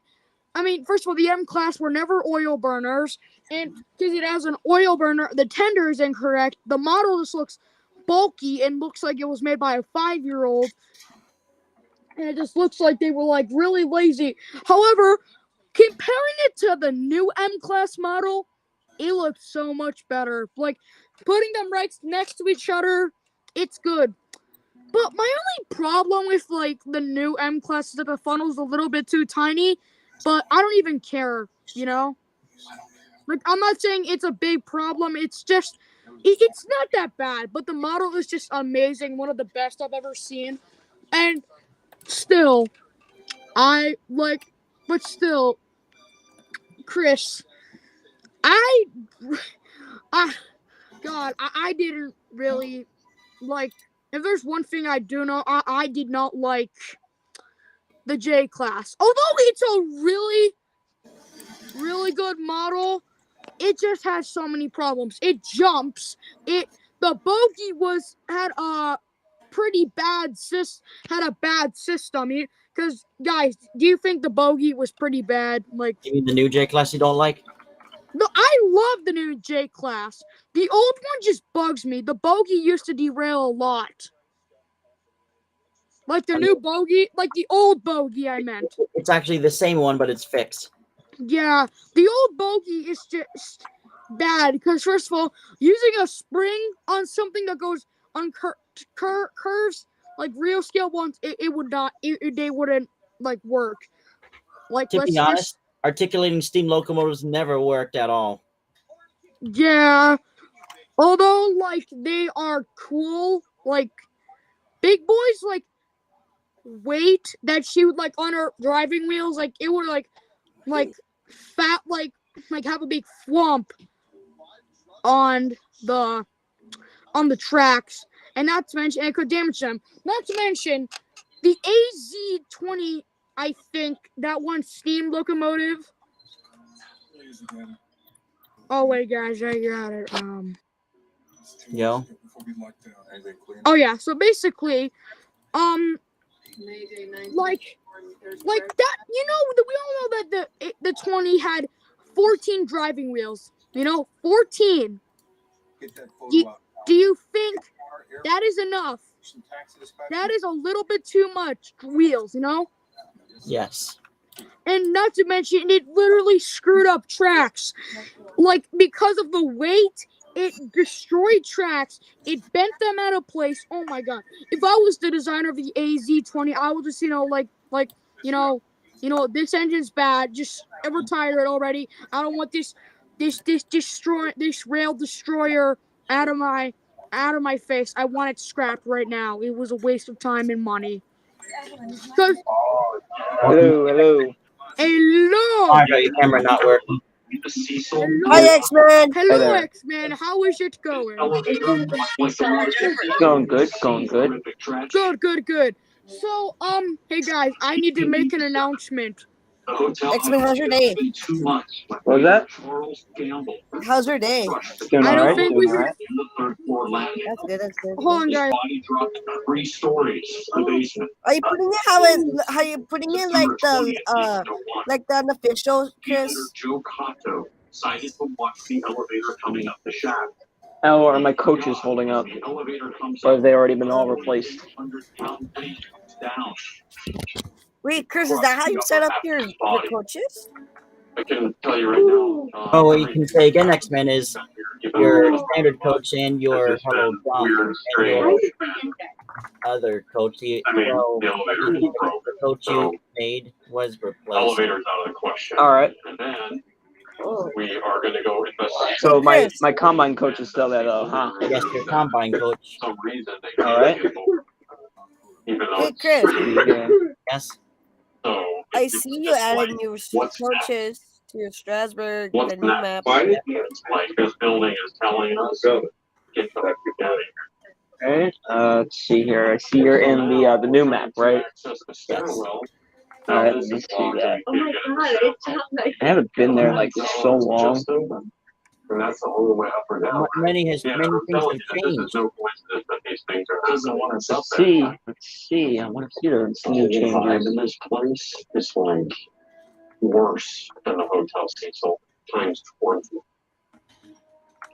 I mean, first of all, the M class were never oil burners, and because it has an oil burner, the tender is incorrect. The model just looks bulky and looks like it was made by a 5-year-old, and it just looks like they were like really lazy. However, comparing it to the new M class model, it looks so much better. Like, putting them right next to each other, it's good. But my only problem with, like, the new M class is that the funnel's a little bit too tiny, but I don't even care, you know? Like, I'm not saying it's a big problem. It's just, it's not that bad, but the model is just amazing. One of the best I've ever seen. And still, Chris, I didn't really like. If there's one thing I do know, I did not like the J class. Although it's a really, really good model, it just has so many problems. It jumps. The bogey had a pretty bad system. Because guys, do you think the bogey was pretty bad? Like, You mean the new J class you don't like? No, I love the new J class. The old one just bugs me. The bogey used to derail a lot. Like the new bogey, like the old bogey, I meant. It's actually the same one, but it's fixed. Yeah, the old bogey is just bad because first of all, using a spring on something that goes on curves like real scale ones, it would not. They wouldn't like work. Like, to be honest, articulating steam locomotives never worked at all. Yeah, although like they are cool, like big boys like weight that she would like on her driving wheels, like it would like fat like have a big flump on the tracks, and not to mention it could damage them. Not to mention the AZ-20, I think that one steam locomotive. Oh wait, guys, I got it. Yo. Oh yeah. So basically, like that. You know, we all know that the 20 had 14 driving wheels. You know, 14. Do you think that is enough? That is a little bit too much wheels, you know? Yes. And not to mention, it literally screwed up tracks. Like, because of the weight, it destroyed tracks. It bent them out of place. Oh my god. If I was the designer of the AZ20, I would just, this engine's bad. Just retire it already. I don't want this rail destroyer out of my face. I want it scrapped right now. It was a waste of time and money. Hello. Hello. I got your camera not working. Hi, X-Men. Hello, X-Men. How is it going? Going good. Good. So, hey guys, I need to make an announcement. X-Men, how's your day? What was that? How's your day? Doing I don't alright. think Doing we alright. That's good. Hold on, guys. Are you putting it how you putting it like the unofficial, Chris? How are my coaches holding up? Or have they already been all replaced? Wait, Chris, is that how you set up your coaches? I can tell you right now. What you can say again, X-Men, is your standard coach and your Hello John and your other coach. The coach you made was replaced. Elevator's out of the question. All right. And then we are going to go investigate. So my combine coach is still there, though, huh? Yes, your combine coach. For some reason they all right. Even though Hey, Chris. Yes. So I see you added new coaches to your Strasbourg, the new map. Like this building is telling us get the heck out of here. Okay. Let's see here. I see you're in the new map, right? Yes. All right. Let's see that. Oh my god, it sounds like I haven't been there like so long. And that's the only way up or down. Many things have changed. There's no coincidence that these things are Let's see. I want to see those new changes. In this place is like worse than the Hotel Cecil times 20.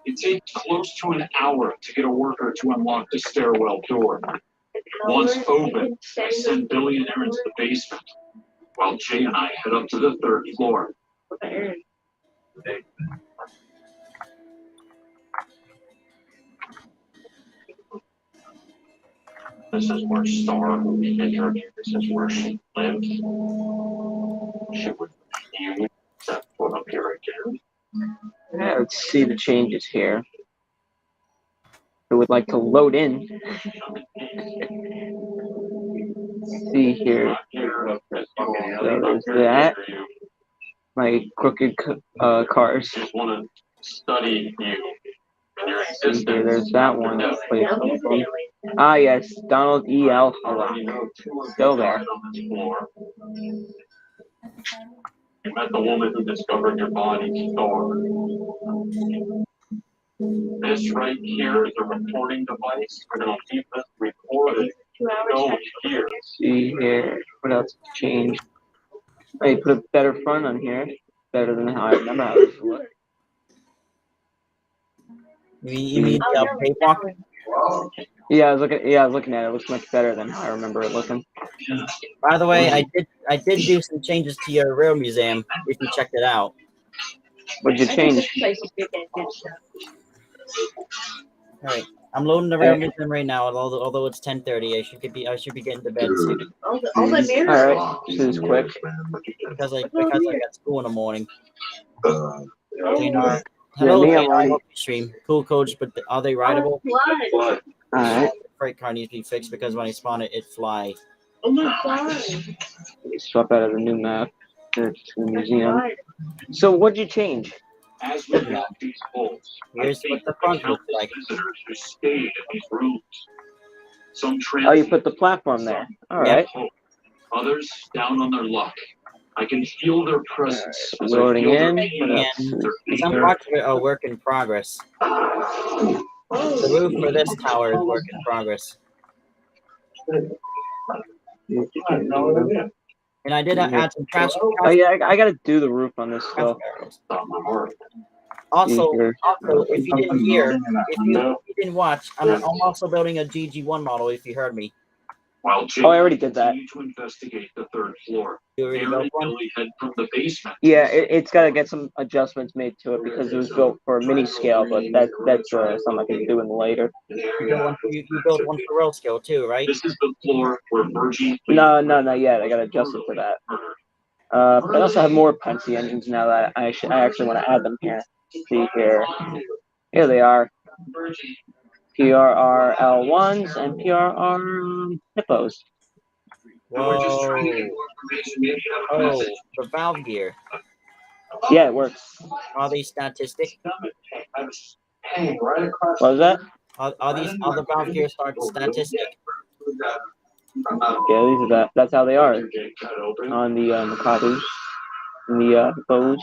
It takes close to an hour to get a worker to unlock the stairwell door. Once open, I send Billy and Aaron to the basement, while Jay and I head up to the 3rd floor. This is where Star entered. This is where she lived. She would refuse to set foot up here again. Yeah, let's see the changes here. I would like to load in. Let's see here. So there's that. My crooked cars. Just want to study you and your existence. There's that one. Ah, yes, Donald E. L. Still there. You met the woman who discovered your body, Star. This right here is a recording device. We're going to keep this recorded. Go here. See here. What else changed? Oh, you put a better front on here. Better than how I remember how this looked. You mean paintwalk? Yeah, I was looking at it. It looks much better than how I remember it looking. By the way, I did do some changes to your rail museum. If you checked it out. What'd you change? All right, I'm loading the rail museum right now. Although it's 10:30, I should be getting to bed soon. All right, this is quick. Because I got school in the morning. Hello, Restream. Cool coach, but are they rideable? All right. Freight car needs to be fixed because when I spawn it, it fly. Oh my god. Swap out of the new map to the museum. So what'd you change? As we got these holes, here's what the front looks like. Visitors who stayed in these rooms. Some Oh, you put the platform there. All right. Others down on their luck. I can feel their presence. As Loading I feel in. their pain, And their some fear. parts of it are work in progress. The roof for this tower is work in progress. And I did add some trash. Oh yeah, I gotta do the roof on this still. Also, Easier. if you didn't hear, if you didn't watch, I'm also building a GG1 model. If you heard me. While Oh, I already did that. to investigate the third floor. You already Aaron built and one? Billy head from the basement. Yeah, it's got to get some adjustments made to it because it was built for mini scale, but that's something I can do in later. You built one for real scale too, right? This is the floor where Virgie. No, not yet. I got to adjust it to that. But I also have more Pensy engines now that I actually want to add them here. See here. Here they are. PRR-L1s and PRR Hippos. Whoa. Oh, the valve gear. Yeah, it works. Are these statistic? What was that? Are the valve gears statistic? Yeah, these are that's how they are on the Makatus and the Hippos.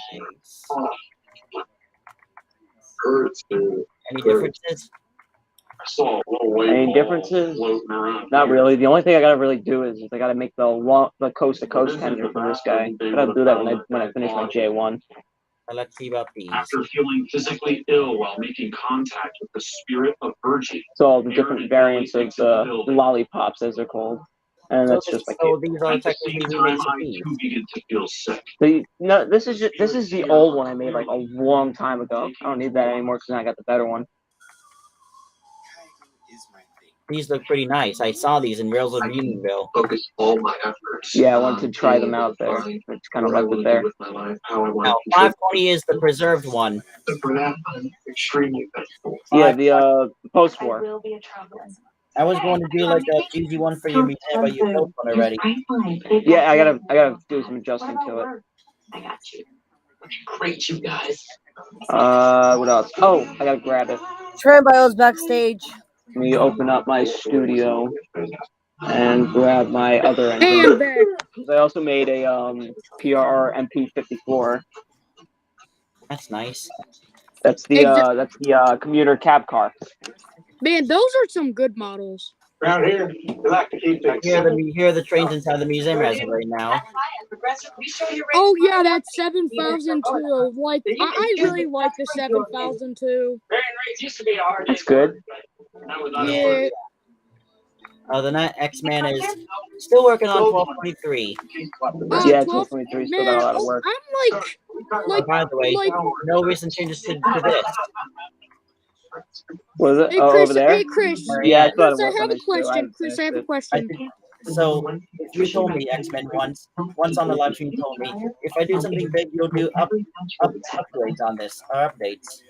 Any differences? Any differences? Not really. The only thing I gotta really do is I gotta make the coast to coast engine for this guy. I gotta do that when I finish my J1. Let's see about these. After feeling physically ill while making contact with the spirit of Virgie. So all the different variants of the lollipops, as they're called. And that's just like these are technically remakes of these. Begin to feel sick. No, this is the old one I made like a long time ago. I don't need that anymore because I got the better one. These look pretty nice. I saw these in Rails of Unionville. Focus all my efforts. Yeah, I wanted to try them out there. It's kind of left it there. Now, 520 is the preserved one. For that, I'm extremely thankful. Yeah, the post-war. I was going to do like a GG one for your museum, but you built one already. Yeah, I gotta do some adjusting to it. I got you. Great, you guys. What else? Oh, I gotta grab it. Trambios backstage. Let me open up my studio and grab my other Hey, I'm engine. back. I also made a PRR MP54. That's nice. That's the commuter cab car. Man, those are some good models. Around here, we like to keep things. Here are the trains inside the museum as of right now. Oh yeah, that 7002. Like I really like the 7002. It's good. Yeah. The X-Man is still working on 1223. Yeah, 1223 still got a lot of work. I'm like, by the way, no recent changes to this. Was it? Hey, Oh, Chris, over there? hey, Chris. Yeah, I Chris, I have a question. Chris, I have a question. So you told me, X-Men, once on the live stream, you told me if I do something big, you'll do upgrades on this, or updates.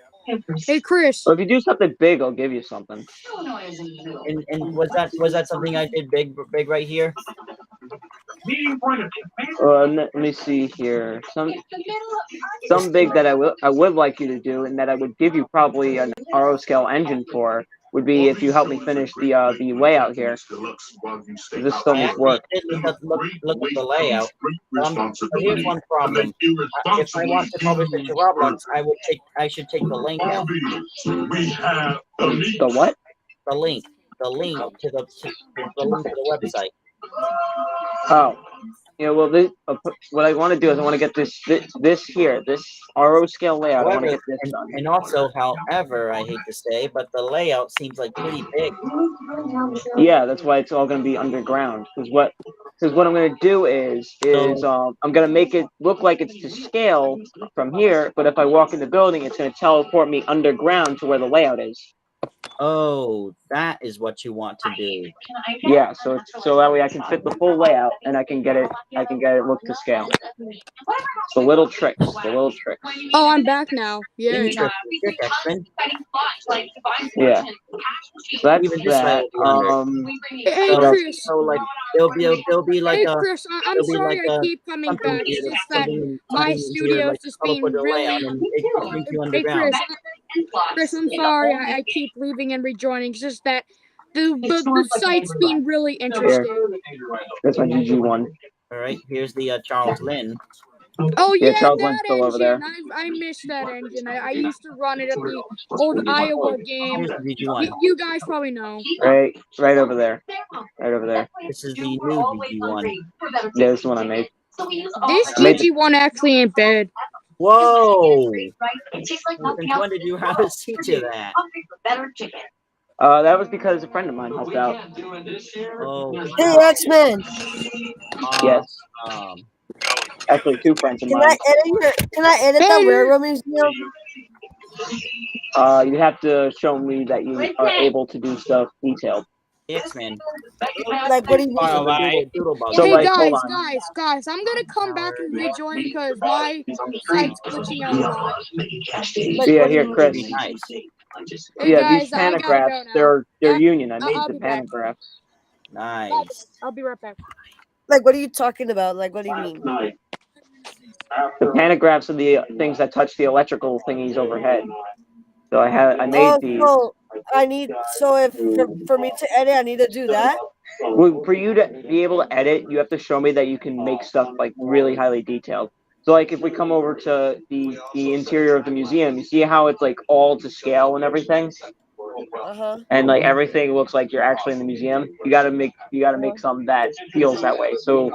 Hey, Chris. Well, if you do something big, I'll give you something. And was that something I did big right here? Let me see here. Some big that I would like you to do, and that I would give you probably an RO scale engine for, would be if you help me finish the layout here. This still needs work. I did look at the layout. But here's one problem. If I want to publish it to Roblox, I should take the link out. The what? The link to the website. Oh, yeah. Well, what I want to do is I want to get this RO scale layout. I want to get this done. And also, however, I hate to say, but the layout seems like pretty big. Yeah, that's why it's all going to be underground. Because what I'm going to do is I'm going to make it look like it's to scale from here, but if I walk in the building, it's going to teleport me underground to where the layout is. Oh, that is what you want to do. Yeah, so that way I can fit the full layout and I can get it look to scale. The little tricks. Oh, I'm back now. Yeah. Yeah. So that's that. Hey, Chris. So like there'll be like hey, Chris, I'm sorry I keep coming back. It's just that my studio's just being really. Hey, Chris, I'm sorry I keep leaving and rejoining. It's just that the site's being really interesting. That's my GG1. All right, here's the Charles Lynn. Oh Yeah, yeah, Charles Lynn's that still over there. engine. I missed that engine. I used to run it at the old Iowa game. Here's the VG1. You guys probably know. Right over there. Right over there. This is the new VG1. Yeah, this is the one I made. This VG1 actually ain't bad. Whoa! Since when did you have a seat to that? That was because a friend of mine helped out. Oh. Hey, X-Men. Yes. Actually, two friends of mine. Can I edit the Railroad Museum? You have to show me that you are able to do stuff detailed. X-Men. Like, what do you mean? So, hey, like, guys, hold on. guys, I'm gonna come back and rejoin because my site's glitching out a lot. So, yeah, here, Chris. Hey, Yeah, guys, these panographs, they're union. I made the panographs. Nice. I'll be right back. Like, what are you talking about? Like, what do you mean? The panographs are the things that touch the electrical thingies overhead. So I made these. So if for me to edit, I need to do that. Well, for you to be able to edit, you have to show me that you can make stuff like really highly detailed. So like if we come over to the interior of the museum, you see how it's like all to scale and everything? And like everything looks like you're actually in the museum. You gotta make something that feels that way. So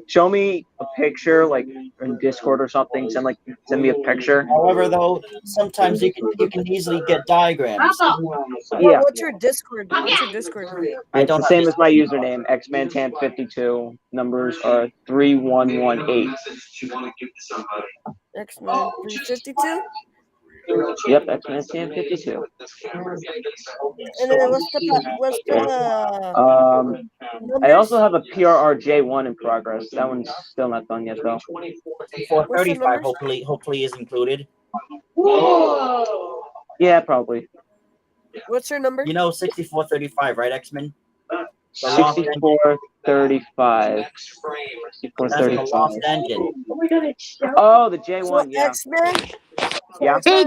show me a picture like in Discord or something. Send me a picture. However, though, sometimes you can easily get diagrams. Yeah. What's your Discord? It's the same as my username, xmantan52. Numbers are 3118. X-Men 352. Yep, xmantan52. And then what's the I also have a PRRJ1 in progress. That one's still not done yet, though. 435 hopefully is included. Yeah, probably. What's your number? You know 6435, right, X-Men? 6435. That's the lost engine. Oh, the J1, yeah. X-Men? Yeah. Hey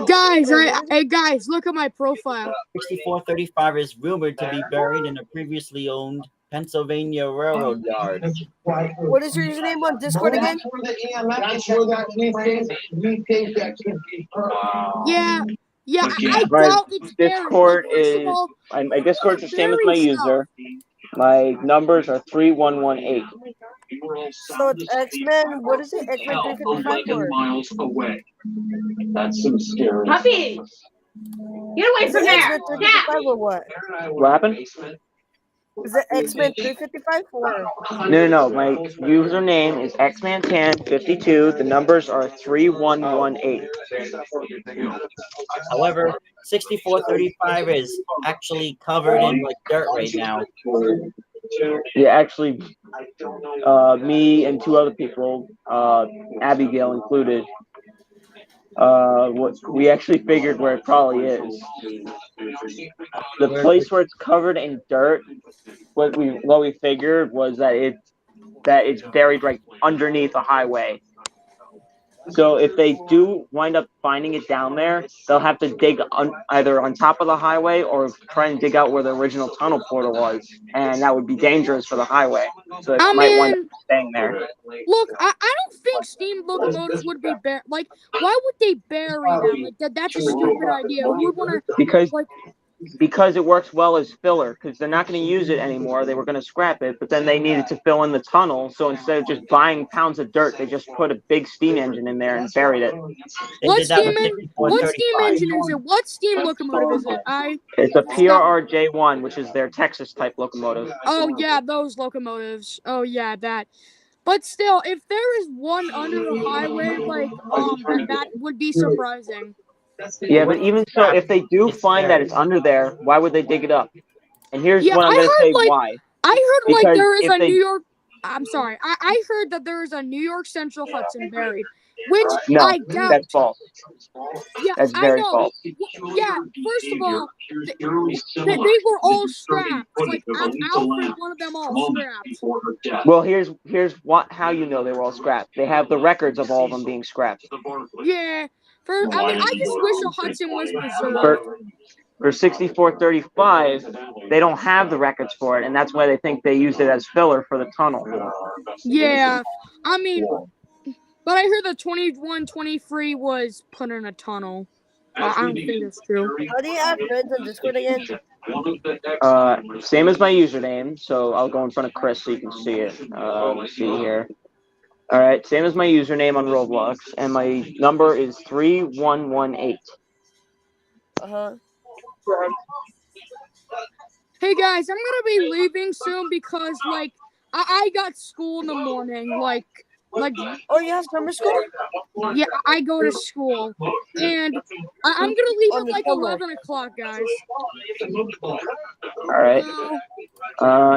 guys, look at my profile. 6435 is rumored to be buried in a previously owned Pennsylvania railroad yard. What is your username on Discord again? Yeah, I doubt it's Discord is my Discord's the same as my user. My numbers are 3118. So it's X-Men. What is it? X-Men 355 miles away. That's some scary. Puppy! Get away from there! X-Men 355 or what? What happened? Is it X-Men 355 or? No. My username is xmantan52. The numbers are 3118. However, 6435 is actually covered in like dirt right now. Yeah, actually, me and two other people, Abigail included, we actually figured where it probably is. The place where it's covered in dirt, what we figured was that it's buried right underneath a highway. So if they do wind up finding it down there, they'll have to dig either on top of the highway or try and dig out where the original tunnel portal was, and that would be dangerous for the highway. So it might wind up staying there. Look, I don't think steam locomotives would be buried. Like, why would they bury them? Like that's a stupid idea. Who would want to? Because it works well as filler, because they're not going to use it anymore. They were going to scrap it, but then they needed to fill in the tunnel. So instead of just buying pounds of dirt, they just put a big steam engine in there and buried it. What steam engine is it? What steam locomotive is it? It's a PRRJ1, which is their Texas type locomotive. Oh yeah, those locomotives. Oh yeah, that. But still, if there is one under the highway, like that would be surprising. Yeah, but even so, if they do find that it's under there, why would they dig it up? And here's what I'm going to say why. I heard because like there is a New York. I'm sorry. I heard that there is a New York Central Hudson buried, which I doubt. That's false. Yeah, that's very false. Yeah, first of all, they were all scrapped. Like Alfred wanted them all scrapped. Well, here's how you know they were all scrapped. They have the records of all of them being scrapped. Yeah. I just wish a Hudson was preserved. For 6435, they don't have the records for it, and that's why they think they used it as filler for the tunnel. Yeah, I mean, but I heard the 2123 was put in a tunnel. I don't think that's true. How do you add friends on Discord again? Same as my username, so I'll go in front of Chris so you can see it. Let's see here. All right, same as my username on Roblox, and my number is 3118. Hey guys, I'm gonna be leaving soon because like I got school in the morning. Like oh, you have summer school? Yeah, I go to school, and I'm gonna leave at like 11 o'clock, guys. All right.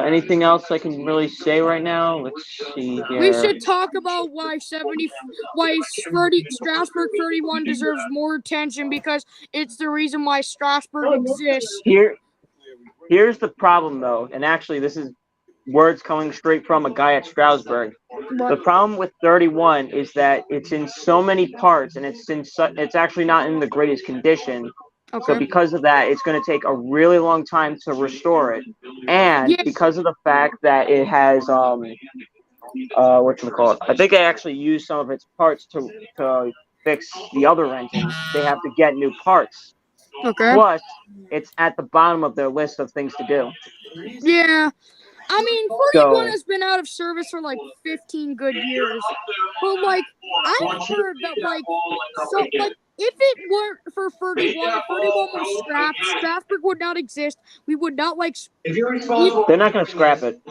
Anything else I can really say right now? Let's see here. We should talk about why Strasbourg 31 deserves more attention because it's the reason why Strasbourg exists. Here's the problem, though, and actually, this is words coming straight from a guy at Strasbourg. The problem with 31 is that it's in so many parts, and it's actually not in the greatest condition. Okay. So because of that, it's going to take a really long time to restore it, and because of the fact that it has whatchamacallit, I think they actually used some of its parts to fix the other engines. They have to get new parts. Okay. Plus, it's at the bottom of their list of things to do. Yeah. I mean, 41 has been out of service for like 15 good years. But like, I've heard that if it weren't for 31, if 31 was scrapped, Strasbourg would not exist. We would not They're not going to scrap it.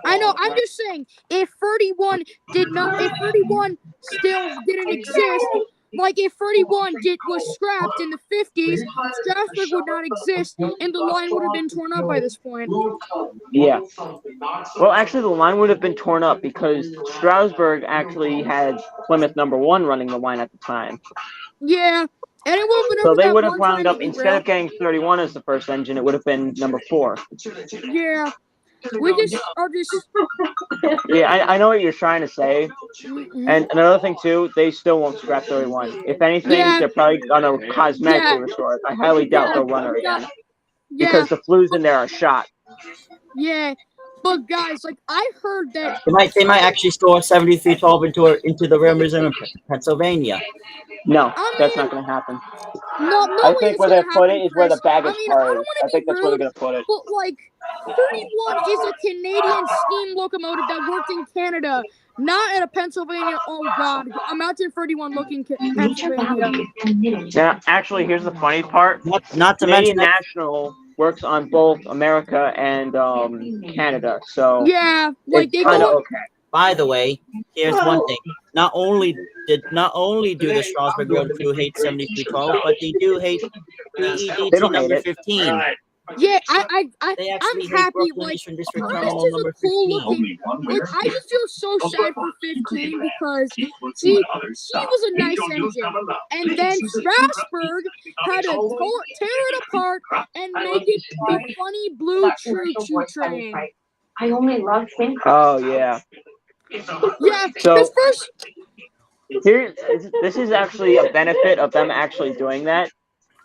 I know. I'm just saying, if 31 still didn't exist, like if 31 was scrapped in the 50s, Strasbourg would not exist, and the line would have been torn up by this point. Yeah. Well, actually, the line would have been torn up because Strasbourg actually had Plymouth #1 running the line at the time. Yeah. And it would have so they would have wound up, instead of getting 31 as the first engine, it would have been #4. Yeah. We just are just. Yeah, I know what you're trying to say. And another thing, too, they still won't scrap 31. If anything, they're probably going to cosmetically restore it. I highly doubt they'll run it again. Because the flues in there are shot. Yeah. But, guys, like, I heard that. They might actually store 7312 into the Real Museum of Pennsylvania. No, that's not going to happen. No, I think where they put it is where the baggage part is. I think that's where they're going to put it. But, like, 31 is a Canadian steam locomotive that worked in Canada, not at a Pennsylvania. Oh, God. Imagine 31 looking Pennsylvania. Now, actually, here's the funny part. Not to Canadian mention National works on both America and Canada. So yeah, like it's kind of okay. By the way, here's one thing. Not only do the Strasbourg Road crew hate 7312, but they do hate PEDT number 15. Yeah, I'm happy. Like, this is a cool looking. Like, I just feel so sad for 15 because she was a nice engine, and then Strasbourg had to tear it apart and make it the funny blue choo-choo train. I only love things. Oh yeah. Yeah. So this is actually a benefit of them actually doing that.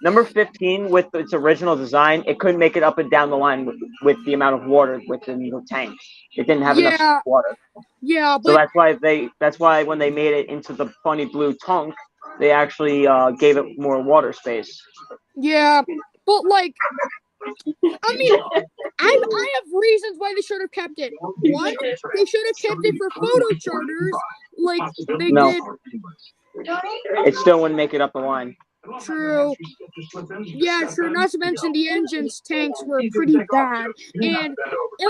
Number 15, with its original design, it couldn't make it up and down the line with the amount of water within the tank. It didn't have enough water. Yeah, but so that's why when they made it into the funny blue tank, they actually gave it more water space. Yeah, but like, I mean, I have reasons why they should have kept it. One, they should have kept it for photo charters, like they did. It still wouldn't make it up the line. True. Yeah, true. Not to mention the engine's tanks were pretty bad. And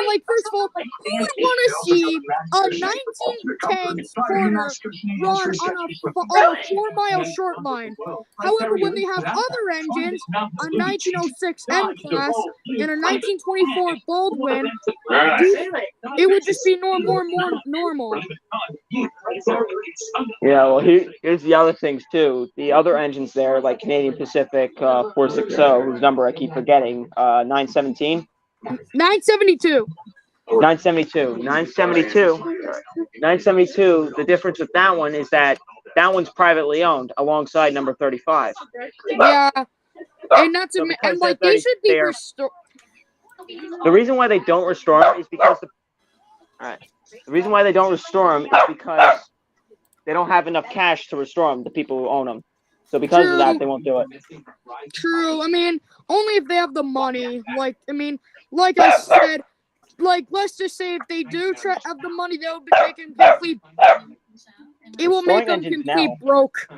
like, first of all, who would want to see a 1910s corner run on a 4-mile short line? However, when they have other engines, a 1906 M Class and a 1924 Baldwin, it would just be more normal. Yeah, well, here's the other things, too. The other engines there, like Canadian Pacific 460, whose number I keep forgetting, 917? 972. 972, the difference with that one is that one's privately owned alongside number 35. Yeah. And not to and like they should be restored. The reason why they don't restore them is because the reason why they don't restore them is because they don't have enough cash to restore them. The people who own them. So because of that, they won't do it. True. I mean, only if they have the money. Like, I mean, like I said, like let's just say if they do have the money, they'll make them complete. It will make them complete broke.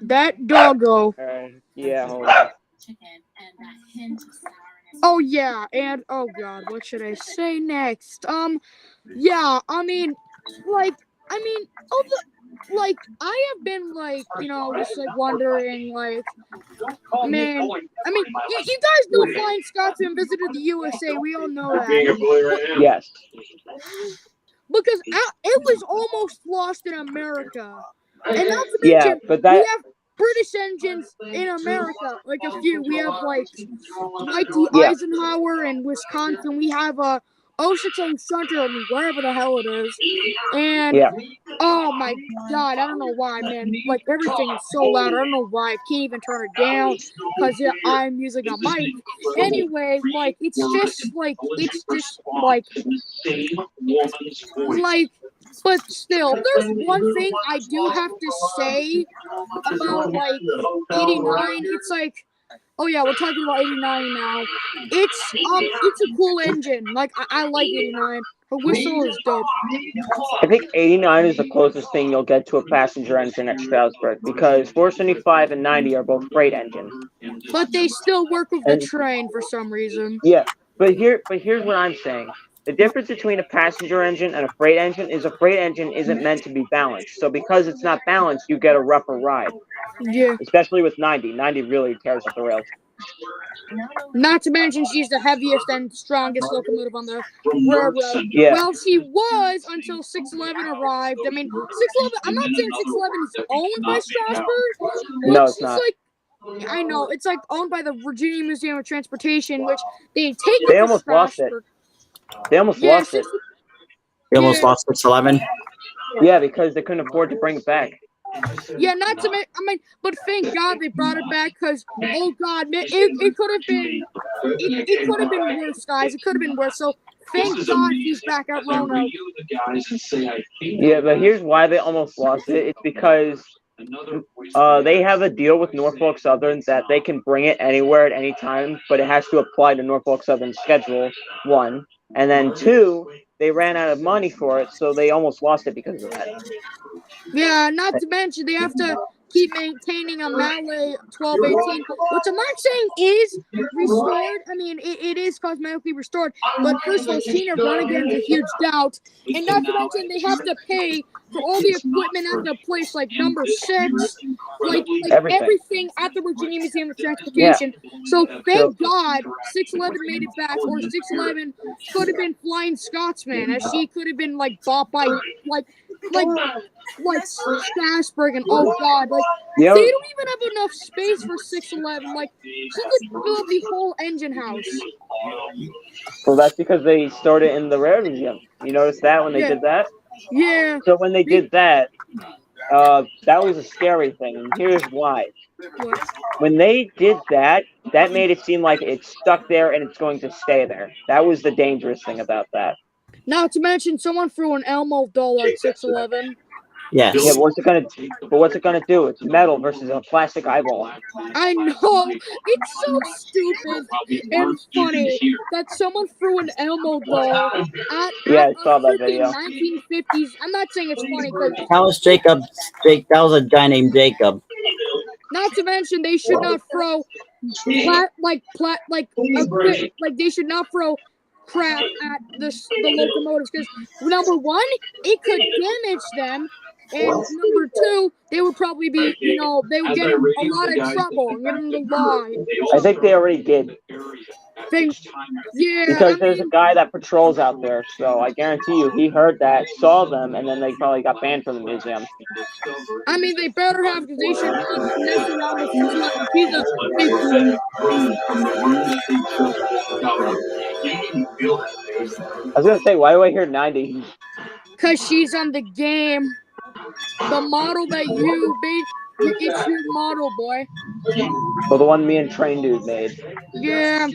That doggo. Yeah, hold on. Oh yeah, and oh god, what should I say next? Yeah, I mean, like, like I have been like, you know, just like wondering, like, man, I mean, you guys know Flying Scotsman visited the USA. We all know that. Yes. Because it was almost lost in America, and not to mention, but that... we have British engines in America, like a few. We have like Dwight D. Eisenhower in Wisconsin. We have a 060 Shunter, wherever the hell it is. And oh my god, I don't know why, man. Like everything is so loud. I don't know why. I can't even turn it down because I'm using a mic. Anyway, like it's just like but still, there's one thing I do have to say about like 89. It's like, oh yeah, we're talking about 89 now. It's a cool engine. Like I like 89. Her whistle is dope. I think 89 is the closest thing you'll get to a passenger engine at Strasbourg because 475 and 90 are both freight engines. But they still work with the train for some reason. Yeah, but here's what I'm saying. The difference between a passenger engine and a freight engine is a freight engine isn't meant to be balanced. So because it's not balanced, you get a rougher ride. Yeah. Especially with 90. 90 really tears up the rails. Not to mention she's the heaviest and strongest locomotive on the railroad. Yeah. Well, she was until 611 arrived. I mean, 611, I'm not saying 611 is owned by Strasbourg. No, it's not. I know. It's like owned by the Virginia Museum of Transportation, which they take They almost lost it. They almost lost it. They almost lost 611? Yeah, because they couldn't afford to bring it back. Yeah, not to make, I mean, but thank God they brought it back because, oh God, man, it could have been, it could have been worse, guys. It could have been worse. So thank God he's back at Roanoke. Yeah, but here's why they almost lost it. It's because they have a deal with Norfolk Southern that they can bring it anywhere at any time, but it has to apply to Norfolk Southern's schedule, 1. And then 2, they ran out of money for it, so they almost lost it because of that. Yeah, not to mention they have to keep maintaining a Mallet 1218, which I'm not saying is restored. I mean, it is cosmetically restored, but first of all, seeing it run again is a huge doubt. And not to mention they have to pay for all the equipment at the place, like number 6, like everything at the Virginia Museum of Transportation. Yeah. So thank God 611 made it back, or 611 could have been Flying Scotsman, as she could have been like bought by like Strasbourg, and oh god, like they don't even have enough space for 611. Like she could fill up the whole engine house. Well, that's because they stored it in the Railroad Museum. You noticed that when they did that? Yeah. So when they did that, that was a scary thing, and here's why. When they did that, that made it seem like it's stuck there and it's going to stay there. That was the dangerous thing about that. Not to mention, someone threw an Elmo doll at 611. Yes. Yeah, what's it gonna do? It's metal versus a plastic eyeball. I know. It's so stupid and funny that someone threw an Elmo doll at I saw that video. 1950s. I'm not saying it's funny because that was Jacob. That was a guy named Jacob. Not to mention, they should not throw they should not throw crap at the locomotives because number 1, it could damage them. And number 2, they would probably be, they would get in a lot of trouble and get in the line. I think they already did. Yeah. Because there's a guy that patrols out there, so I guarantee you he heard that, saw them, and then they probably got banned from the museum. I mean, they better have, because they should not mess around with this. He's a big dude. I was going to say, why do I hear 90? Because she's on the game. The model that It's your model, boy. Well, the one me and Train Dude made. Yeah.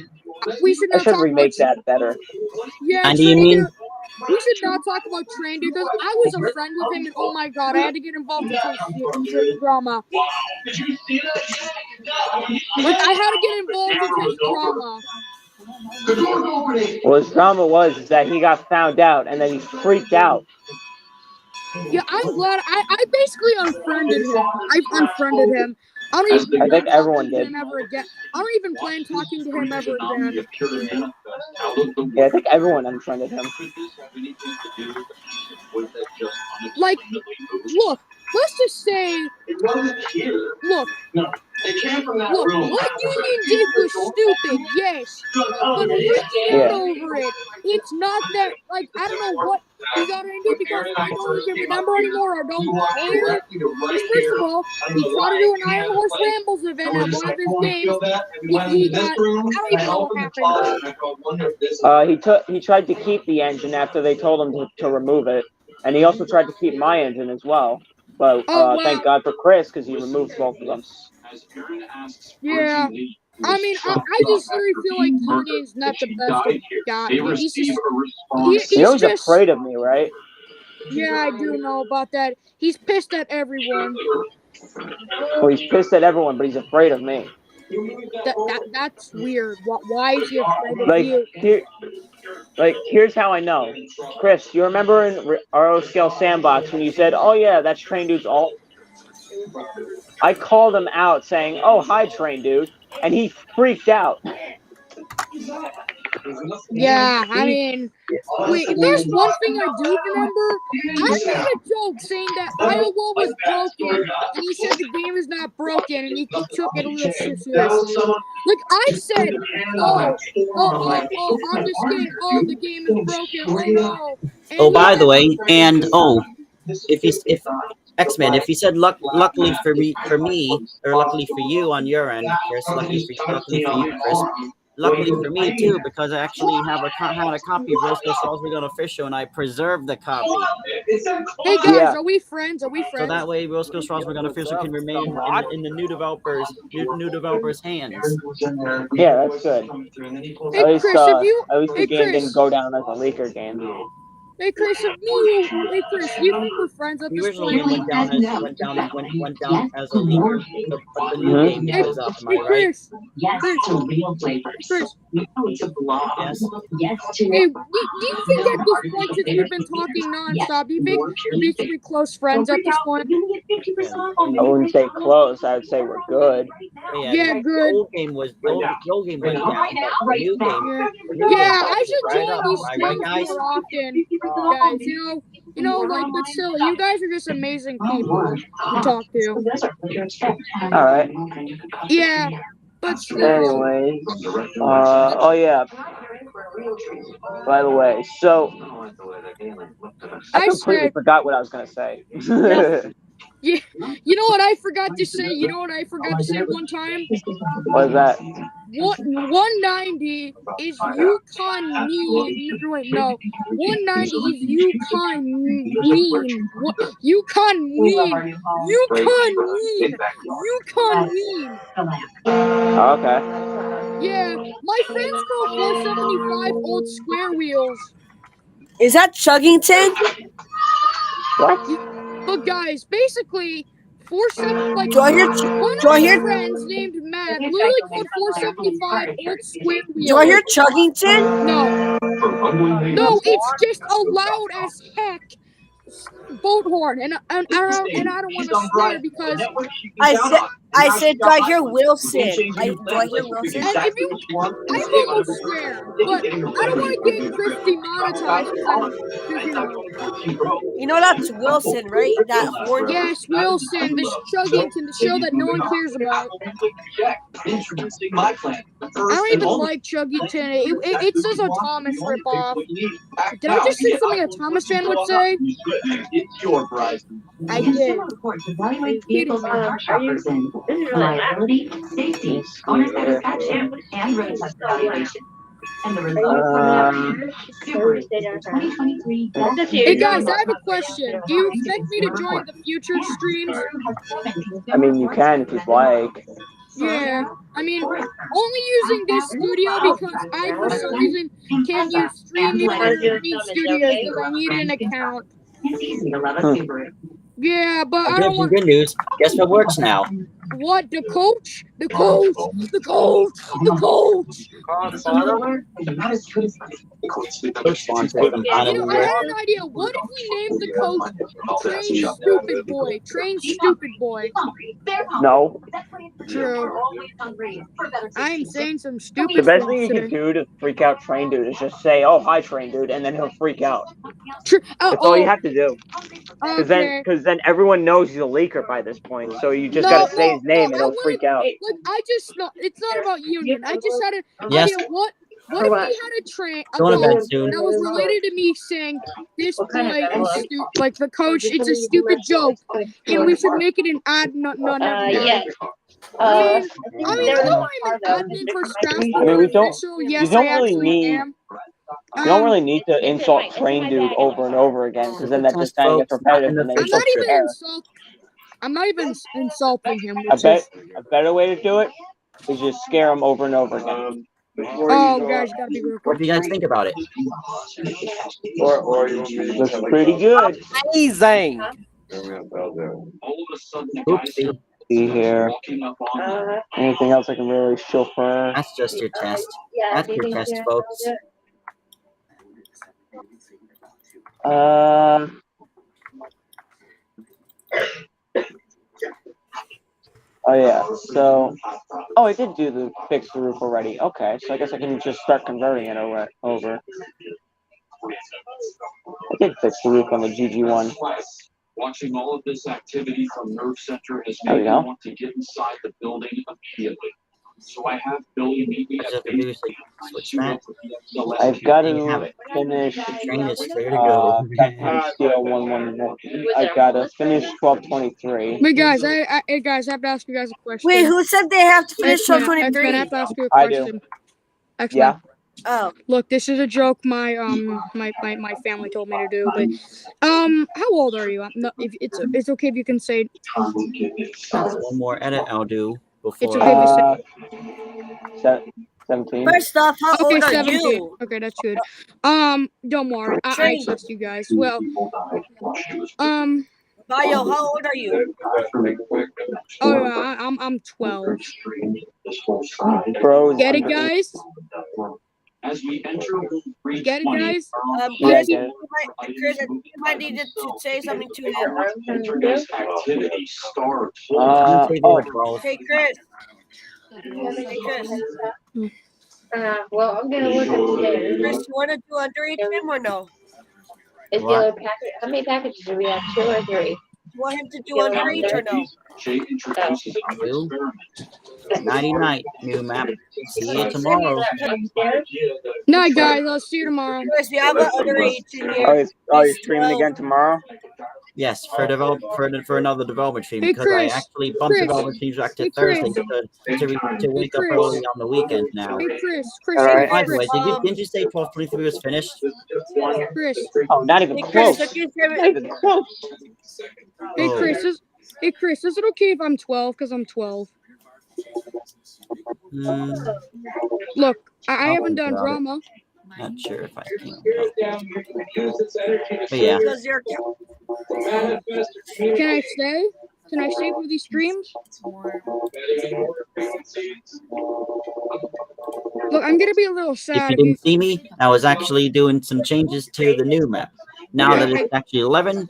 We should I not should talk remake about... that better. Yeah, And do you mean? we should not talk about Train Dude because I was a friend with him and oh my god, I had to get involved into his drama. Like, I had to get involved with his drama. Well, his drama was that he got found out and then he freaked out. Yeah, I'm glad. I basically unfriended him. I've unfriended him. I don't even I think everyone did. him ever again. I don't even plan talking to him ever again. Yeah, I think everyone unfriended him. Like, look, let's just say, look, what Union did was stupid, yes, but freaking out over it, it's not that, like, I don't know what he got into because I don't even remember anymore, I don't care. First of all, he tried to do an Iron Horse Rambles event at one of his games. He got, I don't even know what happened. He tried to keep the engine after they told him to remove it, and he also tried to keep my engine as well. But thank God for Chris because he removed both of them. Yeah, I mean, I just really feel like Union's not the best guy. He's just, He's afraid of me, right? Yeah, I do know about that. He's pissed at everyone. Well, he's pissed at everyone, but he's afraid of me. That's weird. Why is he afraid of you? Here's how I know. Chris, you remember in RO Scale Sandbox when you said, "Oh yeah, that's Train Dude's alt"? I called him out saying, "Oh hi, Train Dude," and he freaked out. Yeah, I mean, wait, there's one thing I do remember. I made a joke saying that Iowa was broken, and he said the game is not broken, and he took it a little seriously. Like, I said, I'm just kidding, the game is broken, oh no. Oh, by the way, and if X-Men, if you said luckily for me, or luckily for you on your end, Chris, luckily for you, Chris. Luckily for me too, because I actually had a copy of Restream Link official, and I preserved the copy. Hey guys, are we friends? Are we friends? So that way, Restream Link official can remain in the new developers' hands. Yeah, that's good. Hey, at least, Chris, at least the game didn't go down as a leaker game. Hey Chris, you think we're friends at this point? The original game went down as a leaker, but the new game is up. Am I right? Chris. Yes to real flavors. No to blog. Yes to. Hey, do you think at this point, since we've been talking nonstop, do you think we're basically close friends at this point? I wouldn't say close. I would say we're good. Yeah, good. The old game was down. The new game. Yeah, I should join these streams more often. Guys, you know, like, but still, you guys are just amazing people to talk to. All right. Yeah, but still. Anyway, oh yeah. By the way, so I completely forgot what I was gonna say. Yeah, you know what I forgot to say? You know what I forgot to say one time? What is that? 190 is Yukon mean. Wait, no. 190 is Yukon mean. Yukon mean. Yukon mean. Okay. Yeah, my friends call 475 old square wheels. Is that Chuggington? What? But guys, basically, 475, like, do I hear one of my friends named Matt literally called 475 old square wheels. Do I hear Chuggington? No, it's just a loud as heck boat horn, and I don't want to swear because I said, do I hear Wilson? Do I hear Wilson? And if you, I almost swear, but I don't want to get Chris demonetized. You know that's Wilson, right? That horn. Yes, Wilson, the Chuggington, the show that no one cares about. I don't even like Chuggington. It says a Thomas ripoff. Did I just say something a Thomas fan would say? I did. Reliability, safety, owner satisfaction, and roadside evaluation. And the results coming out here, Thursday, 2023. Hey guys, I have a question. Do you expect me to join the future streams? I mean, you can if you'd like. Yeah, I mean, only using this studio because I, for some reason, can't use Stream Studios because I need an account. It's easy to love a Subaru. Yeah, but I I don't have some want. good news. Guess what works now? What? The coach? The coach? The coach? The coach? Coach sponsor them out You of know, I had an idea. What if we named the coach Train Stupid Boy? Train Stupid Boy. No. True. I'm saying some stupid The best stuff thing you can today. do to freak out Train Dude is just say, "Oh, hi, Train Dude," and then he'll freak out. True. That's all you have to do. Okay. Because then everyone knows he's a leaker by this point. So you just No, gotta say his no, name no, and he'll freak out. Like, I just, no, it's not about union. I just had an Yes. idea. What if we had a Going to bed coach soon. that was related to me saying, this boy is stupid, like the coach, it's a stupid joke, and we should make it an ad, no, never mind. Yeah. I mean, you know I'm an admin for Strasbourg I mean, we don't. official. You Yes, don't I really actually need. am. You don't really need to insult Train Dude over and over again, because then that just kind of gets repetitive and then I'm you not don't even care. I'm not even insulting him. I bet a better way to do it is just scare him over and over again. Oh, guys, you gotta be real quick. What do you guys think about it? Looks pretty good. Amazing. Oopsie. See here. Anything else I can really chauffeur? That's just your test. That's your test, folks. Oh yeah. So, I did do the fix the roof already. Okay, so I guess I can just start converting it over. I did fix the roof on the GG one. Watching all of this activity from Nerve Center has There we made me go. want to get inside the building immediately. So I have Billy meet me I at just have to do is like, switch that. I've got There you have to it. finish. The train is clear to go. Steel 111. I gotta finish 1223. Wait, guys, hey guys, I have to ask you guys a question. Wait, who said they have to finish X-Men, 1223? I have to ask you a I do. question. X-Men. Yeah. Oh. Look, this is a joke my family told me to do, but how old are you? No, if it's okay if you can say. That's one more edit I'll do before. It's okay if you say. 17. First off, how Okay, old are 17. you? Okay, that's good. Don't worry, I trust you guys. Well, Bayo, how old are you? Oh yeah, I'm 12. Bros. Get it, guys? As we enter room Get it, guys? Chris, you might need to say something to him. Yesterday's activity starts. Hey, Chris. Hey, Chris. Well, I'm gonna look at today. Chris, you want to do underage him or no? Is the other package? How many packages do we have? 2 or 3? You want him to do underage or no? Jay introduces a new experiment. Nighty night, new map. See you tomorrow. Night, guys. I'll see you tomorrow. Chris, we have an underage in here. You're streaming again tomorrow? Yes, for another development stream, Hey, because Chris. I actually bumped development streams back to Hey, Thursday Chris. to wake up early on the weekend now. Hey, Chris. By the way, didn't you say 1223 was finished? Chris. Oh, not even close. Not even close. Hey, Chris. Is it okay if I'm 12? Because I'm 12. Look, I haven't done drama. Not sure if I can. But yeah. Can I stay? Can I stay for these streams? Look, I'm gonna be a little If sad. you didn't see me, I was actually doing some changes to the new map. Now that it's actually 11,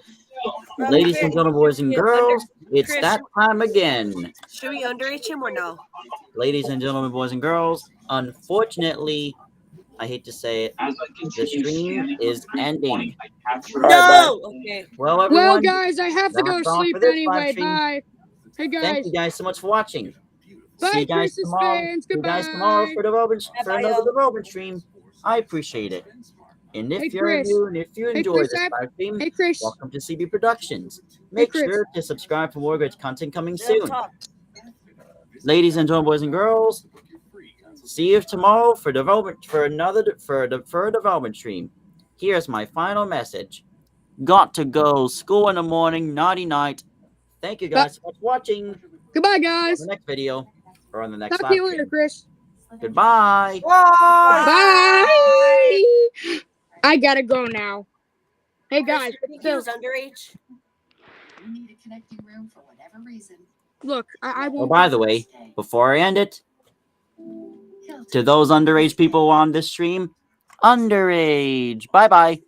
ladies and gentlemen, boys and girls, it's that time again. Should we underage him or no? Ladies and gentlemen, boys and girls, unfortunately, I hate to say it, the stream is ending. No! Okay. Well, everyone, Well, guys, I have to go that's all sleep for this anyway. live stream. Bye. Hey, guys. Thank you guys so much for watching. Bye, See you guys Chris's tomorrow. fans. See you guys Goodbye. tomorrow for another development stream. I appreciate it. And if Hey, you're Chris. new and if you Hey, enjoy Chris, this live stream, Hey, Chris. welcome to CB Productions. Make Chris. sure to subscribe for more great content coming soon. Ladies and gentlemen, boys and girls, See you tomorrow for development for a development stream. Here's my final message. Got to go. School in the morning. Naughty night. Thank you guys so much for watching. Goodbye, On guys. the next video or on the next Talk to live you later, stream. Chris. Goodbye. Bye. I gotta go now. Hey guys, He was underage. You need a connecting room for whatever reason. Look, I Oh, won't. by the way, before I end it, to those underage people on this stream, underage. Bye bye.